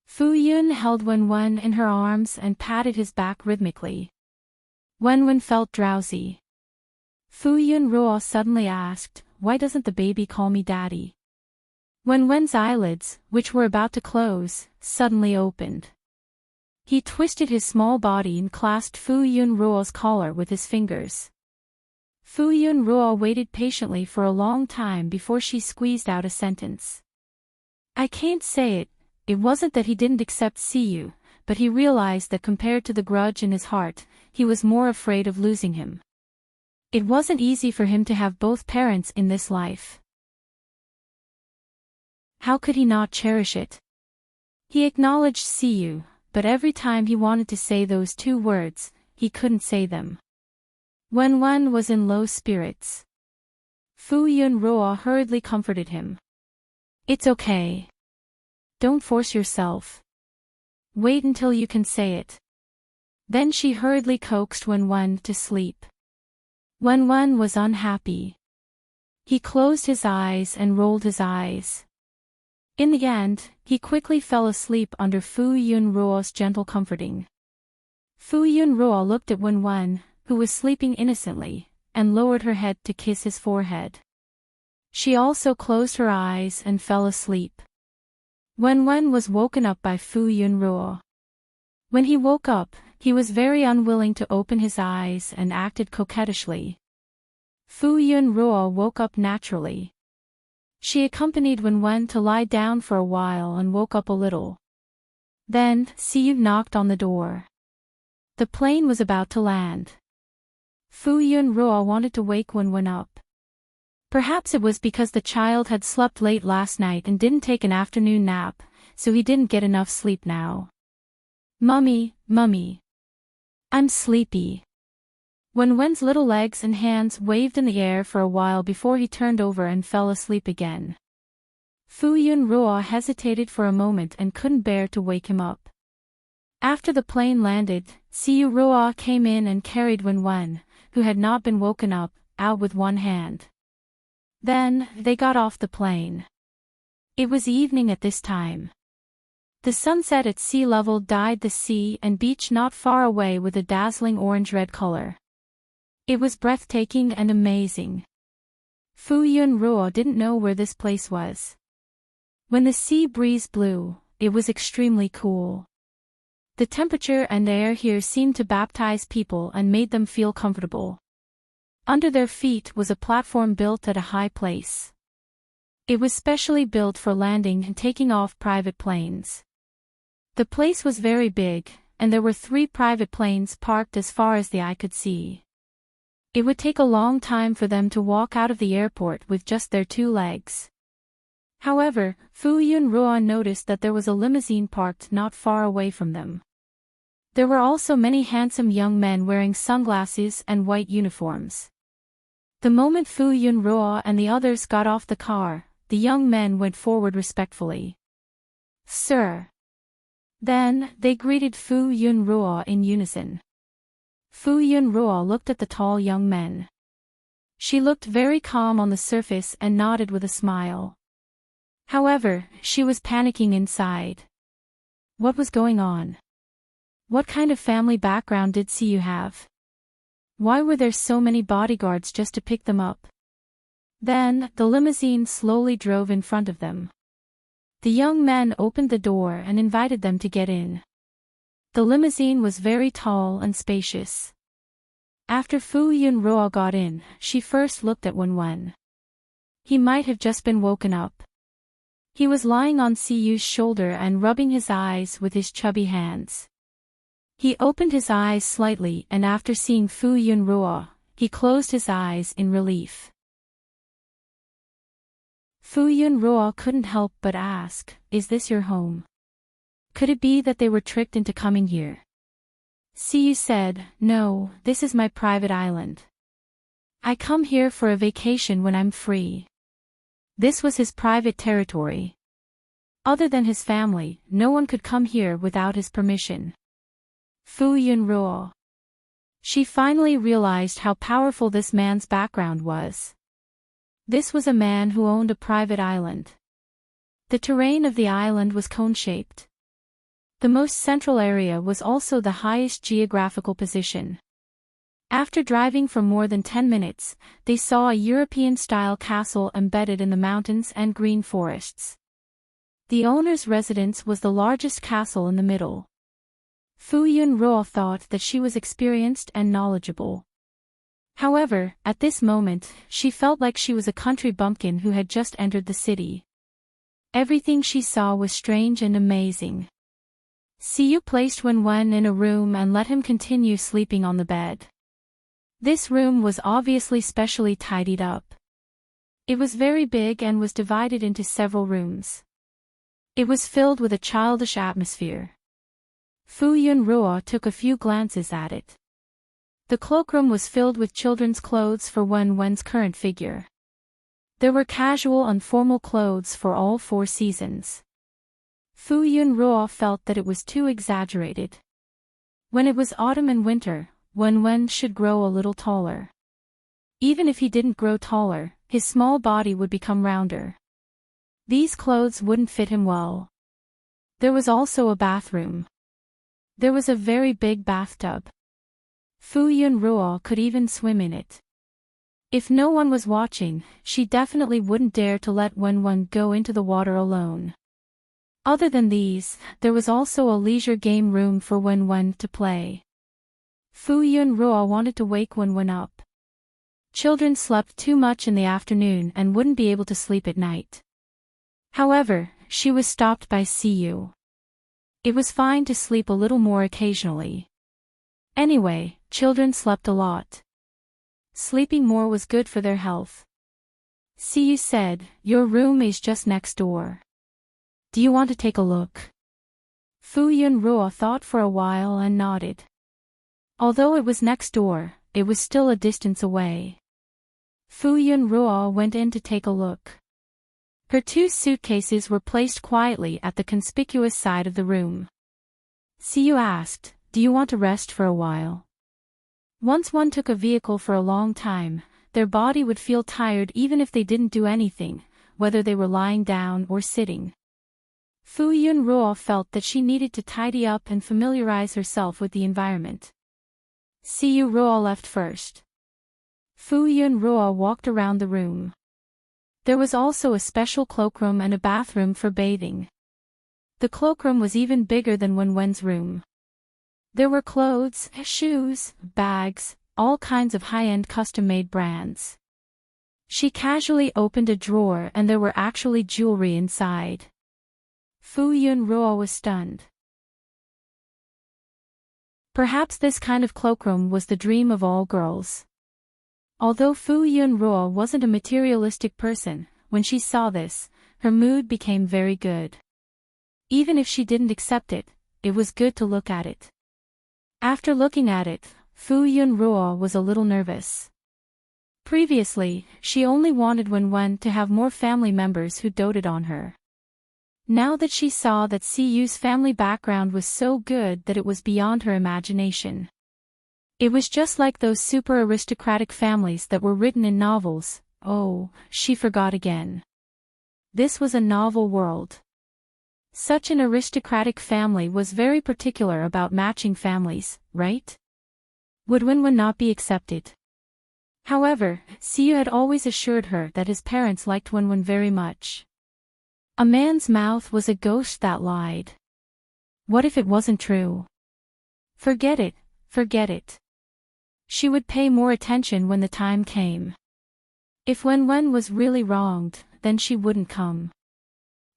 Fu Yun held Wen in her arms and patted his back rhythmically. Wen felt drowsy. Fu Yun Ruo suddenly asked, "Why doesn't the baby call me daddy?" Wen's eyelids, which were about to close, suddenly opened. He twisted his small body and clasped Fu Yun Ruo's collar with his fingers. Fu Yun Ruo waited patiently for a long time before she squeezed out a sentence. "I can't say it. It wasn't that he didn't accept Siyu, but he realized that compared to the grudge in his heart, he was more afraid of losing him. It wasn't easy for him to have both parents in this life. How could he not cherish it? He acknowledged Siyu, but every time he wanted to say those 2 words, he couldn't say them. Wen was in low spirits. Fu Yun Ruo hurriedly comforted him. "It's okay. Don't force yourself. Wait until you can say it." Then she hurriedly coaxed Wen to sleep. Wen was unhappy. He closed his eyes and rolled his eyes. In the end, he quickly fell asleep under Fu Yun Ruo's gentle comforting. Fu Yun Ruo looked at Wen, who was sleeping innocently, and lowered her head to kiss his forehead. She also closed her eyes and fell asleep. Wen was woken up by Fu Yun Ruo. When he woke up, he was very unwilling to open his eyes and acted coquettishly. Fu Yun Ruo woke up naturally. She accompanied Wen to lie down for a while and woke up a little. Then, Siyu knocked on the door. The plane was about to land. Fu Yun Ruo wanted to wake Wen up. Perhaps it was because the child had slept late last night and didn't take an afternoon nap, so he didn't get enough sleep now. Mummy. I'm sleepy." Wen's little legs and hands waved in the air for a while before he turned over and fell asleep again. Fu Yun Ruo hesitated for a moment and couldn't bear to wake him up. After the plane landed, Siyu Ruo came in and carried Wen, who had not been woken up, out with one hand. Then, they got off the plane. It was evening at this time. The sunset at sea level dyed the sea and beach not far away with a dazzling orange-red color. It was breathtaking and amazing. Fu Yun Ruo didn't know where this place was. When the sea breeze blew, it was extremely cool. The temperature and air here seemed to baptize people and made them feel comfortable. Under their feet was a platform built at a high place. It was specially built for landing and taking off private planes. The place was very big, and there were 3 private planes parked as far as the eye could see. It would take a long time for them to walk out of the airport with just their 2 legs. However, Fu Yun Ruo noticed that there was a limousine parked not far away from them. There were also many handsome young men wearing sunglasses and white uniforms. The moment Fu Yun Ruo and the others got off the car, the young men went forward respectfully. "Sir." Then, they greeted Fu Yun Ruo in unison. Fu Yunruo looked at the tall young men. She looked very calm on the surface and nodded with a smile. However, she was panicking inside. What was going on? What kind of family background did Siyu have? Why were there so many bodyguards just to pick them up? Then, the limousine slowly drove in front of them. The young men opened the door and invited them to get in. The limousine was very tall and spacious. After Fu Yunruo got in, she first looked at Wenwen. He might have just been woken up. He was lying on Siyu's shoulder and rubbing his eyes with his chubby hands. He opened his eyes slightly and after seeing Fu Yunruo, he closed his eyes in relief. Fu Yunruo couldn't help but ask, "Is this your home? Could it be that they were tricked into coming here?" Siyu said, "No, this is my private island. I come here for a vacation when I'm free." This was his private territory. Other than his family, no one could come here without his permission. Fu Yunruo. She finally realized how powerful this man's background was. This was a man who owned a private island. The terrain of the island was cone-shaped. The most central area was also the highest geographical position. After driving for more than 10 minutes, they saw a European-style castle embedded in the mountains and green forests. The owner's residence was the largest castle in the middle. Fu Yunruo thought that she was experienced and knowledgeable. However, at this moment, she felt like she was a country bumpkin who had just entered the city. Everything she saw was strange and amazing. Siyu placed Wenwen in a room and let him continue sleeping on the bed. This room was obviously specially tidied up. It was very big and was divided into several rooms. It was filled with a childish atmosphere. Fu Yunruo took a few glances at it. The cloakroom was filled with children's clothes for Wenwen's current figure. There were casual and formal clothes for all 4 seasons. Fu Yunruo felt that it was too exaggerated. When it was autumn and winter, Wenwen should grow a little taller. Even if he didn't grow taller, his small body would become rounder. These clothes wouldn't fit him well. There was also a bathroom. There was a very big bathtub. Fu Yunruo could even swim in it. If no one was watching, she definitely wouldn't dare to let Wenwen go into the water alone. Other than these, there was also a leisure game room for Wenwen to play. Fu Yunruo wanted to wake Wenwen up. Children slept too much in the afternoon and wouldn't be able to sleep at night. However, she was stopped by Siyu. It was fine to sleep a little more occasionally. Anyway, children slept a lot. Sleeping more was good for their health. Siyu said, "Your room is just next door. Do you want to take a look?" Fu Yunruo thought for a while and nodded. Although it was next door, it was still a distance away. Fu Yunruo went in to take a look. Her 2 suitcases were placed quietly at the conspicuous side of the room. Siyu asked, "Do you want to rest for a while?" Once one took a vehicle for a long time, their body would feel tired even if they didn't do anything, whether they were lying down or sitting. Fu Yunruo felt that she needed to tidy up and familiarize herself with the environment. Siyu Ruo left first. Fu Yunruo walked around the room. There was also a special cloakroom and a bathroom for bathing. The cloakroom was even bigger than Wenwen's room. There were clothes, shoes, bags, all kinds of high-end custom-made brands. She casually opened a drawer and there were actually jewelry inside. Fu Yunruo was stunned. Perhaps this kind of cloakroom was the dream of all girls. Although Fu Yunruo wasn't a materialistic person, when she saw this, her mood became very good. Even if she didn't accept it, it was good to look at it. After looking at it, Fu Yunruo was a little nervous. Previously, she only wanted Wenwen to have more family members who doted on her. Now that she saw that Siyu's family background was so good that it was beyond her imagination. It was just like those super aristocratic families that were written in novels. Oh, she forgot again. This was a novel world. Such an aristocratic family was very particular about matching families, right? Would Winwin not be accepted? However, Siyu had always assured her that his parents liked Winwin very much. A man's mouth was a ghost that lied. What if it wasn't true? Forget it, forget it. She would pay more attention when the time came. If Wenwen was really wronged, then she wouldn't come.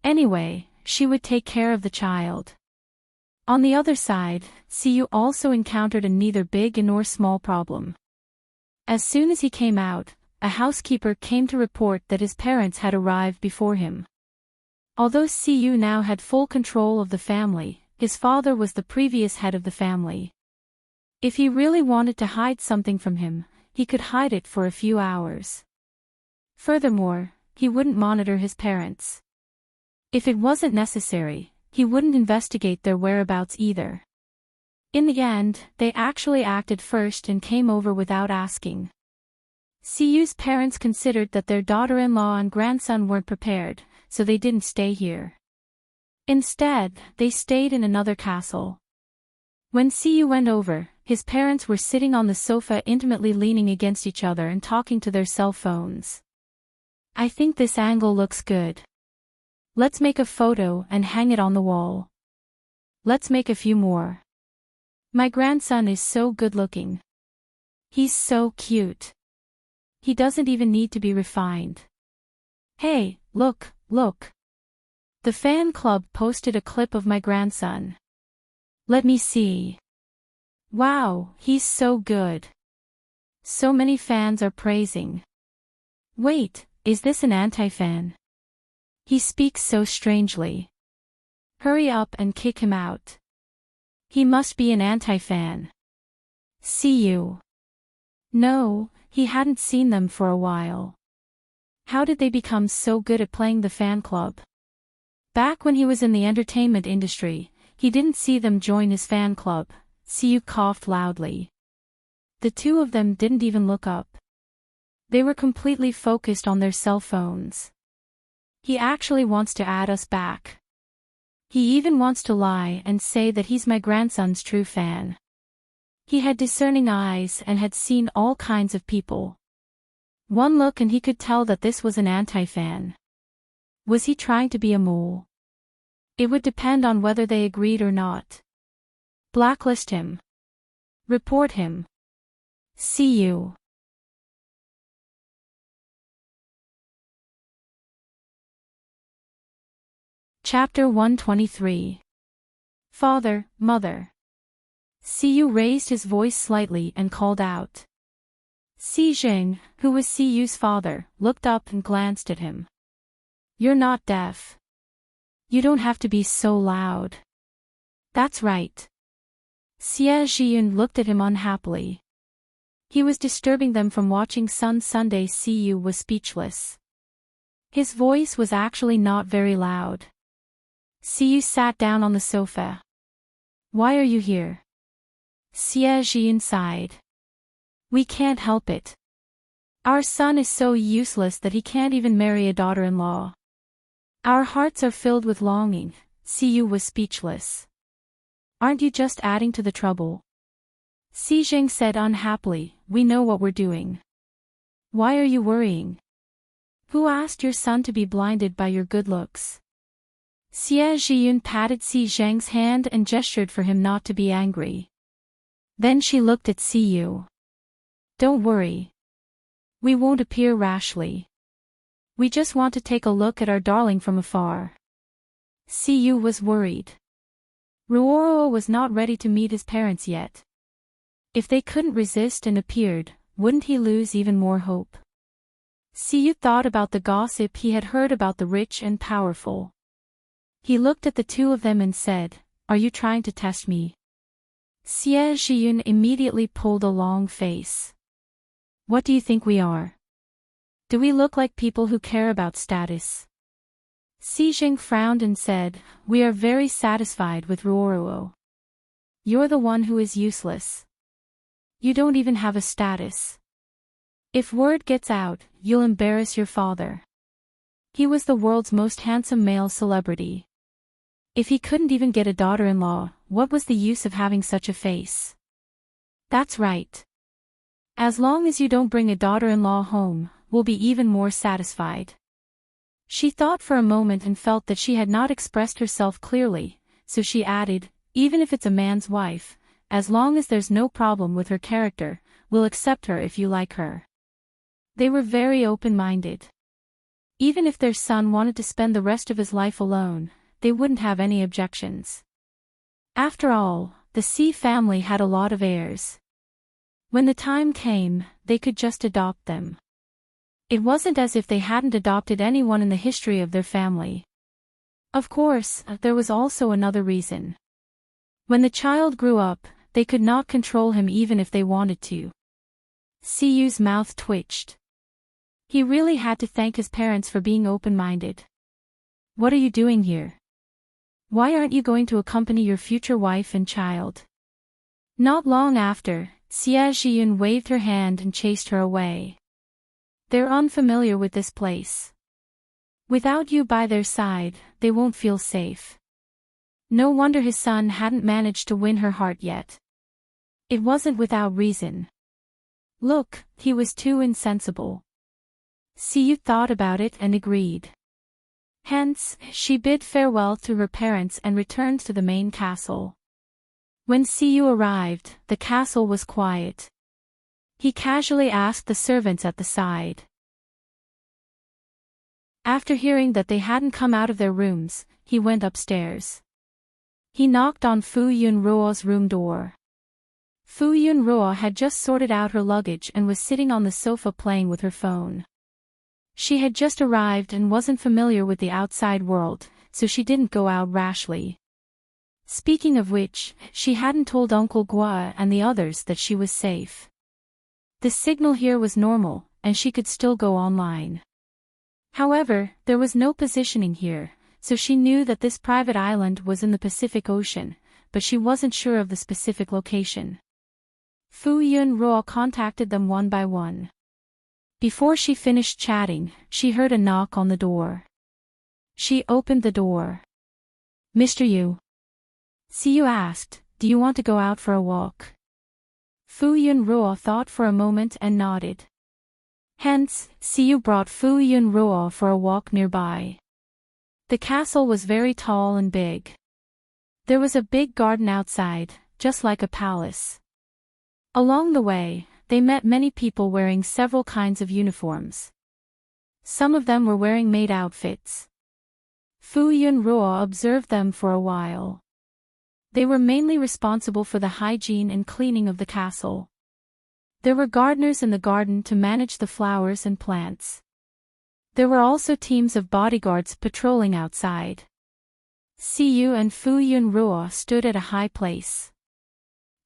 Anyway, she would take care of the child. On the other side, Siyu also encountered a neither big nor small problem. As soon as he came out, a housekeeper came to report that his parents had arrived before him. Although Siyu now had full control of the family, his father was the previous head of the family. If he really wanted to hide something from him, he could hide it for a few hours. Furthermore, he wouldn't monitor his parents. If it wasn't necessary, he wouldn't investigate their whereabouts either. In the end, they actually acted first and came over without asking. Siyu's parents considered that their daughter-in-law and grandson weren't prepared, so they didn't stay here. Instead, they stayed in another castle. When Siyu went over, his parents were sitting on the sofa intimately leaning against each other and talking to their cell phones. I think this angle looks good. Let's make a photo and hang it on the wall. Let's make a few more. My grandson is so good-looking. He's so cute. He doesn't even need to be refined. Hey, look, look. The fan club posted a clip of my grandson. Let me see. Wow, he's so good. So many fans are praising. Wait, is this an anti-fan? He speaks so strangely. Hurry up and kick him out. He must be an anti-fan. See you. No, he hadn't seen them for a while. How did they become so good at playing the fan club? Back when he was in the entertainment industry, he didn't see them join his fan club. Siyu coughed loudly. The two of them didn't even look up. They were completely focused on their cell phones. He actually wants to add us back. He even wants to lie and say that he's my grandson's true fan. He had discerning eyes and had seen all kinds of people. One look and he could tell that this was an anti-fan. Was he trying to be a mole? It would depend on whether they agreed or not. Blacklist him. Report him. See you. Chapter 123. Father, Mother. Siyu raised his voice slightly and called out. Si Jing, who was Siyu's father, looked up and glanced at him. You're not deaf. You don't have to be so loud. That's right. Xie Zhiyun looked at him unhappily. He was disturbing them from watching Sun Sunday. Siyu was speechless. His voice was actually not very loud. Siyu sat down on the sofa. Why are you here? Xie Zhiyun sighed. We can't help it. Our son is so useless that he can't even marry a daughter-in-law. Our hearts are filled with longing. Siyu was speechless. Aren't you just adding to the trouble? Si Jing said unhappily, we know what we're doing. Why are you worrying? Who asked your son to be blinded by your good looks? Xie Zhiyun patted Si Zheng's hand and gestured for him not to be angry. Then she looked at Siyu. Don't worry. We won't appear rashly. We just want to take a look at our darling from afar. Siyu was worried. Ruoro was not ready to meet his parents yet. If they couldn't resist and appeared, wouldn't he lose even more hope? Siyu thought about the gossip he had heard about the rich and powerful. He looked at the two of them and said, Are you trying to test me? Xie Zhiyun immediately pulled a long face. What do you think we are? Do we look like people who care about status? Si Jing frowned and said, We are very satisfied with Ruoruo. You're the one who is useless. You don't even have a status. If word gets out, you'll embarrass your father. He was the world's most handsome male celebrity. If he couldn't even get a daughter-in-law, what was the use of having such a face? That's right. As long as you don't bring a daughter-in-law home, we'll be even more satisfied. She thought for a moment and felt that she had not expressed herself clearly, so she added, even if it's a man's wife, as long as there's no problem with her character, we'll accept her if you like her. They were very open-minded. Even if their son wanted to spend the rest of his life alone, they wouldn't have any objections. After all, the C family had a lot of heirs. When the time came, they could just adopt them. It wasn't as if they hadn't adopted anyone in the history of their family. Of course, there was also another reason. When the child grew up, they could not control him even if they wanted to. Siyu's mouth twitched. He really had to thank his parents for being open-minded. What are you doing here? Why aren't you going to accompany your future wife and child? Not long after, Xia Zhiyun waved her hand and chased her away. They're unfamiliar with this place. Without you by their side, they won't feel safe. No wonder his son hadn't managed to win her heart yet. It wasn't without reason. Look, he was too insensible. Siyu thought about it and agreed. Hence, she bid farewell to her parents and returned to the main castle. When Siyu arrived, the castle was quiet. He casually asked the servants at the side. After hearing that they hadn't come out of their rooms, he went upstairs. He knocked on Fu Yunruo's room door. Fu Yunruo had just sorted out her luggage and was sitting on the sofa playing with her phone. She had just arrived and wasn't familiar with the outside world, so she didn't go out rashly. Speaking of which, she hadn't told Uncle Gua and the others that she was safe. The signal here was normal, and she could still go online. However, there was no positioning here, so she knew that this private island was in the Pacific Ocean, but she wasn't sure of the specific location. Fu Yunruo contacted them one by one. Before she finished chatting, she heard a knock on the door. She opened the door. Mr. Yu? Siyu asked, do you want to go out for a walk? Fu Yunruo thought for a moment and nodded. Hence, Siyu brought Fu Yunruo for a walk nearby. The castle was very tall and big. There was a big garden outside, just like a palace. Along the way, they met many people wearing several kinds of uniforms. Some of them were wearing maid outfits. Fu Yunruo observed them for a while. They were mainly responsible for the hygiene and cleaning of the castle. There were gardeners in the garden to manage the flowers and plants. There were also teams of bodyguards patrolling outside. Siyu and Fu Yunruo stood at a high place.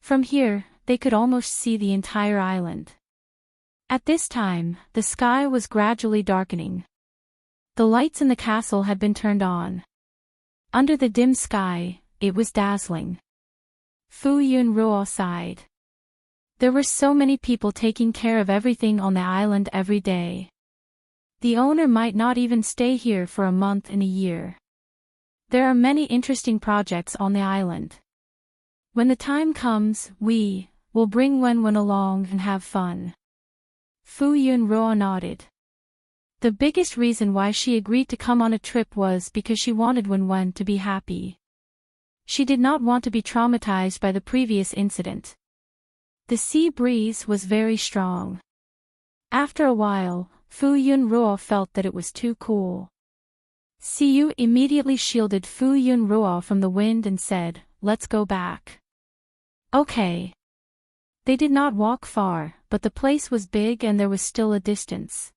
From here, they could almost see the entire island. At this time, the sky was gradually darkening. The lights in the castle had been turned on. Under the dim sky, it was dazzling. Fu Yunruo sighed. There were so many people taking care of everything on the island every day. The owner might not even stay here for a month in a year. There are many interesting projects on the island. When the time comes, we will bring Wenwen along and have fun. Fu Yunruo nodded. The biggest reason why she agreed to come on a trip was because she wanted Wenwen to be happy. She did not want to be traumatized by the previous incident. The sea breeze was very strong. After a while, Fu Yunruo felt that it was too cool. Siyu immediately shielded Fu Yunruo from the wind and said, let's go back. Okay. They did not walk far, but the place was big and there was still a distance.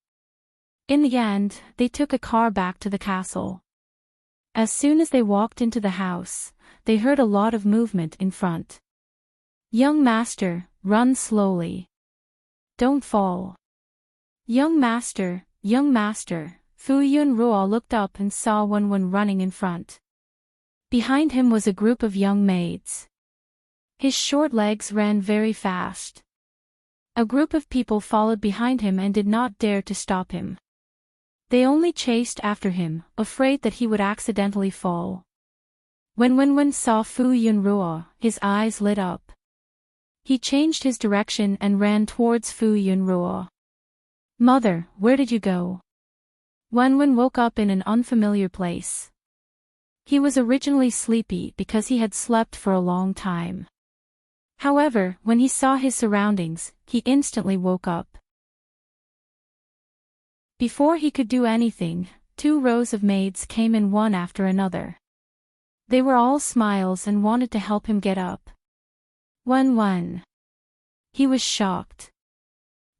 In the end, they took a car back to the castle. As soon as they walked into the house, they heard a lot of movement in front. Young master, run slowly. Don't fall. Young master, Fu Yunruo looked up and saw Wenwen running in front. Behind him was a group of young maids. His short legs ran very fast. A group of people followed behind him and did not dare to stop him. They only chased after him, afraid that he would accidentally fall. When Wen saw Fu Yunruo, his eyes lit up. He changed his direction and ran towards Fu Yunruo. "Mother, where did you go?" Wen woke up in an unfamiliar place. He was originally sleepy because he had slept for a long time. However, when he saw his surroundings, he instantly woke up. Before he could do anything, 2 rows of maids came in one after another. They were all smiles and wanted to help him get up. Wen. He was shocked.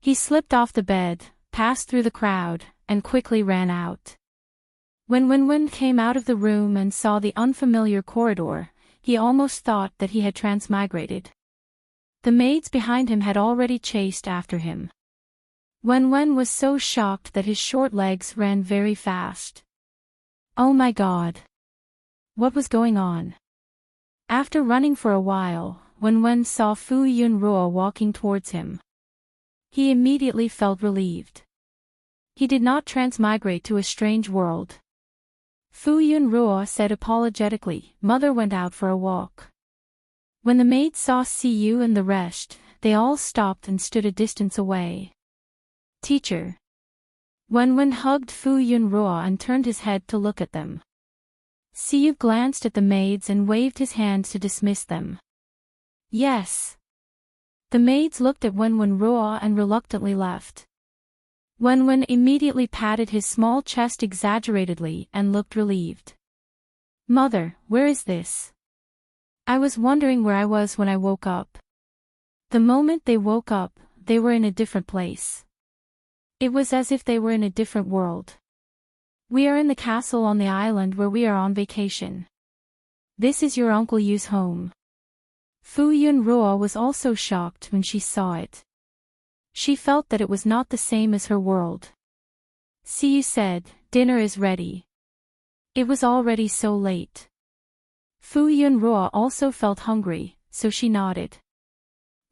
He slipped off the bed, passed through the crowd, and quickly ran out. When Wen came out of the room and saw the unfamiliar corridor, he almost thought that he had transmigrated. The maids behind him had already chased after him. Wen was so shocked that his short legs ran very fast. Oh my god! What was going on? After running for a while, Wen saw Fu Yunruo walking towards him. He immediately felt relieved. He did not transmigrate to a strange world. Fu Yunruo said apologetically, "Mother went out for a walk." When the maids saw Siyu and the rest, they all stopped and stood a distance away. "Teacher." Wen hugged Fu Yunruo and turned his head to look at them. Siyu glanced at the maids and waved his hand to dismiss them. "Yes." The maids looked at Wen and reluctantly left. Wen immediately patted his small chest exaggeratedly and looked relieved. "Mother, where is this? I was wondering where I was when I woke up." The moment they woke up, they were in a different place. It was as if they were in a different world. "We are in the castle on the island where we are on vacation. This is your Uncle Yu's home." Fu Yunruo was also shocked when she saw it. She felt that it was not the same as her world. Siyu said, "Dinner is ready." It was already so late. Fu Yunruo also felt hungry, so she nodded.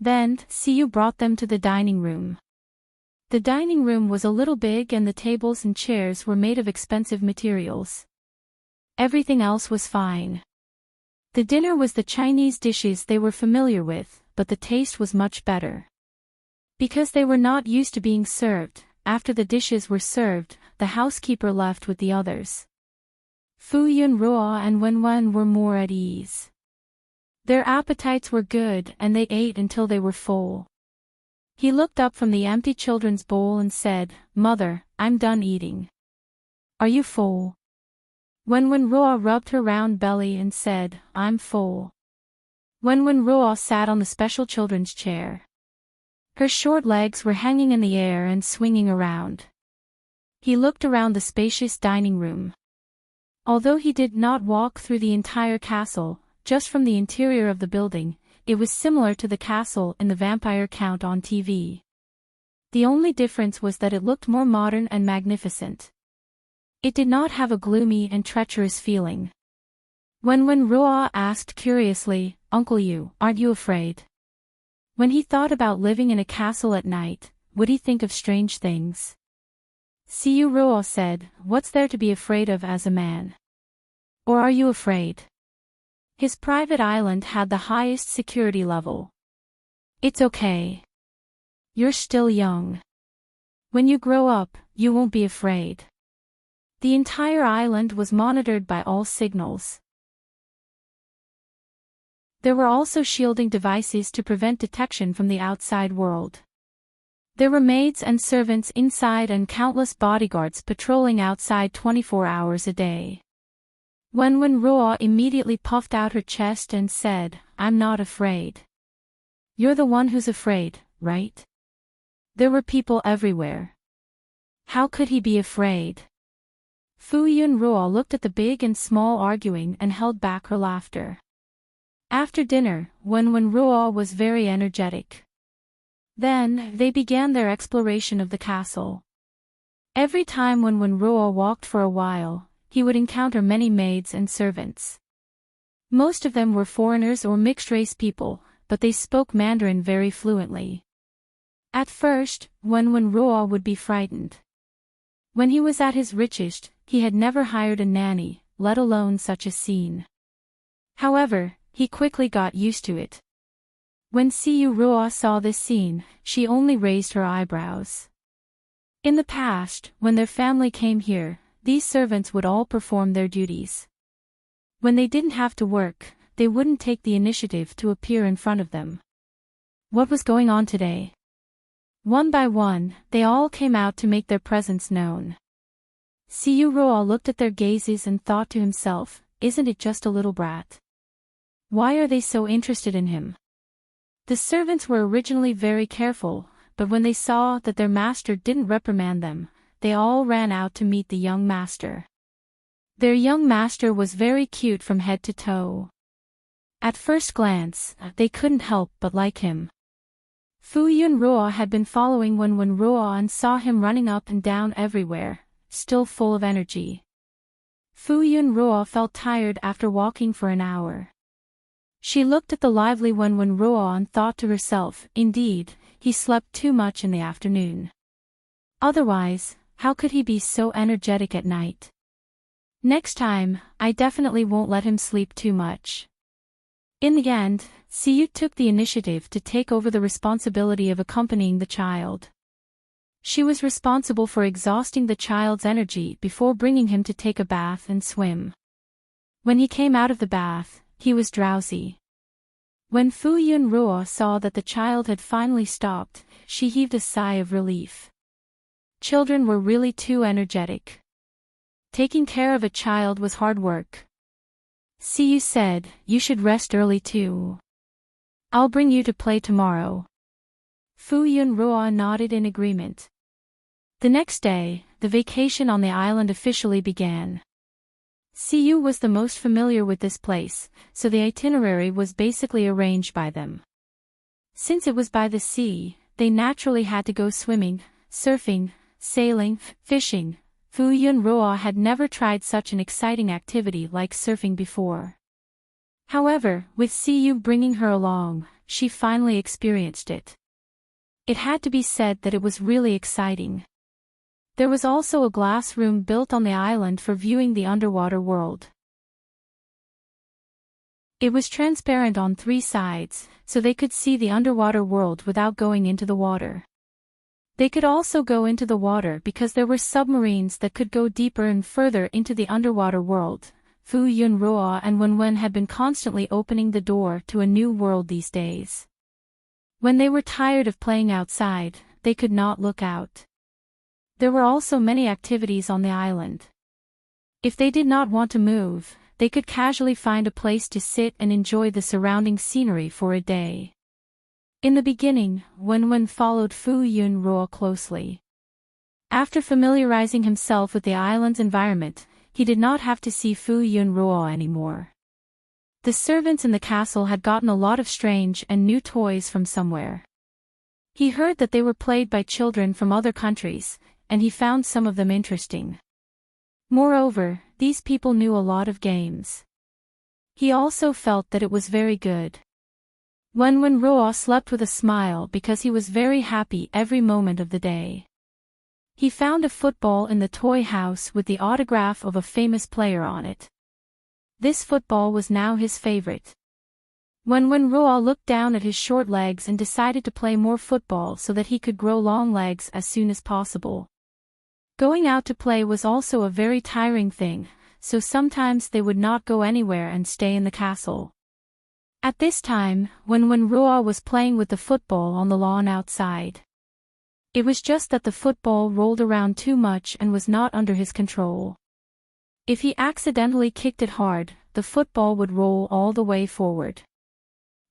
Then, Siyu brought them to the dining room. The dining room was a little big and the tables and chairs were made of expensive materials. Everything else was fine. The dinner was the Chinese dishes they were familiar with, but the taste was much better. Because they were not used to being served, after the dishes were served, the housekeeper left with the others. Fu Yunruo and Wen were more at ease. Their appetites were good and they ate until they were full. He looked up from the empty children's bowl and said, "Mother, I'm done eating. Are you full?" Wen rubbed her round belly and said, "I'm full." Wen sat on the special children's chair. Her short legs were hanging in the air and swinging around. He looked around the spacious dining room. Although he did not walk through the entire castle, just from the interior of the building, it was similar to the castle in the Vampire Count on TV. The only difference was that it looked more modern and magnificent. It did not have a gloomy and treacherous feeling. When Ruo asked curiously, "Uncle Yu, aren't you afraid?" When he thought about living in a castle at night, would he think of strange things? Siyu Ruo said, "What's there to be afraid of as a man? Or are you afraid?" His private island had the highest security level. "It's okay. You're still young. When you grow up, you won't be afraid." The entire island was monitored by all signals. There were also shielding devices to prevent detection from the outside world. There were maids and servants inside and countless bodyguards patrolling outside 24 hours a day. When Ruo immediately puffed out her chest and said, "I'm not afraid." "You're the one who's afraid, right?" There were people everywhere. How could he be afraid? Fu Yunruo looked at the big and small arguing and held back her laughter. After dinner, when Ruo was very energetic. Then, they began their exploration of the castle. Every time when Ruo walked for a while, he would encounter many maids and servants. Most of them were foreigners or mixed-race people, but they spoke Mandarin very fluently. At first, when Ruo would be frightened. When he was at his richest, he had never hired a nanny, let alone such a scene. However, he quickly got used to it. When Siyu Ruo saw this scene, she only raised her eyebrows. In the past, when their family came here, these servants would all perform their duties. When they didn't have to work, they wouldn't take the initiative to appear in front of them. What was going on today? One by one, they all came out to make their presence known. Siyu Ruo looked at their gazes and thought to himself, isn't it just a little brat? Why are they so interested in him? The servants were originally very careful, but when they saw that their master didn't reprimand them, they all ran out to meet the young master. Their young master was very cute from head to toe. At first glance, they couldn't help but like him. Fu Yun Ruo had been following Wen Ruo and saw him running up and down everywhere, still full of energy. Fu Yun Ruo felt tired after walking for an hour. She looked at the lively Wen Ruo and thought to herself, indeed, he slept too much in the afternoon. Otherwise, how could he be so energetic at night? Next time, I definitely won't let him sleep too much. In the end, Siyu took the initiative to take over the responsibility of accompanying the child. She was responsible for exhausting the child's energy before bringing him to take a bath and swim. When he came out of the bath, he was drowsy. When Fu Yun Ruo saw that the child had finally stopped, she heaved a sigh of relief. Children were really too energetic. Taking care of a child was hard work. Siyu said, you should rest early too. I'll bring you to play tomorrow. Fu Yun Ruo nodded in agreement. The next day, the vacation on the island officially began. Siyu was the most familiar with this place, so the itinerary was basically arranged by them. Since it was by the sea, they naturally had to go swimming, surfing, sailing, fishing. Fu Yun Ruo had never tried such an exciting activity like surfing before. However, with Siyu bringing her along, she finally experienced it. It had to be said that it was really exciting. There was also a glass room built on the island for viewing the underwater world. It was transparent on 3 sides, so they could see the underwater world without going into the water. They could also go into the water because there were submarines that could go deeper and further into the underwater world. Fu Yun Ruo and Wen had been constantly opening the door to a new world these days. When they were tired of playing outside, they could not look out. There were also many activities on the island. If they did not want to move, they could casually find a place to sit and enjoy the surrounding scenery for a day. In the beginning, Wen followed Fu Yun Ruo closely. After familiarizing himself with the island's environment, he did not have to see Fu Yun Ruo anymore. The servants in the castle had gotten a lot of strange and new toys from somewhere. He heard that they were played by children from other countries, and he found some of them interesting. Moreover, these people knew a lot of games. He also felt that it was very good. Wen Ruo slept with a smile because he was very happy every moment of the day. He found a football in the toy house with the autograph of a famous player on it. This football was now his favorite. Wen Ruo looked down at his short legs and decided to play more football so that he could grow long legs as soon as possible. Going out to play was also a very tiring thing, so sometimes they would not go anywhere and stay in the castle. At this time, Wen Ruo was playing with the football on the lawn outside. It was just that the football rolled around too much and was not under his control. If he accidentally kicked it hard, the football would roll all the way forward.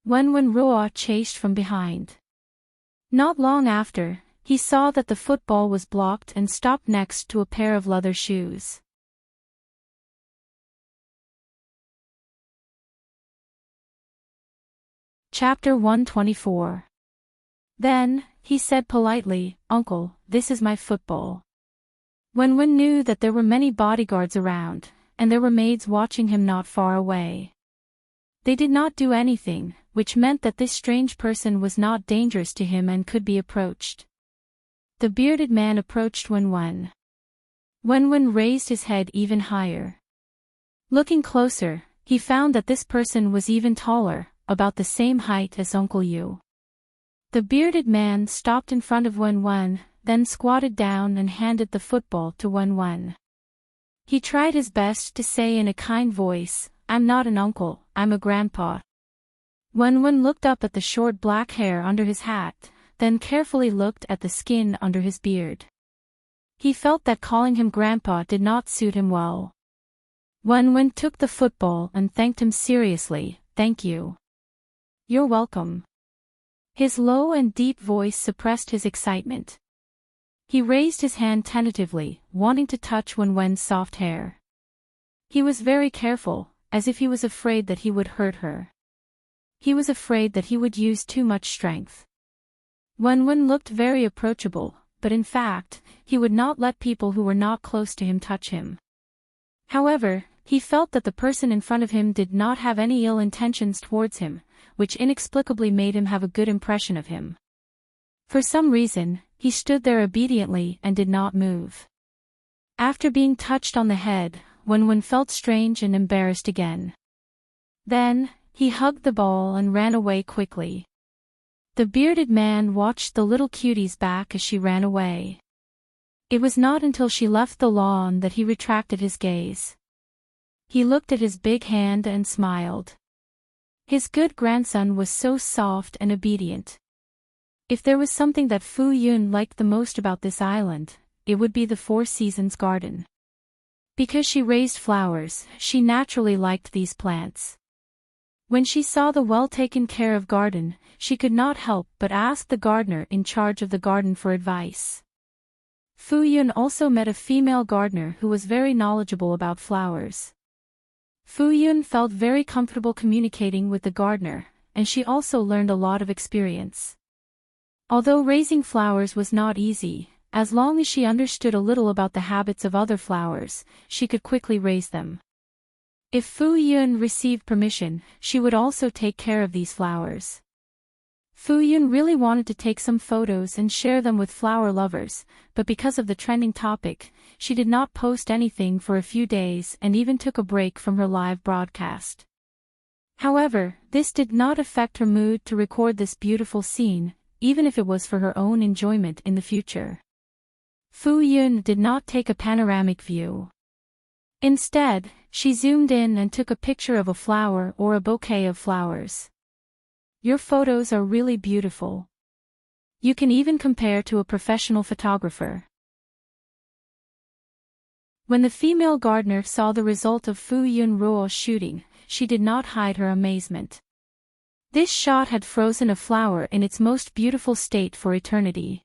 Wen Ruo chased from behind. Not long after, he saw that the football was blocked and stopped next to a pair of leather shoes. Chapter 124. Then, he said politely, "Uncle, this is my football." Wen knew that there were many bodyguards around, and there were maids watching him not far away. They did not do anything, which meant that this strange person was not dangerous to him and could be approached. The bearded man approached Wen. Wen raised his head even higher. Looking closer, he found that this person was even taller, about the same height as Uncle Yu. The bearded man stopped in front of Wen, then squatted down and handed the football to Wen. He tried his best to say in a kind voice, "I'm not an uncle, I'm a grandpa." Wen looked up at the short black hair under his hat, then carefully looked at the skin under his beard. He felt that calling him grandpa did not suit him well. Wen took the football and thanked him seriously, "Thank you." "You're welcome." His low and deep voice suppressed his excitement. He raised his hand tentatively, wanting to touch Wen's soft hair. He was very careful, as if he was afraid that he would hurt her. He was afraid that he would use too much strength. Wen looked very approachable, but in fact, he would not let people who were not close to him touch him. However, he felt that the person in front of him did not have any ill intentions towards him, which inexplicably made him have a good impression of him. For some reason, he stood there obediently and did not move. After being touched on the head, Wen felt strange and embarrassed again. Then, he hugged the ball and ran away quickly. The bearded man watched the little cutie's back as she ran away. It was not until she left the lawn that he retracted his gaze. He looked at his big hand and smiled. His good grandson was so soft and obedient. If there was something that Fu Yun liked the most about this island, it would be the Four Seasons garden. Because she raised flowers, she naturally liked these plants. When she saw the well-taken care of garden, she could not help but ask the gardener in charge of the garden for advice. Fu Yun also met a female gardener who was very knowledgeable about flowers. Fu Yun felt very comfortable communicating with the gardener, and she also learned a lot of experience. Although raising flowers was not easy, as long as she understood a little about the habits of other flowers, she could quickly raise them. If Fu Yun received permission, she would also take care of these flowers. Fu Yun really wanted to take some photos and share them with flower lovers, but because of the trending topic, she did not post anything for a few days and even took a break from her live broadcast. However, this did not affect her mood to record this beautiful scene, even if it was for her own enjoyment in the future. Fu Yun did not take a panoramic view. Instead, she zoomed in and took a picture of a flower or a bouquet of flowers. "Your photos are really beautiful. You can even compare to a professional photographer." When the female gardener saw the result of Fu Yun's shooting, she did not hide her amazement. This shot had frozen a flower in its most beautiful state for eternity.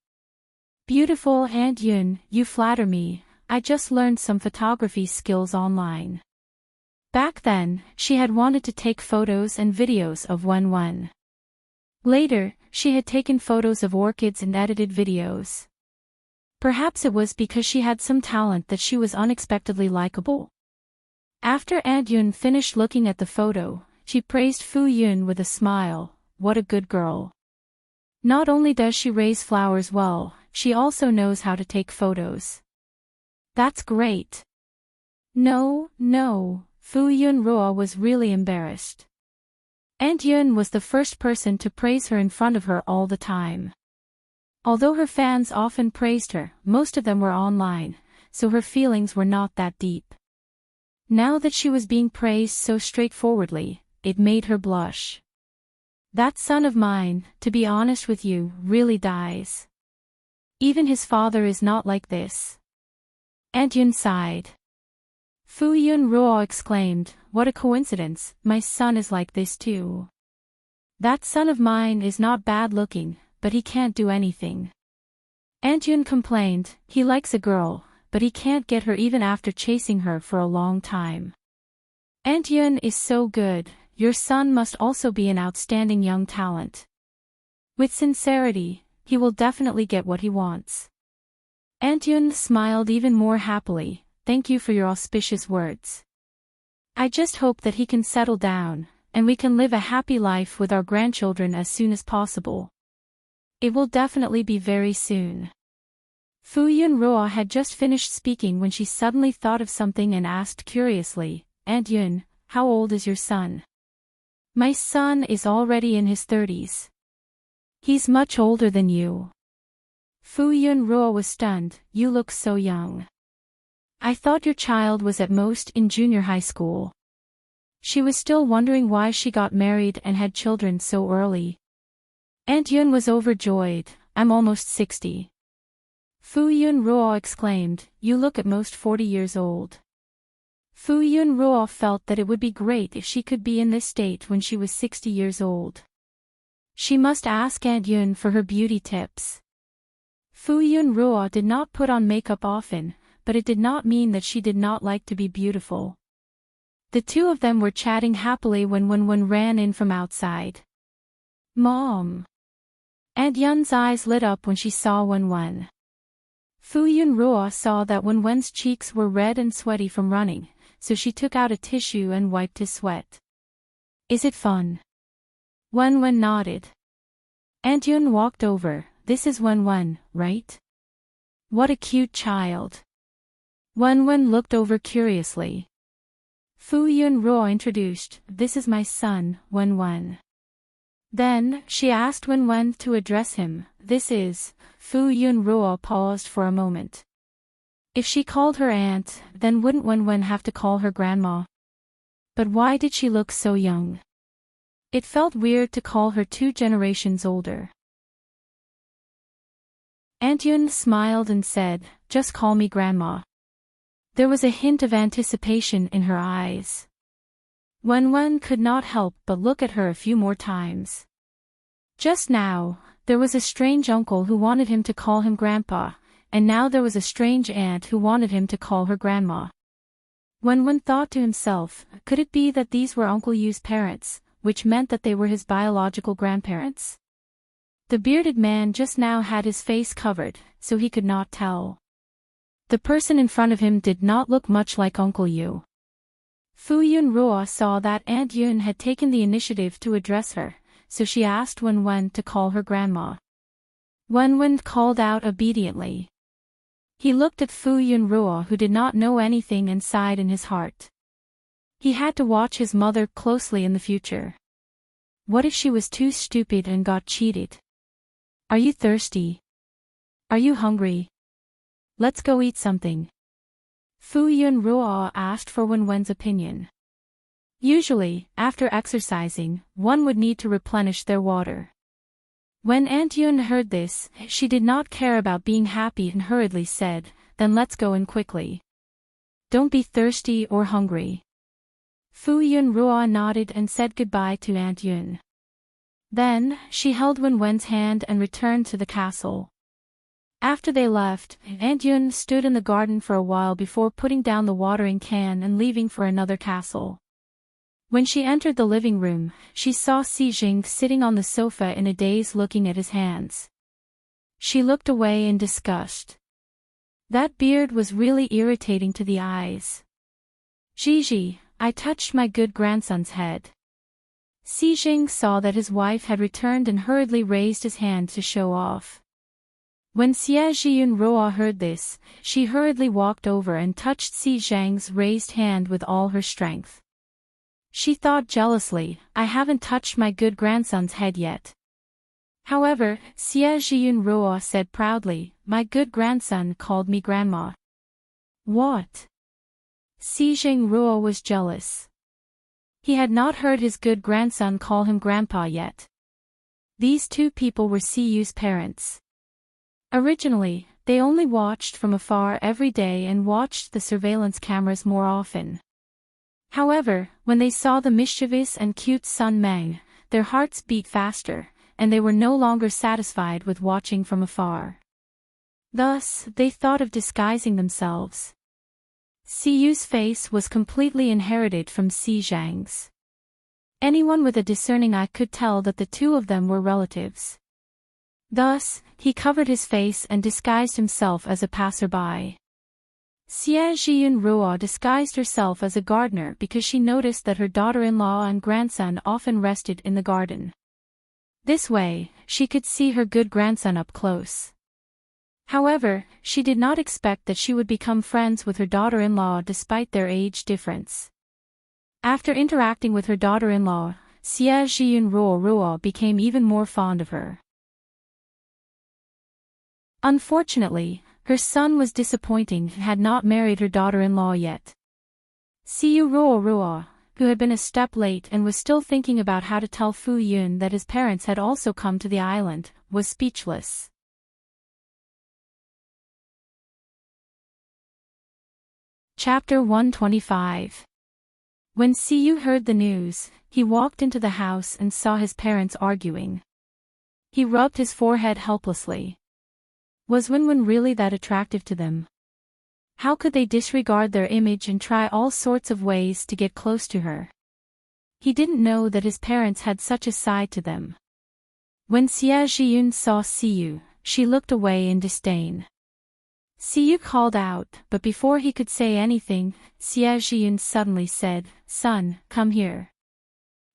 "Beautiful Aunt Yun, you flatter me. I just learned some photography skills online." Back then, she had wanted to take photos and videos of Wen. Later, she had taken photos of orchids and edited videos. Perhaps it was because she had some talent that she was unexpectedly likable. After Aunt Yun finished looking at the photo, she praised Fu Yun with a smile. "What a good girl. Not only does she raise flowers well, she also knows how to take photos." "That's great." No, Fu Yun was really embarrassed. Aunt Yun was the first person to praise her in front of her all the time. Although her fans often praised her, most of them were online, so her feelings were not that deep. Now that she was being praised so straightforwardly, it made her blush. "That son of mine, to be honest with you, really dies. Even his father is not like this." Aunt Yun sighed. Fu Yun exclaimed, "What a coincidence, my son is like this too. That son of mine is not bad looking, but he can't do anything." Aunt Yun complained, "He likes a girl, but he can't get her even after chasing her for a long time." "Aunt Yun is so good, your son must also be an outstanding young talent. With sincerity, he will definitely get what he wants." Aunt Yun smiled even more happily. "Thank you for your auspicious words. I just hope that he can settle down, and we can live a happy life with our grandchildren as soon as possible. It will definitely be very soon. Fu Yunruo had just finished speaking when she suddenly thought of something and asked curiously, Aunt Yun, how old is your son? My son is already in his 30s. He's much older than you. Fu Yunruo was stunned. You look so young. I thought your child was at most in junior high school. She was still wondering why she got married and had children so early. Aunt Yun was overjoyed. I'm almost 60. Fu Yunruo exclaimed, you look at most 40 years old. Fu Yunruo felt that it would be great if she could be in this state when she was 60 years old. She must ask Aunt Yun for her beauty tips. Fu Yunruo did not put on makeup often, but it did not mean that she did not like to be beautiful. The two of them were chatting happily when Wenwen ran in from outside. Mom! Aunt Yun's eyes lit up when she saw Wenwen. Fu Yunruo saw that Wenwen's cheeks were red and sweaty from running, so she took out a tissue and wiped his sweat. Is it fun? Wenwen nodded. Aunt Yun walked over. This is Wenwen, right? What a cute child. Wenwen looked over curiously. Fu Yunruo introduced, this is my son, Wenwen. Then, she asked Wenwen to address him, this is, Fu Yunruo paused for a moment. If she called her aunt, then wouldn't Wenwen have to call her grandma? But why did she look so young? It felt weird to call her 2 generations older. Aunt Yun smiled and said, just call me grandma. There was a hint of anticipation in her eyes. Wenwen could not help but look at her a few more times. Just now, there was a strange uncle who wanted him to call him grandpa, and now there was a strange aunt who wanted him to call her grandma. Wenwen thought to himself, could it be that these were Uncle Yu's parents, which meant that they were his biological grandparents? The bearded man just now had his face covered, so he could not tell. The person in front of him did not look much like Uncle Yu. Fu Yunruo saw that Aunt Yun had taken the initiative to address her, so she asked Wenwen to call her grandma. Wenwen called out obediently. He looked at Fu Yunruo, who did not know anything, and sighed in his heart. He had to watch his mother closely in the future. What if she was too stupid and got cheated? Are you thirsty? Are you hungry? Let's go eat something. Fu Yunruo asked for Wenwen's opinion. Usually, after exercising, one would need to replenish their water. When Aunt Yun heard this, she did not care about being happy and hurriedly said, then let's go in quickly. Don't be thirsty or hungry. Fu Yunruo nodded and said goodbye to Aunt Yun. Then, she held Wenwen's hand and returned to the castle. After they left, Aunt Yun stood in the garden for a while before putting down the watering can and leaving for another castle. When she entered the living room, she saw Si Jing sitting on the sofa in a daze looking at his hands. She looked away in disgust. That beard was really irritating to the eyes. Gigi, I touched my good grandson's head. Si Jing saw that his wife had returned and hurriedly raised his hand to show off. When Xie Yunruo heard this, she hurriedly walked over and touched Si Zhang's raised hand with all her strength. She thought jealously, I haven't touched my good grandson's head yet. However, Xie Yunruo said proudly, my good grandson called me grandma. What? Si Jingruo was jealous. He had not heard his good grandson call him grandpa yet. These two people were Si Yu's parents. Originally, they only watched from afar every day and watched the surveillance cameras more often. However, when they saw the mischievous and cute son Meng, their hearts beat faster, and they were no longer satisfied with watching from afar. Thus, they thought of disguising themselves. Si Yu's face was completely inherited from Si Zhang's. Anyone with a discerning eye could tell that the two of them were relatives. Thus, he covered his face and disguised himself as a passerby. Xie Zhiyun Ruo disguised herself as a gardener because she noticed that her daughter-in-law and grandson often rested in the garden. This way, she could see her good grandson up close. However, she did not expect that she would become friends with her daughter-in-law despite their age difference. After interacting with her daughter-in-law, Xie Zhiyun Ruo became even more fond of her. Unfortunately, her son was disappointing and had not married her daughter-in-law yet. Xiu Ruo, who had been a step late and was still thinking about how to tell Fu Yun that his parents had also come to the island, was speechless. Chapter 125. When Xiu heard the news, he walked into the house and saw his parents arguing. He rubbed his forehead helplessly. Was Wenwen really that attractive to them? How could they disregard their image and try all sorts of ways to get close to her? He didn't know that his parents had such a side to them. When Xie Zhiyun saw Xiu, she looked away in disdain. Xiu called out, but before he could say anything, Xie Zhiyun suddenly said, "Son, come here."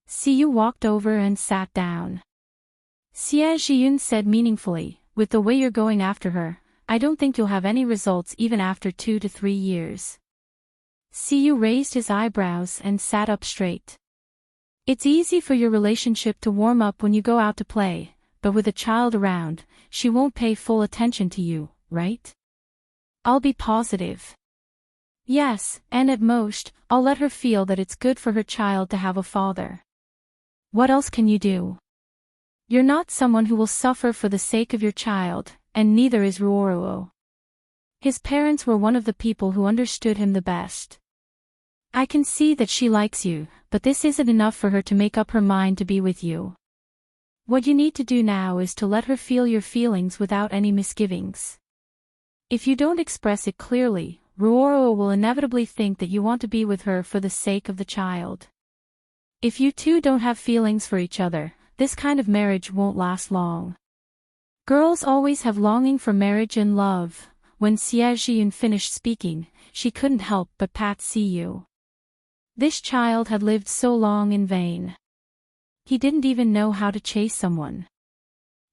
Xiu walked over and sat down. Xie Zhiyun said meaningfully, "With the way you're going after her, I don't think you'll have any results even after 2 to 3 years." Xiu raised his eyebrows and sat up straight. "It's easy for your relationship to warm up when you go out to play, but with a child around, she won't pay full attention to you, right?" "I'll be positive." "Yes, and at most, I'll let her feel that it's good for her child to have a father." "What else can you do? You're not someone who will suffer for the sake of your child, and neither is Ruoruo. His parents were one of the people who understood him the best. I can see that she likes you, but this isn't enough for her to make up her mind to be with you. What you need to do now is to let her feel your feelings without any misgivings. If you don't express it clearly, Ruoruo will inevitably think that you want to be with her for the sake of the child. If you two don't have feelings for each other, this kind of marriage won't last long. Girls always have longing for marriage and love." When Xie Zhiyun finished speaking, she couldn't help but pat Xiu. This child had lived so long in vain. He didn't even know how to chase someone.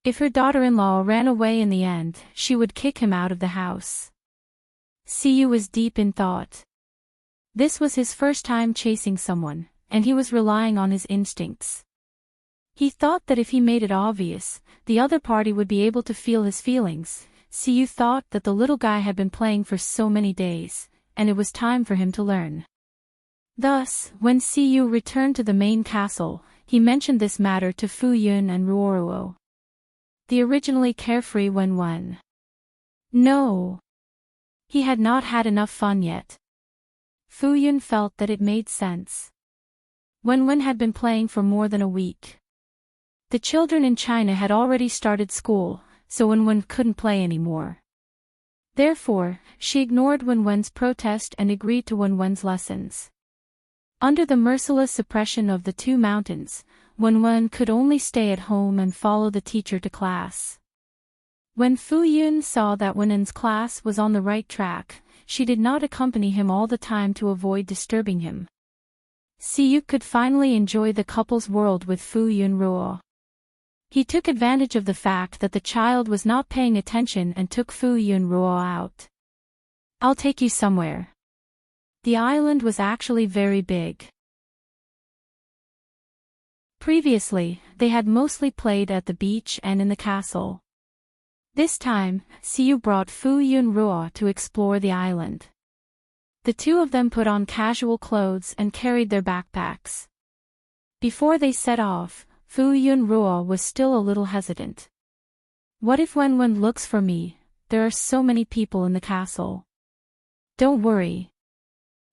If her daughter-in-law ran away in the end, she would kick him out of the house. Xiu was deep in thought. This was his first time chasing someone, and he was relying on his instincts. He thought that if he made it obvious, the other party would be able to feel his feelings. Xiu thought that the little guy had been playing for so many days, and it was time for him to learn. Thus, when Xiu returned to the main castle, he mentioned this matter to Fu Yun and Ruoruo. The originally carefree Wenwen. No. He had not had enough fun yet. Fu Yun felt that it made sense. Wenwen had been playing for more than a week. The children in China had already started school, so Wenwen couldn't play anymore. Therefore, she ignored Wenwen's protest and agreed to Wenwen's lessons. Under the merciless suppression of the two mountains, Wenwen could only stay at home and follow the teacher to class. When Fu Yun saw that Wenwen's class was on the right track, she did not accompany him all the time to avoid disturbing him. Xiu could finally enjoy the couple's world with Fu Yun Ruo. He took advantage of the fact that the child was not paying attention and took Fu Yun Ruo out. "I'll take you somewhere." The island was actually very big. Previously, they had mostly played at the beach and in the castle. This time, Xiu brought Fu Yun Ruo to explore the island. The two of them put on casual clothes and carried their backpacks. Before they set off, Fu Yun Ruo was still a little hesitant. "What if Wenwen looks for me? There are so many people in the castle." "Don't worry.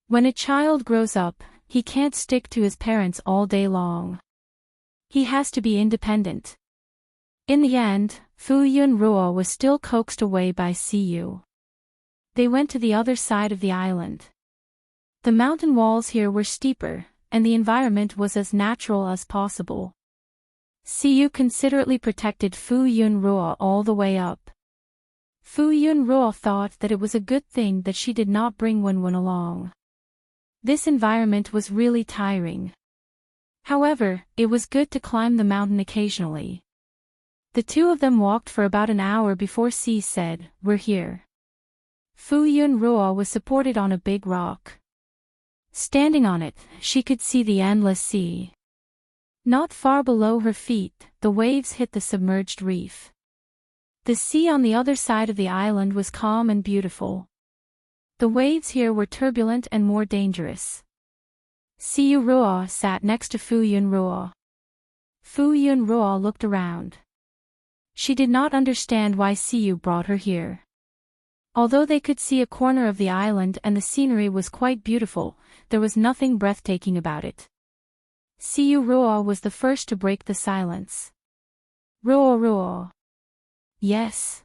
When a child grows up, he can't stick to his parents all day long. He has to be independent." In the end, Fu Yun Ruo was still coaxed away by Xiu. They went to the other side of the island. The mountain walls here were steeper, and the environment was as natural as possible. Xiu considerately protected Fu Yun Ruo all the way up. Fu Yunruo thought that it was a good thing that she did not bring Wenwen along. This environment was really tiring. However, it was good to climb the mountain occasionally. The two of them walked for about an hour before C said, "We're here." Fu Yunruo was supported on a big rock. Standing on it, she could see the endless sea. Not far below her feet, the waves hit the submerged reef. The sea on the other side of the island was calm and beautiful. The waves here were turbulent and more dangerous. Siyu Ruo sat next to Fu Yunruo. Fu Yunruo looked around. She did not understand why Siyu brought her here. Although they could see a corner of the island and the scenery was quite beautiful, there was nothing breathtaking about it. Siyu Ruo was the first to break the silence. Ruo. Yes.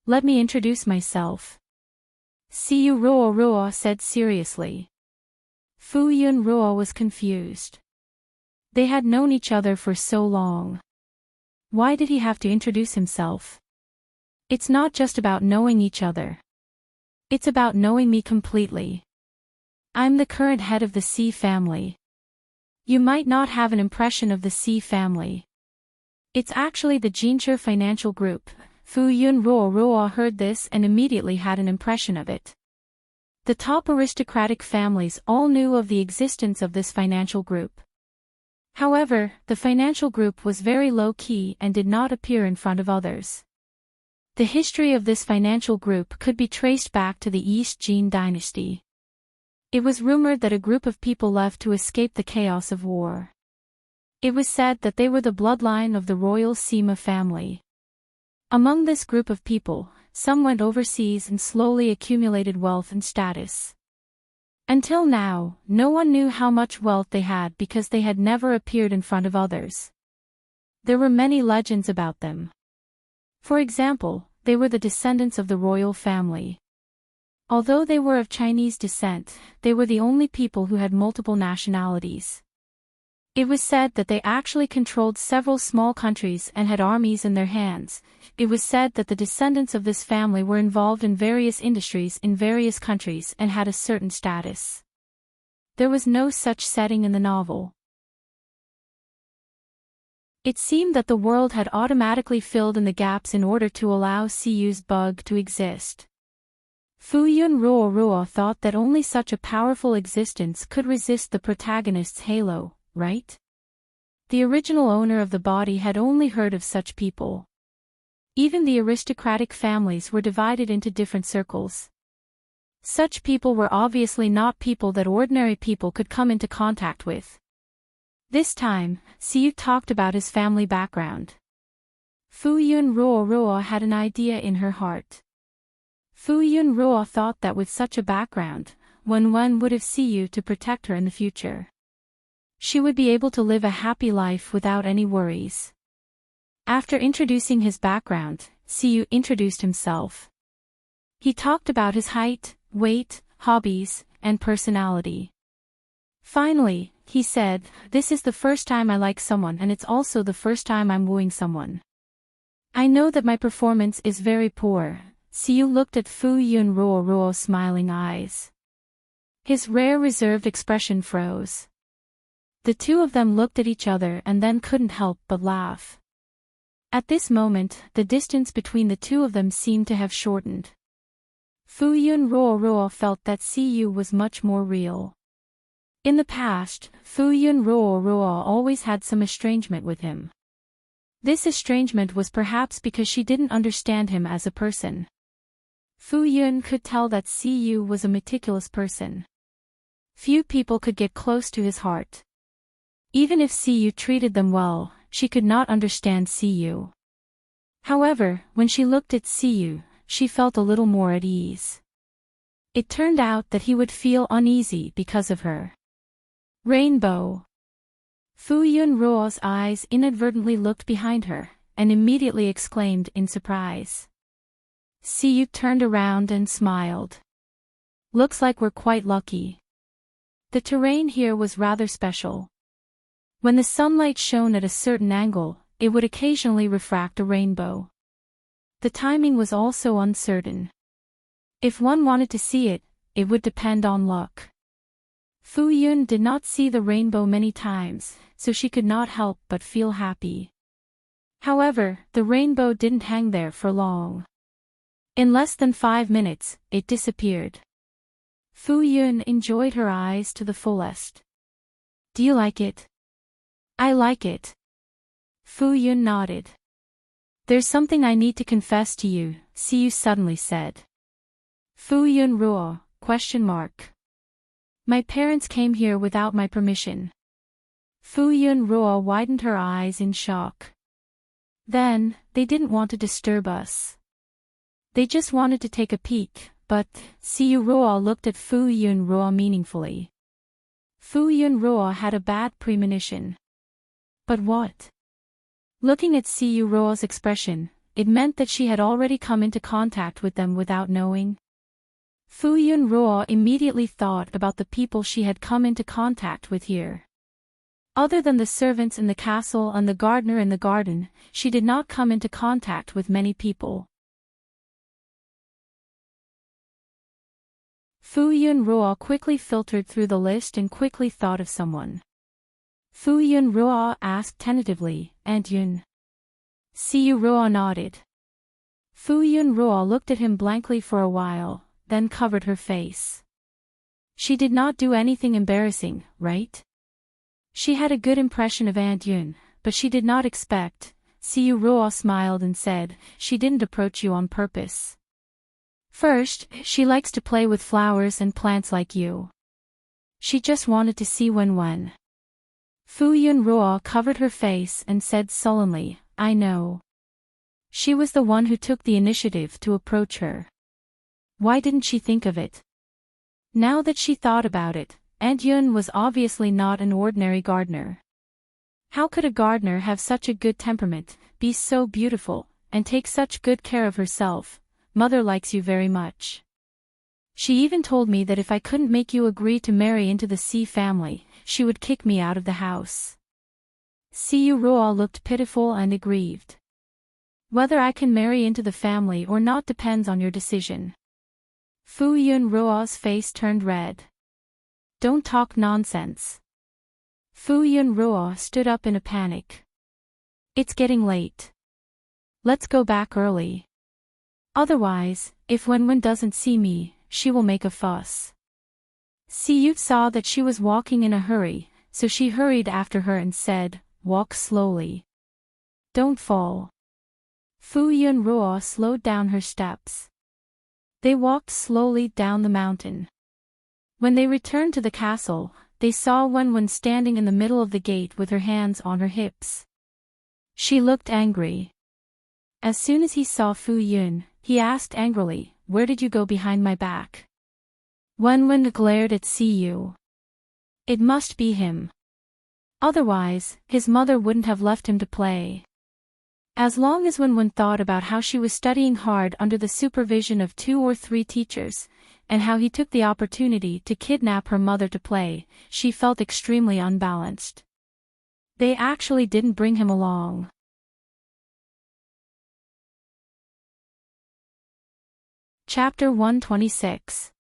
Let me introduce myself. Siyu Ruo said seriously. Fu Yunruo was confused. They had known each other for so long. Why did he have to introduce himself? It's not just about knowing each other. It's about knowing me completely. I'm the current head of the C family. You might not have an impression of the C family. It's actually the Jinche Financial Group. Fu Yunruo heard this and immediately had an impression of it. The top aristocratic families all knew of the existence of this financial group. However, the financial group was very low-key and did not appear in front of others. The history of this financial group could be traced back to the East Jin dynasty. It was rumored that a group of people left to escape the chaos of war. It was said that they were the bloodline of the royal Sima family. Among this group of people, some went overseas and slowly accumulated wealth and status. Until now, no one knew how much wealth they had because they had never appeared in front of others. There were many legends about them. For example, they were the descendants of the royal family. Although they were of Chinese descent, they were the only people who had multiple nationalities. It was said that they actually controlled several small countries and had armies in their hands. It was said that the descendants of this family were involved in various industries in various countries and had a certain status. There was no such setting in the novel. It seemed that the world had automatically filled in the gaps in order to allow Siyu's bug to exist. Fu Yunruo thought that only such a powerful existence could resist the protagonist's halo, right? The original owner of the body had only heard of such people. Even the aristocratic families were divided into different circles. Such people were obviously not people that ordinary people could come into contact with. This time, Siyu talked about his family background. Fu Yunruo had an idea in her heart. Fu Yunruo thought that with such a background, Wenwen would have Siyu to protect her in the future. She would be able to live a happy life without any worries. After introducing his background, Siyu introduced himself. He talked about his height, weight, hobbies, and personality. Finally, he said, "This is the first time I like someone and it's also the first time I'm wooing someone. I know that my performance is very poor." Siyu looked at Fu Yunruo's smiling eyes. His rare reserved expression froze. The two of them looked at each other and then couldn't help but laugh. At this moment, the distance between the two of them seemed to have shortened. Fu Yunruo felt that Siyu was much more real. In the past, Fu Yunruo always had some estrangement with him. This estrangement was perhaps because she didn't understand him as a person. Fu Yun could tell that Siyu was a meticulous person. Few people could get close to his heart. Even if Siyu treated them well, she could not understand Siyu. However, when she looked at Siyu, she felt a little more at ease. It turned out that he would feel uneasy because of her. Rainbow. Fu Yunruo's eyes inadvertently looked behind her, and immediately exclaimed in surprise. Siyu turned around and smiled. "Looks like we're quite lucky." The terrain here was rather special. When the sunlight shone at a certain angle, it would occasionally refract a rainbow. The timing was also uncertain. If one wanted to see it, it would depend on luck. Fu Yun did not see the rainbow many times, so she could not help but feel happy. However, the rainbow didn't hang there for long. In less than 5 minutes, it disappeared. Fu Yun enjoyed her eyes to the fullest. Do you like it? I like it. Fu Yun nodded. There's something I need to confess to you, Siyu suddenly said. Fu Yun Ruo, ? My parents came here without my permission. Fu Yun Ruo widened her eyes in shock. Then, they didn't want to disturb us. They just wanted to take a peek, but, Siyu Ruo looked at Fu Yun Ruo meaningfully. Fu Yun Ruo had a bad premonition. But what? Looking at Siyu Ruo's expression, it meant that she had already come into contact with them without knowing. Fu Yun Ruo immediately thought about the people she had come into contact with here. Other than the servants in the castle and the gardener in the garden, she did not come into contact with many people. Fu Yun Ruo quickly filtered through the list and quickly thought of someone. Fu Yun Ruo asked tentatively, Aunt Yun. Siyu Ruo nodded. Fu Yun Ruo looked at him blankly for a while, then covered her face. She did not do anything embarrassing, right? She had a good impression of Aunt Yun, but she did not expect. Siyu Ruo smiled and said, she didn't approach you on purpose. First, she likes to play with flowers and plants like you. She just wanted to see when. Fu Yun Ruo covered her face and said sullenly, I know. She was the one who took the initiative to approach her. Why didn't she think of it? Now that she thought about it, Aunt Yun was obviously not an ordinary gardener. How could a gardener have such a good temperament, be so beautiful, and take such good care of herself? Mother likes you very much. She even told me that if I couldn't make you agree to marry into the C family, she would kick me out of the house. Siyu Ruo looked pitiful and aggrieved. Whether I can marry into the family or not depends on your decision. Fu Yun Ruo's face turned red. Don't talk nonsense. Fu Yun Ruo stood up in a panic. It's getting late. Let's go back early. Otherwise, if Wenwen doesn't see me, she will make a fuss. Siyu saw that she was walking in a hurry, so she hurried after her and said, walk slowly. Don't fall. Fu Yun Ruo slowed down her steps. They walked slowly down the mountain. When they returned to the castle, they saw Wenwen standing in the middle of the gate with her hands on her hips. She looked angry. As soon as he saw Fu Yun, he asked angrily, where did you go behind my back? Wenwen glared at Siyu. It must be him. Otherwise, his mother wouldn't have left him to play. As long as Wenwen thought about how she was studying hard under the supervision of 2 or 3 teachers, and how he took the opportunity to kidnap her mother to play, she felt extremely unbalanced. They actually didn't bring him along. Chapter 126.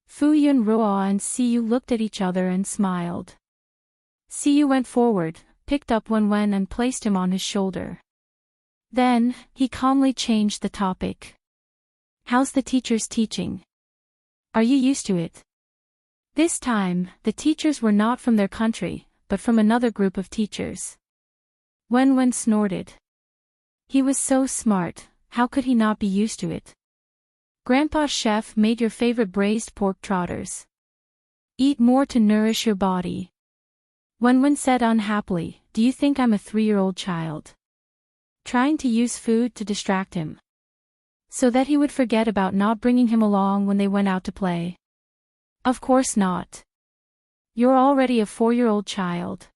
Fu Yun Ruo and Siyu looked at each other and smiled. Siyu went forward, picked up Wenwen and placed him on his shoulder. Then, he calmly changed the topic. How's the teachers teaching? Are you used to it? This time, the teachers were not from their country, but from another group of teachers. Wenwen snorted. He was so smart, how could he not be used to it? Grandpa's chef made your favorite braised pork trotters. Eat more to nourish your body. Wenwen said unhappily, do you think I'm a 3-year-old child? Trying to use food to distract him. So that he would forget about not bringing him along when they went out to play. Of course not. You're already a 4-year-old child.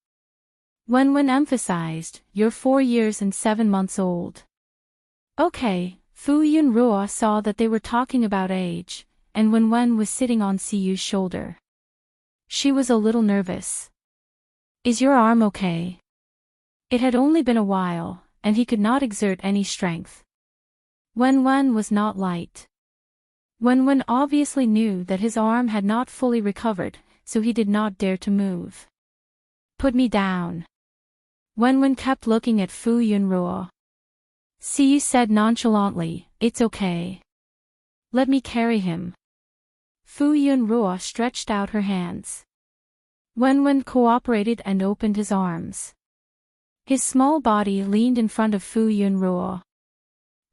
Wenwen emphasized, you're 4 years and 7 months old. Okay, Fu Yun Ruo saw that they were talking about age, and Wenwen was sitting on Siyu's shoulder. She was a little nervous. Is your arm okay? It had only been a while, and he could not exert any strength. Wen was not light. Wen obviously knew that his arm had not fully recovered, so he did not dare to move. Put me down. Wen kept looking at Fu Yunruo. Siyu said nonchalantly, it's okay. Let me carry him. Fu Yunruo stretched out her hands. Wen cooperated and opened his arms. His small body leaned in front of Fu Yunruo.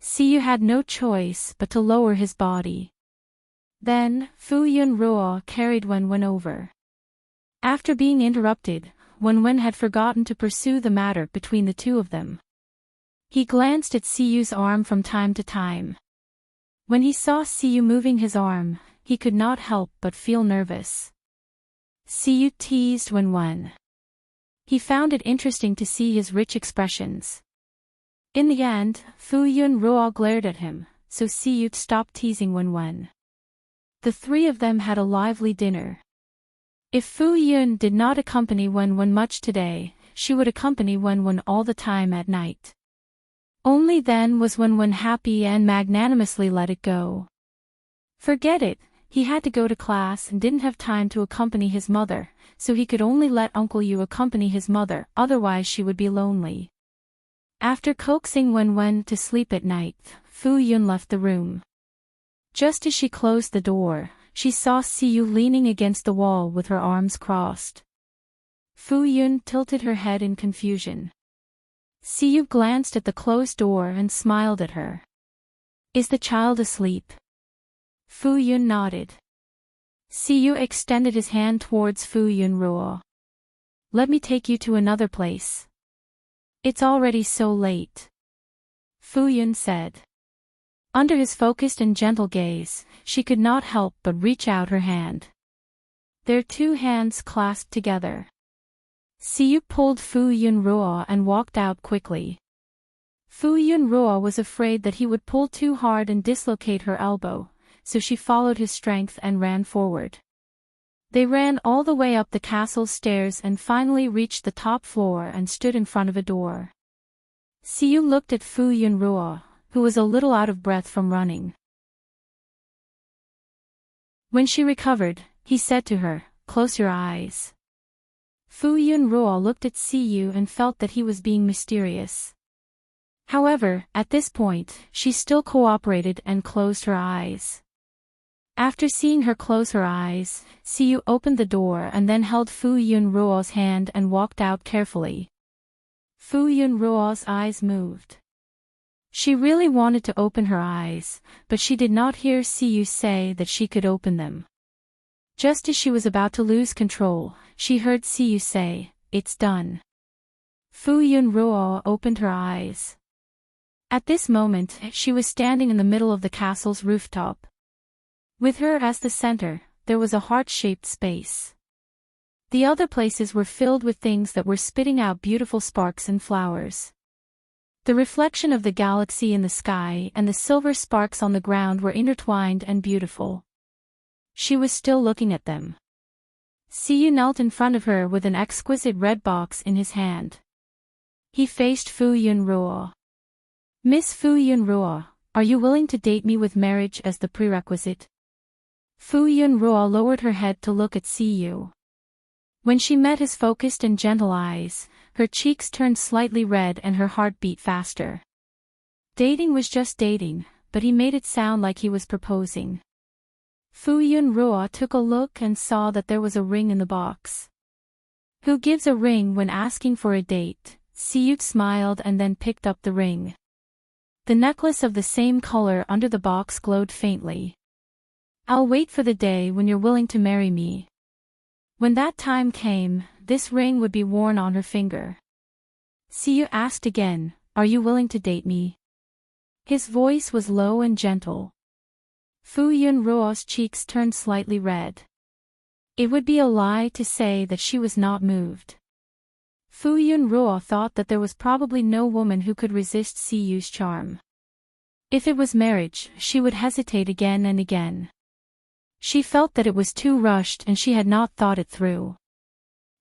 Siyu had no choice but to lower his body. Then, Fu Yunruo carried Wen over. After being interrupted, Wen had forgotten to pursue the matter between the two of them. He glanced at Siyu's arm from time to time. When he saw Siyu moving his arm, he could not help but feel nervous. Siyu teased Wen. He found it interesting to see his rich expressions. In the end, Fu Yunruo glared at him, so Siyu stopped teasing Wen. The three of them had a lively dinner. If Fu Yun did not accompany Wen much today, she would accompany Wen all the time at night. Only then was Wen happy and magnanimously let it go. Forget it, he had to go to class and didn't have time to accompany his mother, so he could only let Uncle Yu accompany his mother, otherwise she would be lonely. After coaxing Wen to sleep at night, Fu Yun left the room. Just as she closed the door, she saw Siyu leaning against the wall with her arms crossed. Fu Yun tilted her head in confusion. Siyu glanced at the closed door and smiled at her. Is the child asleep? Fu Yun nodded. Siyu extended his hand towards Fu Yunruo. Let me take you to another place. It's already so late. Fu Yun said. Under his focused and gentle gaze, she could not help but reach out her hand. Their two hands clasped together. Siyu pulled Fu Yunruo and walked out quickly. Fu Yunruo was afraid that he would pull too hard and dislocate her elbow, so she followed his strength and ran forward. They ran all the way up the castle stairs and finally reached the top floor and stood in front of a door. Siyu looked at Fu Yunruo, who was a little out of breath from running. When she recovered, he said to her, close your eyes. Fu Yunruo looked at Siyu and felt that he was being mysterious. However, at this point, she still cooperated and closed her eyes. After seeing her close her eyes, Siyu opened the door and then held Fu Yunruo's hand and walked out carefully. Fu Yunruo's eyes moved. She really wanted to open her eyes, but she did not hear Siyu say that she could open them. Just as she was about to lose control, she heard Siyu say, it's done. Fu Yunruo opened her eyes. At this moment, she was standing in the middle of the castle's rooftop. With her as the center, there was a heart-shaped space. The other places were filled with things that were spitting out beautiful sparks and flowers. The reflection of the galaxy in the sky and the silver sparks on the ground were intertwined and beautiful. She was still looking at them. Siyu knelt in front of her with an exquisite red box in his hand. He faced Fu Yunruo. Miss Fu Yunruo, are you willing to date me with marriage as the prerequisite? Fu Yunruo lowered her head to look at Siyu. When she met his focused and gentle eyes, her cheeks turned slightly red and her heart beat faster. Dating was just dating, but he made it sound like he was proposing. Fu Yunruo took a look and saw that there was a ring in the box. Who gives a ring when asking for a date? Siyu smiled and then picked up the ring. The necklace of the same color under the box glowed faintly. I'll wait for the day when you're willing to marry me. When that time came, this ring would be worn on her finger. Siyu asked again, are you willing to date me? His voice was low and gentle. Fu Yunruo's cheeks turned slightly red. It would be a lie to say that she was not moved. Fu Yunruo thought that there was probably no woman who could resist Siyu's charm. If it was marriage, she would hesitate again and again. She felt that it was too rushed and she had not thought it through.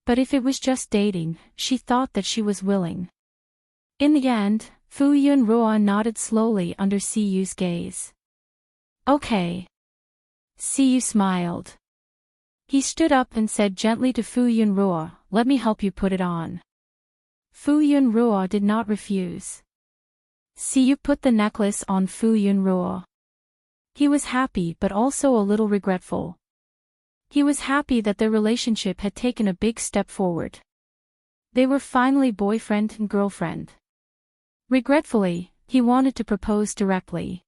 But if it was just dating, she thought that she was willing. In the end, Fu Yunruo nodded slowly under Siyu's gaze. Okay. Siyu smiled. He stood up and said gently to Fu Yunruo, let me help you put it on. Fu Yunruo did not refuse. Siyu put the necklace on Fu Yunruo. He was happy but also a little regretful. He was happy that their relationship had taken a big step forward. They were finally boyfriend and girlfriend. Regretfully, he wanted to propose directly.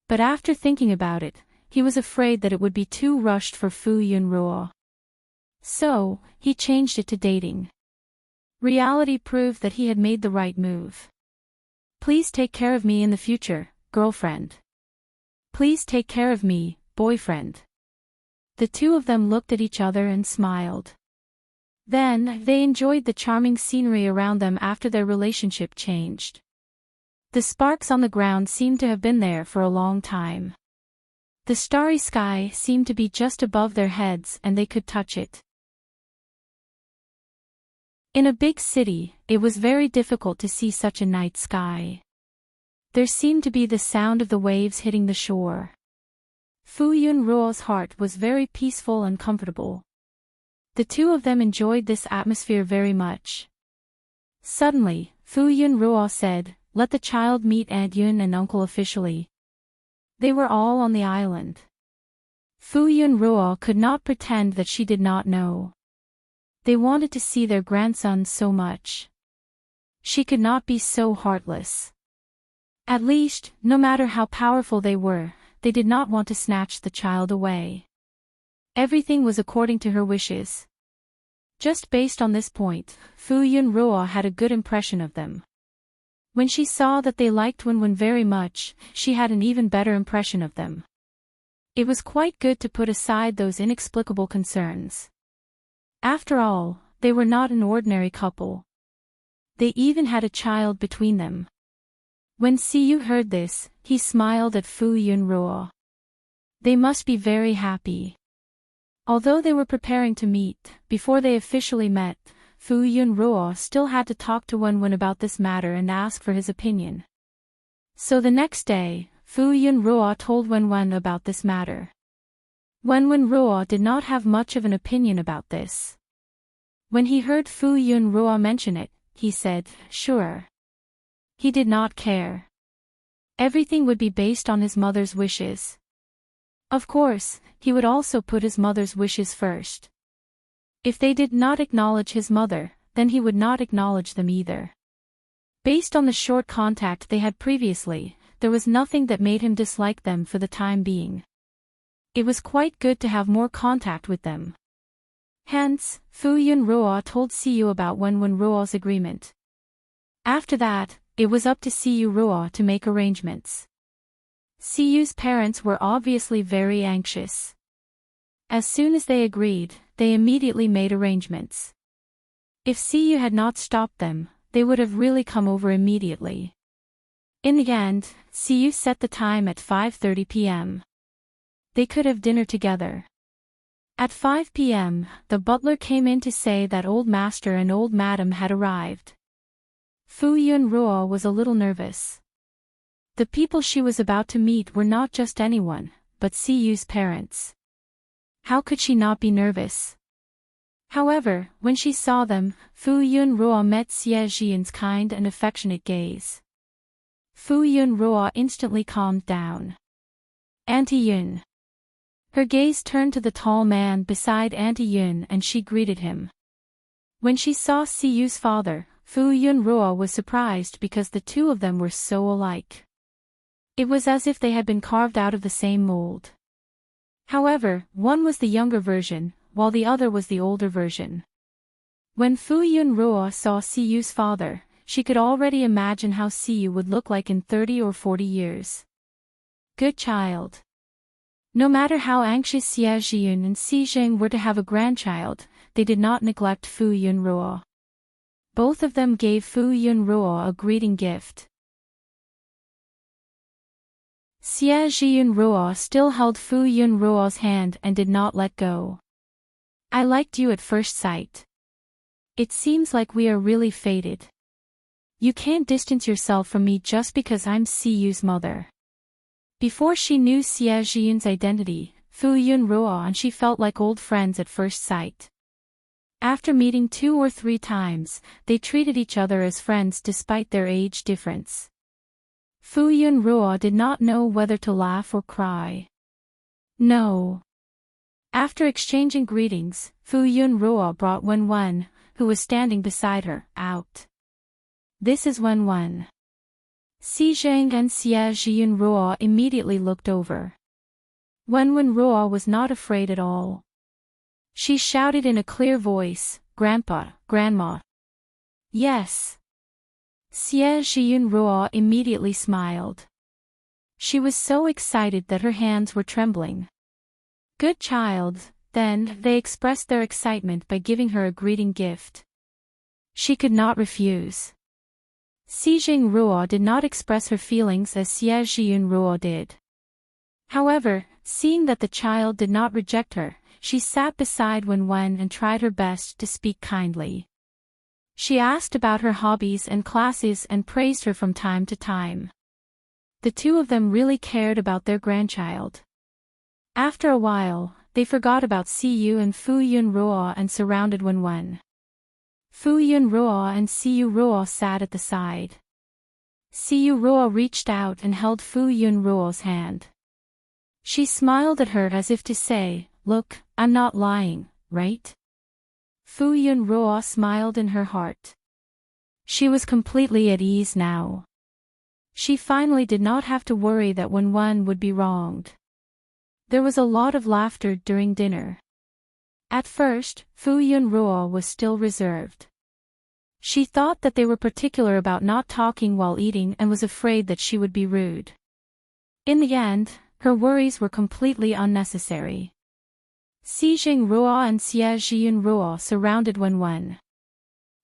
But after thinking about it, he was afraid that it would be too rushed for Fu Yunruo. So, he changed it to dating. Reality proved that he had made the right move. Please take care of me in the future, girlfriend. Please take care of me, boyfriend. The two of them looked at each other and smiled. Then, they enjoyed the charming scenery around them after their relationship changed. The sparks on the ground seemed to have been there for a long time. The starry sky seemed to be just above their heads and they could touch it. In a big city, it was very difficult to see such a night sky. There seemed to be the sound of the waves hitting the shore. Fu Yunruo's heart was very peaceful and comfortable. The two of them enjoyed this atmosphere very much. Suddenly, Fu Yunruo said, let the child meet Aunt Yun and Uncle officially. They were all on the island. Fu Yunruo could not pretend that she did not know. They wanted to see their grandson so much. She could not be so heartless. At least, no matter how powerful they were, they did not want to snatch the child away. Everything was according to her wishes. Just based on this point, Fu Yunruo had a good impression of them. When she saw that they liked Wenwen very much, she had an even better impression of them. It was quite good to put aside those inexplicable concerns. After all, they were not an ordinary couple. They even had a child between them. When Siyu heard this, he smiled at Fu Yunruo. They must be very happy. Although they were preparing to meet, before they officially met, Fu Yunruo still had to talk to Wenwen about this matter and ask for his opinion. So the next day, Fu Yunruo told Wenwen about this matter. Wenwen did not have much of an opinion about this. When he heard Fu Yunruo mention it, he said, sure. He did not care. Everything would be based on his mother's wishes. Of course, he would also put his mother's wishes first. If they did not acknowledge his mother, then he would not acknowledge them either. Based on the short contact they had previously, there was nothing that made him dislike them for the time being. It was quite good to have more contact with them. Hence, Fu Yunruo told Siyu about Wenwen-ruo's agreement. After that, it was up to Siyu Ruo to make arrangements. Siyu's parents were obviously very anxious. As soon as they agreed, they immediately made arrangements. If Siyu had not stopped them, they would have really come over immediately. In the end, Siyu set the time at 5:30 p.m. They could have dinner together. At 5 p.m., the butler came in to say that old master and old madam had arrived. Fu Yunruo was a little nervous. The people she was about to meet were not just anyone, but Siyu's parents. How could she not be nervous? However, when she saw them, Fu Yunruo met Xie Jian's kind and affectionate gaze. Fu Yunruo instantly calmed down. Auntie Yun. Her gaze turned to the tall man beside Auntie Yun and she greeted him. When she saw Siyu's father, Fu Yunruo was surprised because the two of them were so alike. It was as if they had been carved out of the same mold. However, one was the younger version, while the other was the older version. When Fu Yunruo saw Siyu's father, she could already imagine how Siyu would look like in 30 or 40 years. Good child. No matter how anxious Xie Jian and Xi Zheng were to have a grandchild, they did not neglect Fu Yunruo. Both of them gave Fu Yunruo a greeting gift. Xie Jianruo still held Fu Yunruo's hand and did not let go. I liked you at first sight. It seems like we are really fated. You can't distance yourself from me just because I'm Siyu's mother. Before she knew Xie Zhiyun's identity, Fu Yun Ruo and she felt like old friends at first sight. After meeting 2 or 3 times, they treated each other as friends despite their age difference. Fu Yun Ruo did not know whether to laugh or cry. No. After exchanging greetings, Fu Yun Ruo brought Wen, who was standing beside her, out. This is Wen. Si Zhang and Xie Zhiyun Ruo immediately looked over. Wen Ruo was not afraid at all. She shouted in a clear voice, "Grandpa, Grandma." Yes. Xie Zhiyun Ruo immediately smiled. She was so excited that her hands were trembling. Good child, then they expressed their excitement by giving her a greeting gift. She could not refuse. Si Jing Ruo did not express her feelings as Xie Zhiyun Ruo did. However, seeing that the child did not reject her, she sat beside Wen and tried her best to speak kindly. She asked about her hobbies and classes and praised her from time to time. The two of them really cared about their grandchild. After a while, they forgot about Siyu and Fu Yun Ruo and surrounded Wen. Fu Yun Ruo and Siyu Ruo sat at the side. Siyu Ruo reached out and held Fu Yun Ruo's hand. She smiled at her as if to say, "Look, I'm not lying, right?" Fu Yun Ruo smiled in her heart. She was completely at ease now. She finally did not have to worry that Wen would be wronged. There was a lot of laughter during dinner. At first, Fu Yun Ruo was still reserved. She thought that they were particular about not talking while eating and was afraid that she would be rude. In the end, her worries were completely unnecessary. Si Jing Ruo and Xie Zhiyun Ruo surrounded Wen.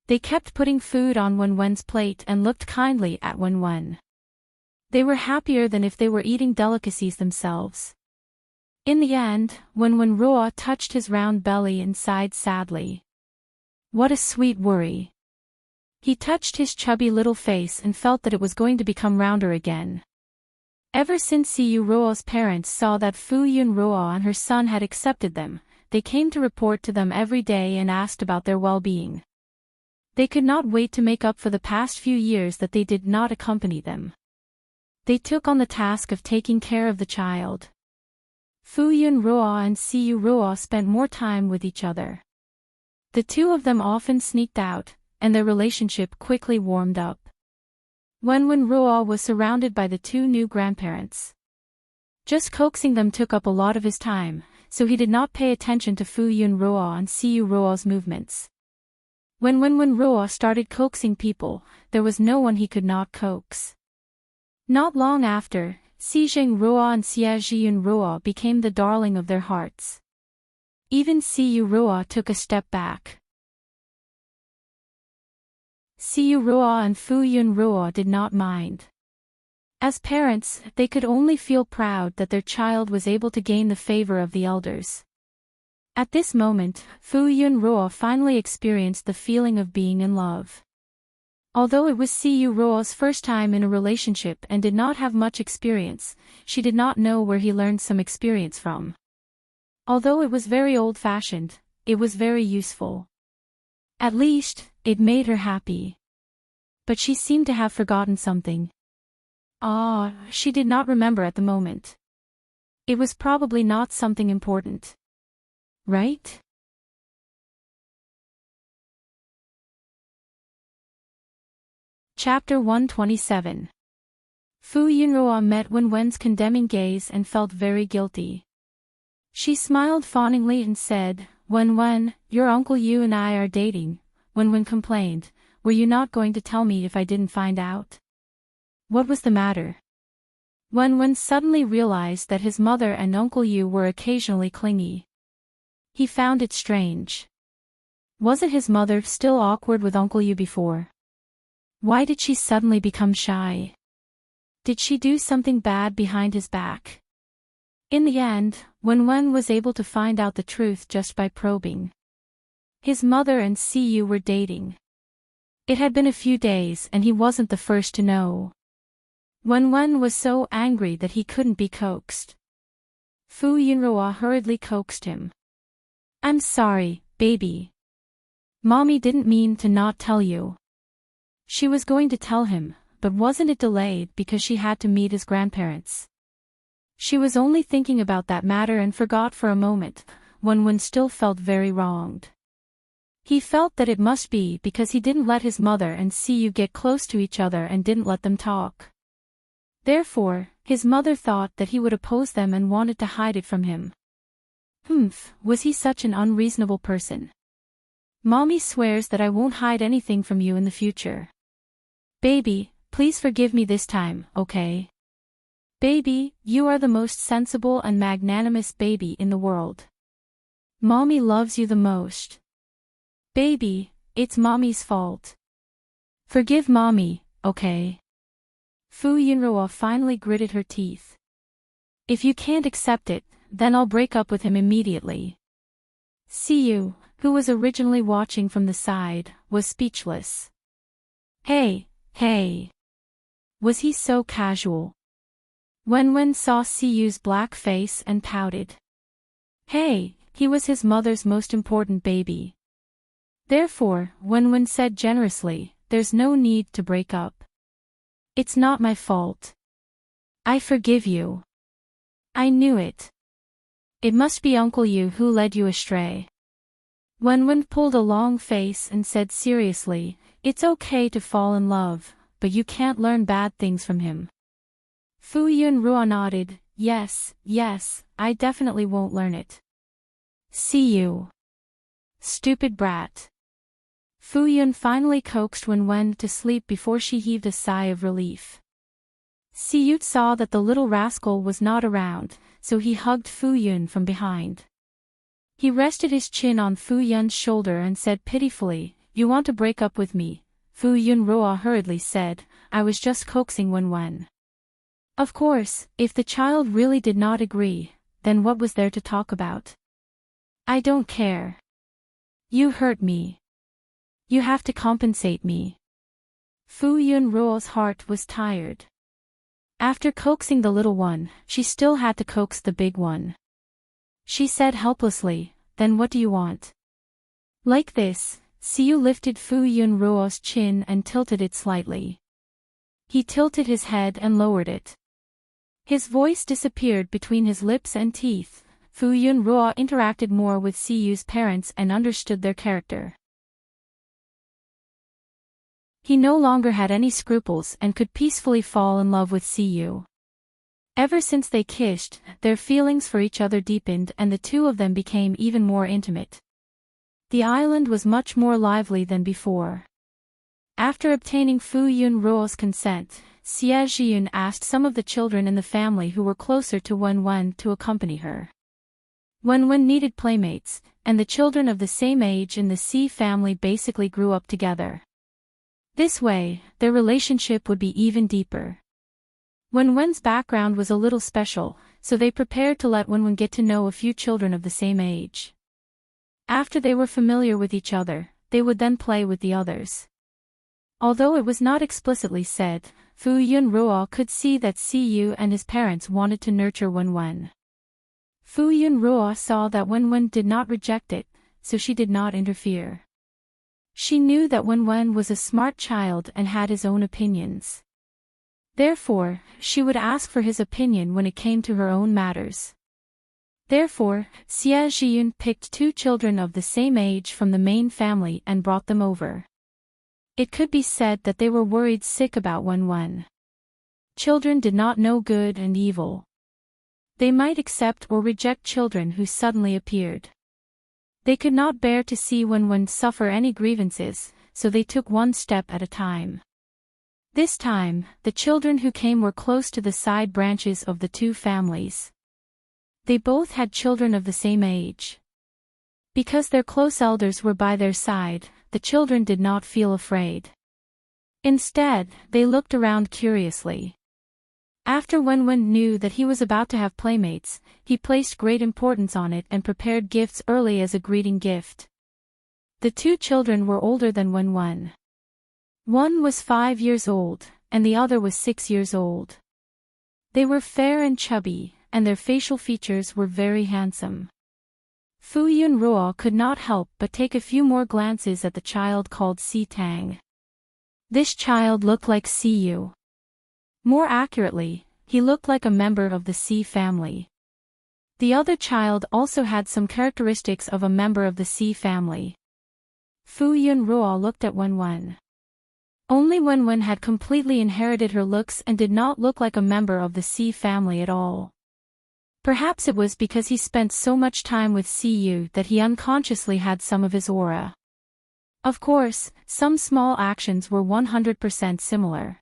They kept putting food on Wen's plate and looked kindly at Wen. They were happier than if they were eating delicacies themselves. In the end, Wen Ruo touched his round belly and sighed sadly. What a sweet worry. He touched his chubby little face and felt that it was going to become rounder again. Ever since Siyu Ruo's parents saw that Fu Yun Ruo and her son had accepted them, they came to report to them every day and asked about their well-being. They could not wait to make up for the past few years that they did not accompany them. They took on the task of taking care of the child. Fu Yun Ruo and Siyu Ruo spent more time with each other. The two of them often sneaked out, and their relationship quickly warmed up. Wen Ruo was surrounded by the two new grandparents. Just coaxing them took up a lot of his time, so he did not pay attention to Fu Yun Ruo and Siyu Ruo's movements. When Wen Ruo started coaxing people, there was no one he could not coax. Not long after, Si Jing Ruo and Xie Zhiyun Ruo became the darling of their hearts. Even Siyu Ruo took a step back. Siyu Ruo and Fu Yun Ruo did not mind. As parents, they could only feel proud that their child was able to gain the favor of the elders. At this moment, Fu Yun Ruo finally experienced the feeling of being in love. Although it was Siyu Ruo's first time in a relationship and did not have much experience, she did not know where he learned some experience from. Although it was very old-fashioned, it was very useful. At least, it made her happy. But she seemed to have forgotten something. She did not remember at the moment. It was probably not something important. Right? Chapter 127. Fu Yunruo met Wen's condemning gaze and felt very guilty. She smiled fawningly and said, Wen, your Uncle Yu and I are dating. Wen complained, were you not going to tell me if I didn't find out? What was the matter? Wen suddenly realized that his mother and Uncle Yu were occasionally clingy. He found it strange. Wasn't his mother still awkward with Uncle Yu before? Why did she suddenly become shy? Did she do something bad behind his back? In the end, Wen was able to find out the truth just by probing. His mother and Siyu were dating. It had been a few days and he wasn't the first to know. Wen was so angry that he couldn't be coaxed. Fu Yunruo hurriedly coaxed him. I'm sorry, baby. Mommy didn't mean to not tell you. She was going to tell him, but wasn't it delayed because she had to meet his grandparents? She was only thinking about that matter and forgot for a moment. Wen still felt very wronged. He felt that it must be because he didn't let his mother and Siyu get close to each other and didn't let them talk. Therefore, his mother thought that he would oppose them and wanted to hide it from him. Was he such an unreasonable person? Mommy swears that I won't hide anything from you in the future. Baby, please forgive me this time, okay? Baby, you are the most sensible and magnanimous baby in the world. Mommy loves you the most. Baby, it's Mommy's fault. Forgive Mommy, okay? Fu Yunruo finally gritted her teeth. If you can't accept it, then I'll break up with him immediately. Siyu, who was originally watching from the side, was speechless. Hey. Was he so casual? Wen saw Siyu's black face and pouted. Hey, he was his mother's most important baby. Therefore, Wen said generously, there's no need to break up. It's not my fault. I forgive you. I knew it. It must be Uncle Yu who led you astray. Wen pulled a long face and said seriously, it's okay to fall in love, but you can't learn bad things from him. Fu Yunruo nodded, yes, I definitely won't learn it. See you. Stupid brat. Fu Yun finally coaxed Wen to sleep before she heaved a sigh of relief. Siyu saw that the little rascal was not around, so he hugged Fu Yun from behind. He rested his chin on Fu Yun's shoulder and said pitifully, you want to break up with me? Fu Yunruo hurriedly said, I was just coaxing Wen. Of course, if the child really did not agree, then what was there to talk about? I don't care. You hurt me. You have to compensate me. Fu Yunruo's heart was tired. After coaxing the little one, she still had to coax the big one. She said helplessly, then what do you want? Like this, Siyu lifted Fu Yunruo's chin and tilted it slightly. He tilted his head and lowered it. His voice disappeared between his lips and teeth. Fu Yunruo interacted more with Siyu's parents and understood their character. He no longer had any scruples and could peacefully fall in love with Siyu. Ever since they kissed, their feelings for each other deepened and the two of them became even more intimate. The island was much more lively than before. After obtaining Fu Yunruo's consent, Xie Zhiyun asked some of the children in the family who were closer to Wen to accompany her. Wen needed playmates, and the children of the same age in the Xi family basically grew up together. This way, their relationship would be even deeper. Wen's background was a little special, so they prepared to let Wen get to know a few children of the same age. After they were familiar with each other, they would then play with the others. Although it was not explicitly said, Fu Yunruo could see that Siyu and his parents wanted to nurture Wen. Fu Yunruo saw that Wen did not reject it, so she did not interfere. She knew that Wen was a smart child and had his own opinions. Therefore, she would ask for his opinion when it came to her own matters. Therefore, Xie Zhiyun picked two children of the same age from the main family and brought them over. It could be said that they were worried sick about Wen. Children did not know good and evil. They might accept or reject children who suddenly appeared. They could not bear to see Wen suffer any grievances, so they took one step at a time. This time, the children who came were close to the side branches of the two families. They both had children of the same age. Because their close elders were by their side, the children did not feel afraid. Instead, they looked around curiously. After Wen knew that he was about to have playmates, he placed great importance on it and prepared gifts early as a greeting gift. The two children were older than Wen. One was 5 years old, and the other was 6 years old. They were fair and chubby, and their facial features were very handsome. Fu Yunruo could not help but take a few more glances at the child called Si Tang. This child looked like Siyu. More accurately, he looked like a member of the Si family. The other child also had some characteristics of a member of the Si family. Fu Yunruo looked at Wenwen. Only Wenwen had completely inherited her looks and did not look like a member of the Si family at all. Perhaps it was because he spent so much time with Siyu that he unconsciously had some of his aura. Of course, some small actions were 100% similar.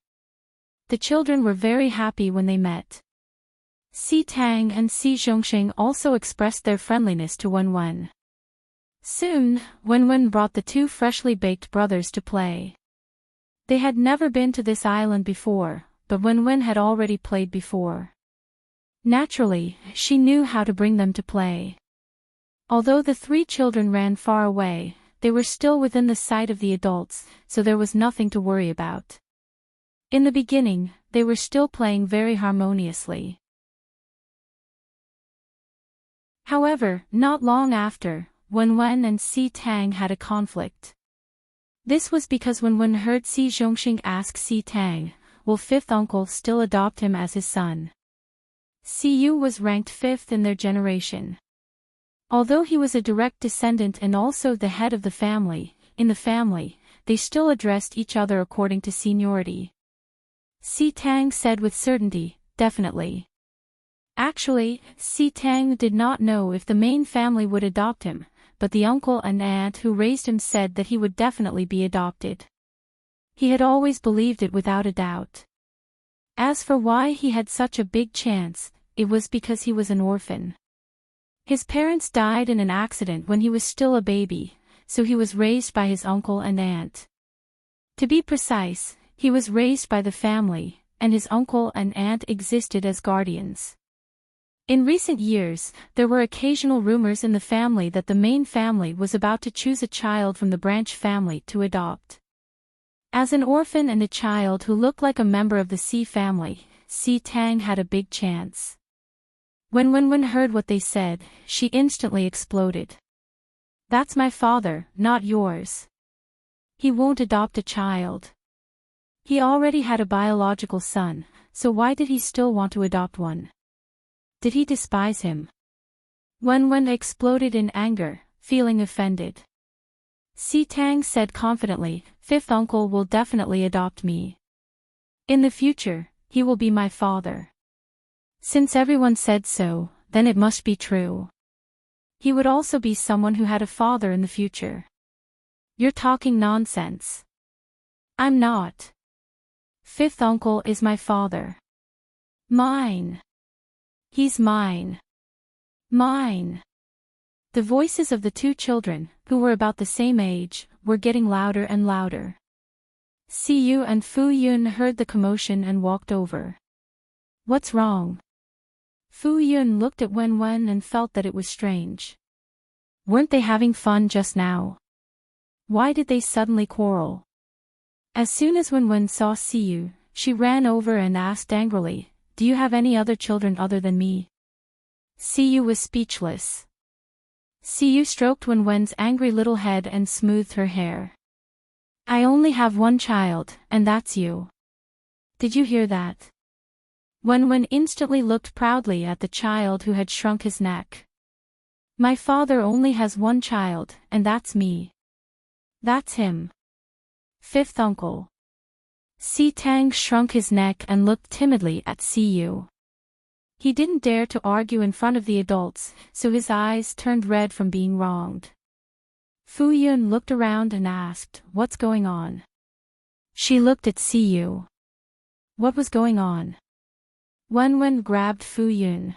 The children were very happy when they met. Si Tang and Si Zhongxing also expressed their friendliness to Wenwen. Soon, Wenwen brought the two freshly baked brothers to play. They had never been to this island before, but Wenwen had already played before. Naturally, she knew how to bring them to play. Although the three children ran far away, they were still within the sight of the adults, so there was nothing to worry about. In the beginning, they were still playing very harmoniously. However, not long after, Wenwen and Si Tang had a conflict. This was because Wenwen heard Si Zhongxing ask Si Tang, will fifth uncle still adopt him as his son? Siyu was ranked 5th in their generation. Although he was a direct descendant and also the head of the family, in the family, they still addressed each other according to seniority. Si Tang said with certainty, definitely. Actually, Si Tang did not know if the main family would adopt him, but the uncle and aunt who raised him said that he would definitely be adopted. He had always believed it without a doubt. As for why he had such a big chance, it was because he was an orphan. His parents died in an accident when he was still a baby, so he was raised by his uncle and aunt. To be precise, he was raised by the family, and his uncle and aunt existed as guardians. In recent years, there were occasional rumors in the family that the main family was about to choose a child from the branch family to adopt. As an orphan and a child who looked like a member of the Si family, Si Tang had a big chance. When Wenwen heard what they said, she instantly exploded. That's my father, not yours. He won't adopt a child. He already had a biological son, so why did he still want to adopt one? Did he despise him? Wenwen exploded in anger, feeling offended. Si Tang said confidently, fifth uncle will definitely adopt me. In the future, he will be my father. Since everyone said so, then it must be true. He would also be someone who had a father in the future. You're talking nonsense. I'm not. Fifth uncle is my father. Mine. He's mine. Mine. The voices of the two children, who were about the same age, were getting louder and louder. Siyu and Fu Yun heard the commotion and walked over. What's wrong? Fu Yun looked at Wenwen and felt that it was strange. Weren't they having fun just now? Why did they suddenly quarrel? As soon as Wenwen saw Siyu, she ran over and asked angrily, do you have any other children other than me? Siyu was speechless. Siyu stroked Wenwen's angry little head and smoothed her hair. I only have one child, and that's you. Did you hear that? Wenwen instantly looked proudly at the child who had shrunk his neck. My father only has one child, and that's me. That's him. Fifth uncle. Si Tang shrunk his neck and looked timidly at Siyu. He didn't dare to argue in front of the adults, so his eyes turned red from being wronged. Fu Yun looked around and asked, what's going on? She looked at Siyu. What was going on? Wenwen grabbed Fu Yun.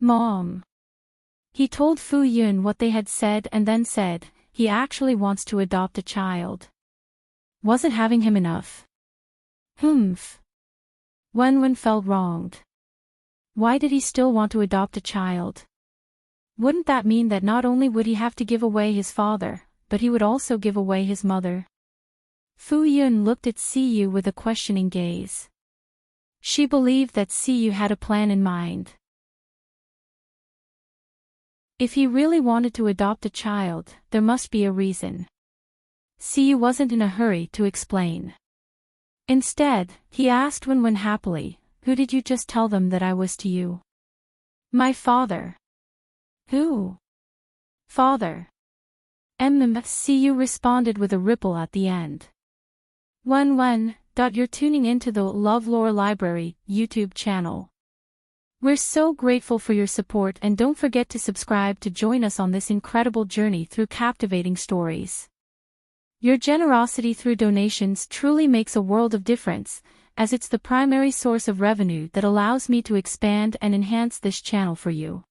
Mom. He told Fu Yun what they had said and then said, he actually wants to adopt a child. Wasn't having him enough. Humph. Wenwen felt wronged. Why did he still want to adopt a child? Wouldn't that mean that not only would he have to give away his father, but he would also give away his mother? Fu Yun looked at Siyu with a questioning gaze. She believed that Siyu had a plan in mind. If he really wanted to adopt a child, there must be a reason. Siyu wasn't in a hurry to explain. Instead, he asked Wenwen happily, "Who did you just tell them that I was to you?" "My father." "Who?" "Father." Siyu responded with a ripple at the end. Wenwen, you're tuning into the LoveLore Library YouTube channel. We're so grateful for your support, and don't forget to subscribe to join us on this incredible journey through captivating stories. Your generosity through donations truly makes a world of difference, as it's the primary source of revenue that allows me to expand and enhance this channel for you.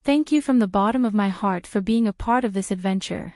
Thank you from the bottom of my heart for being a part of this adventure.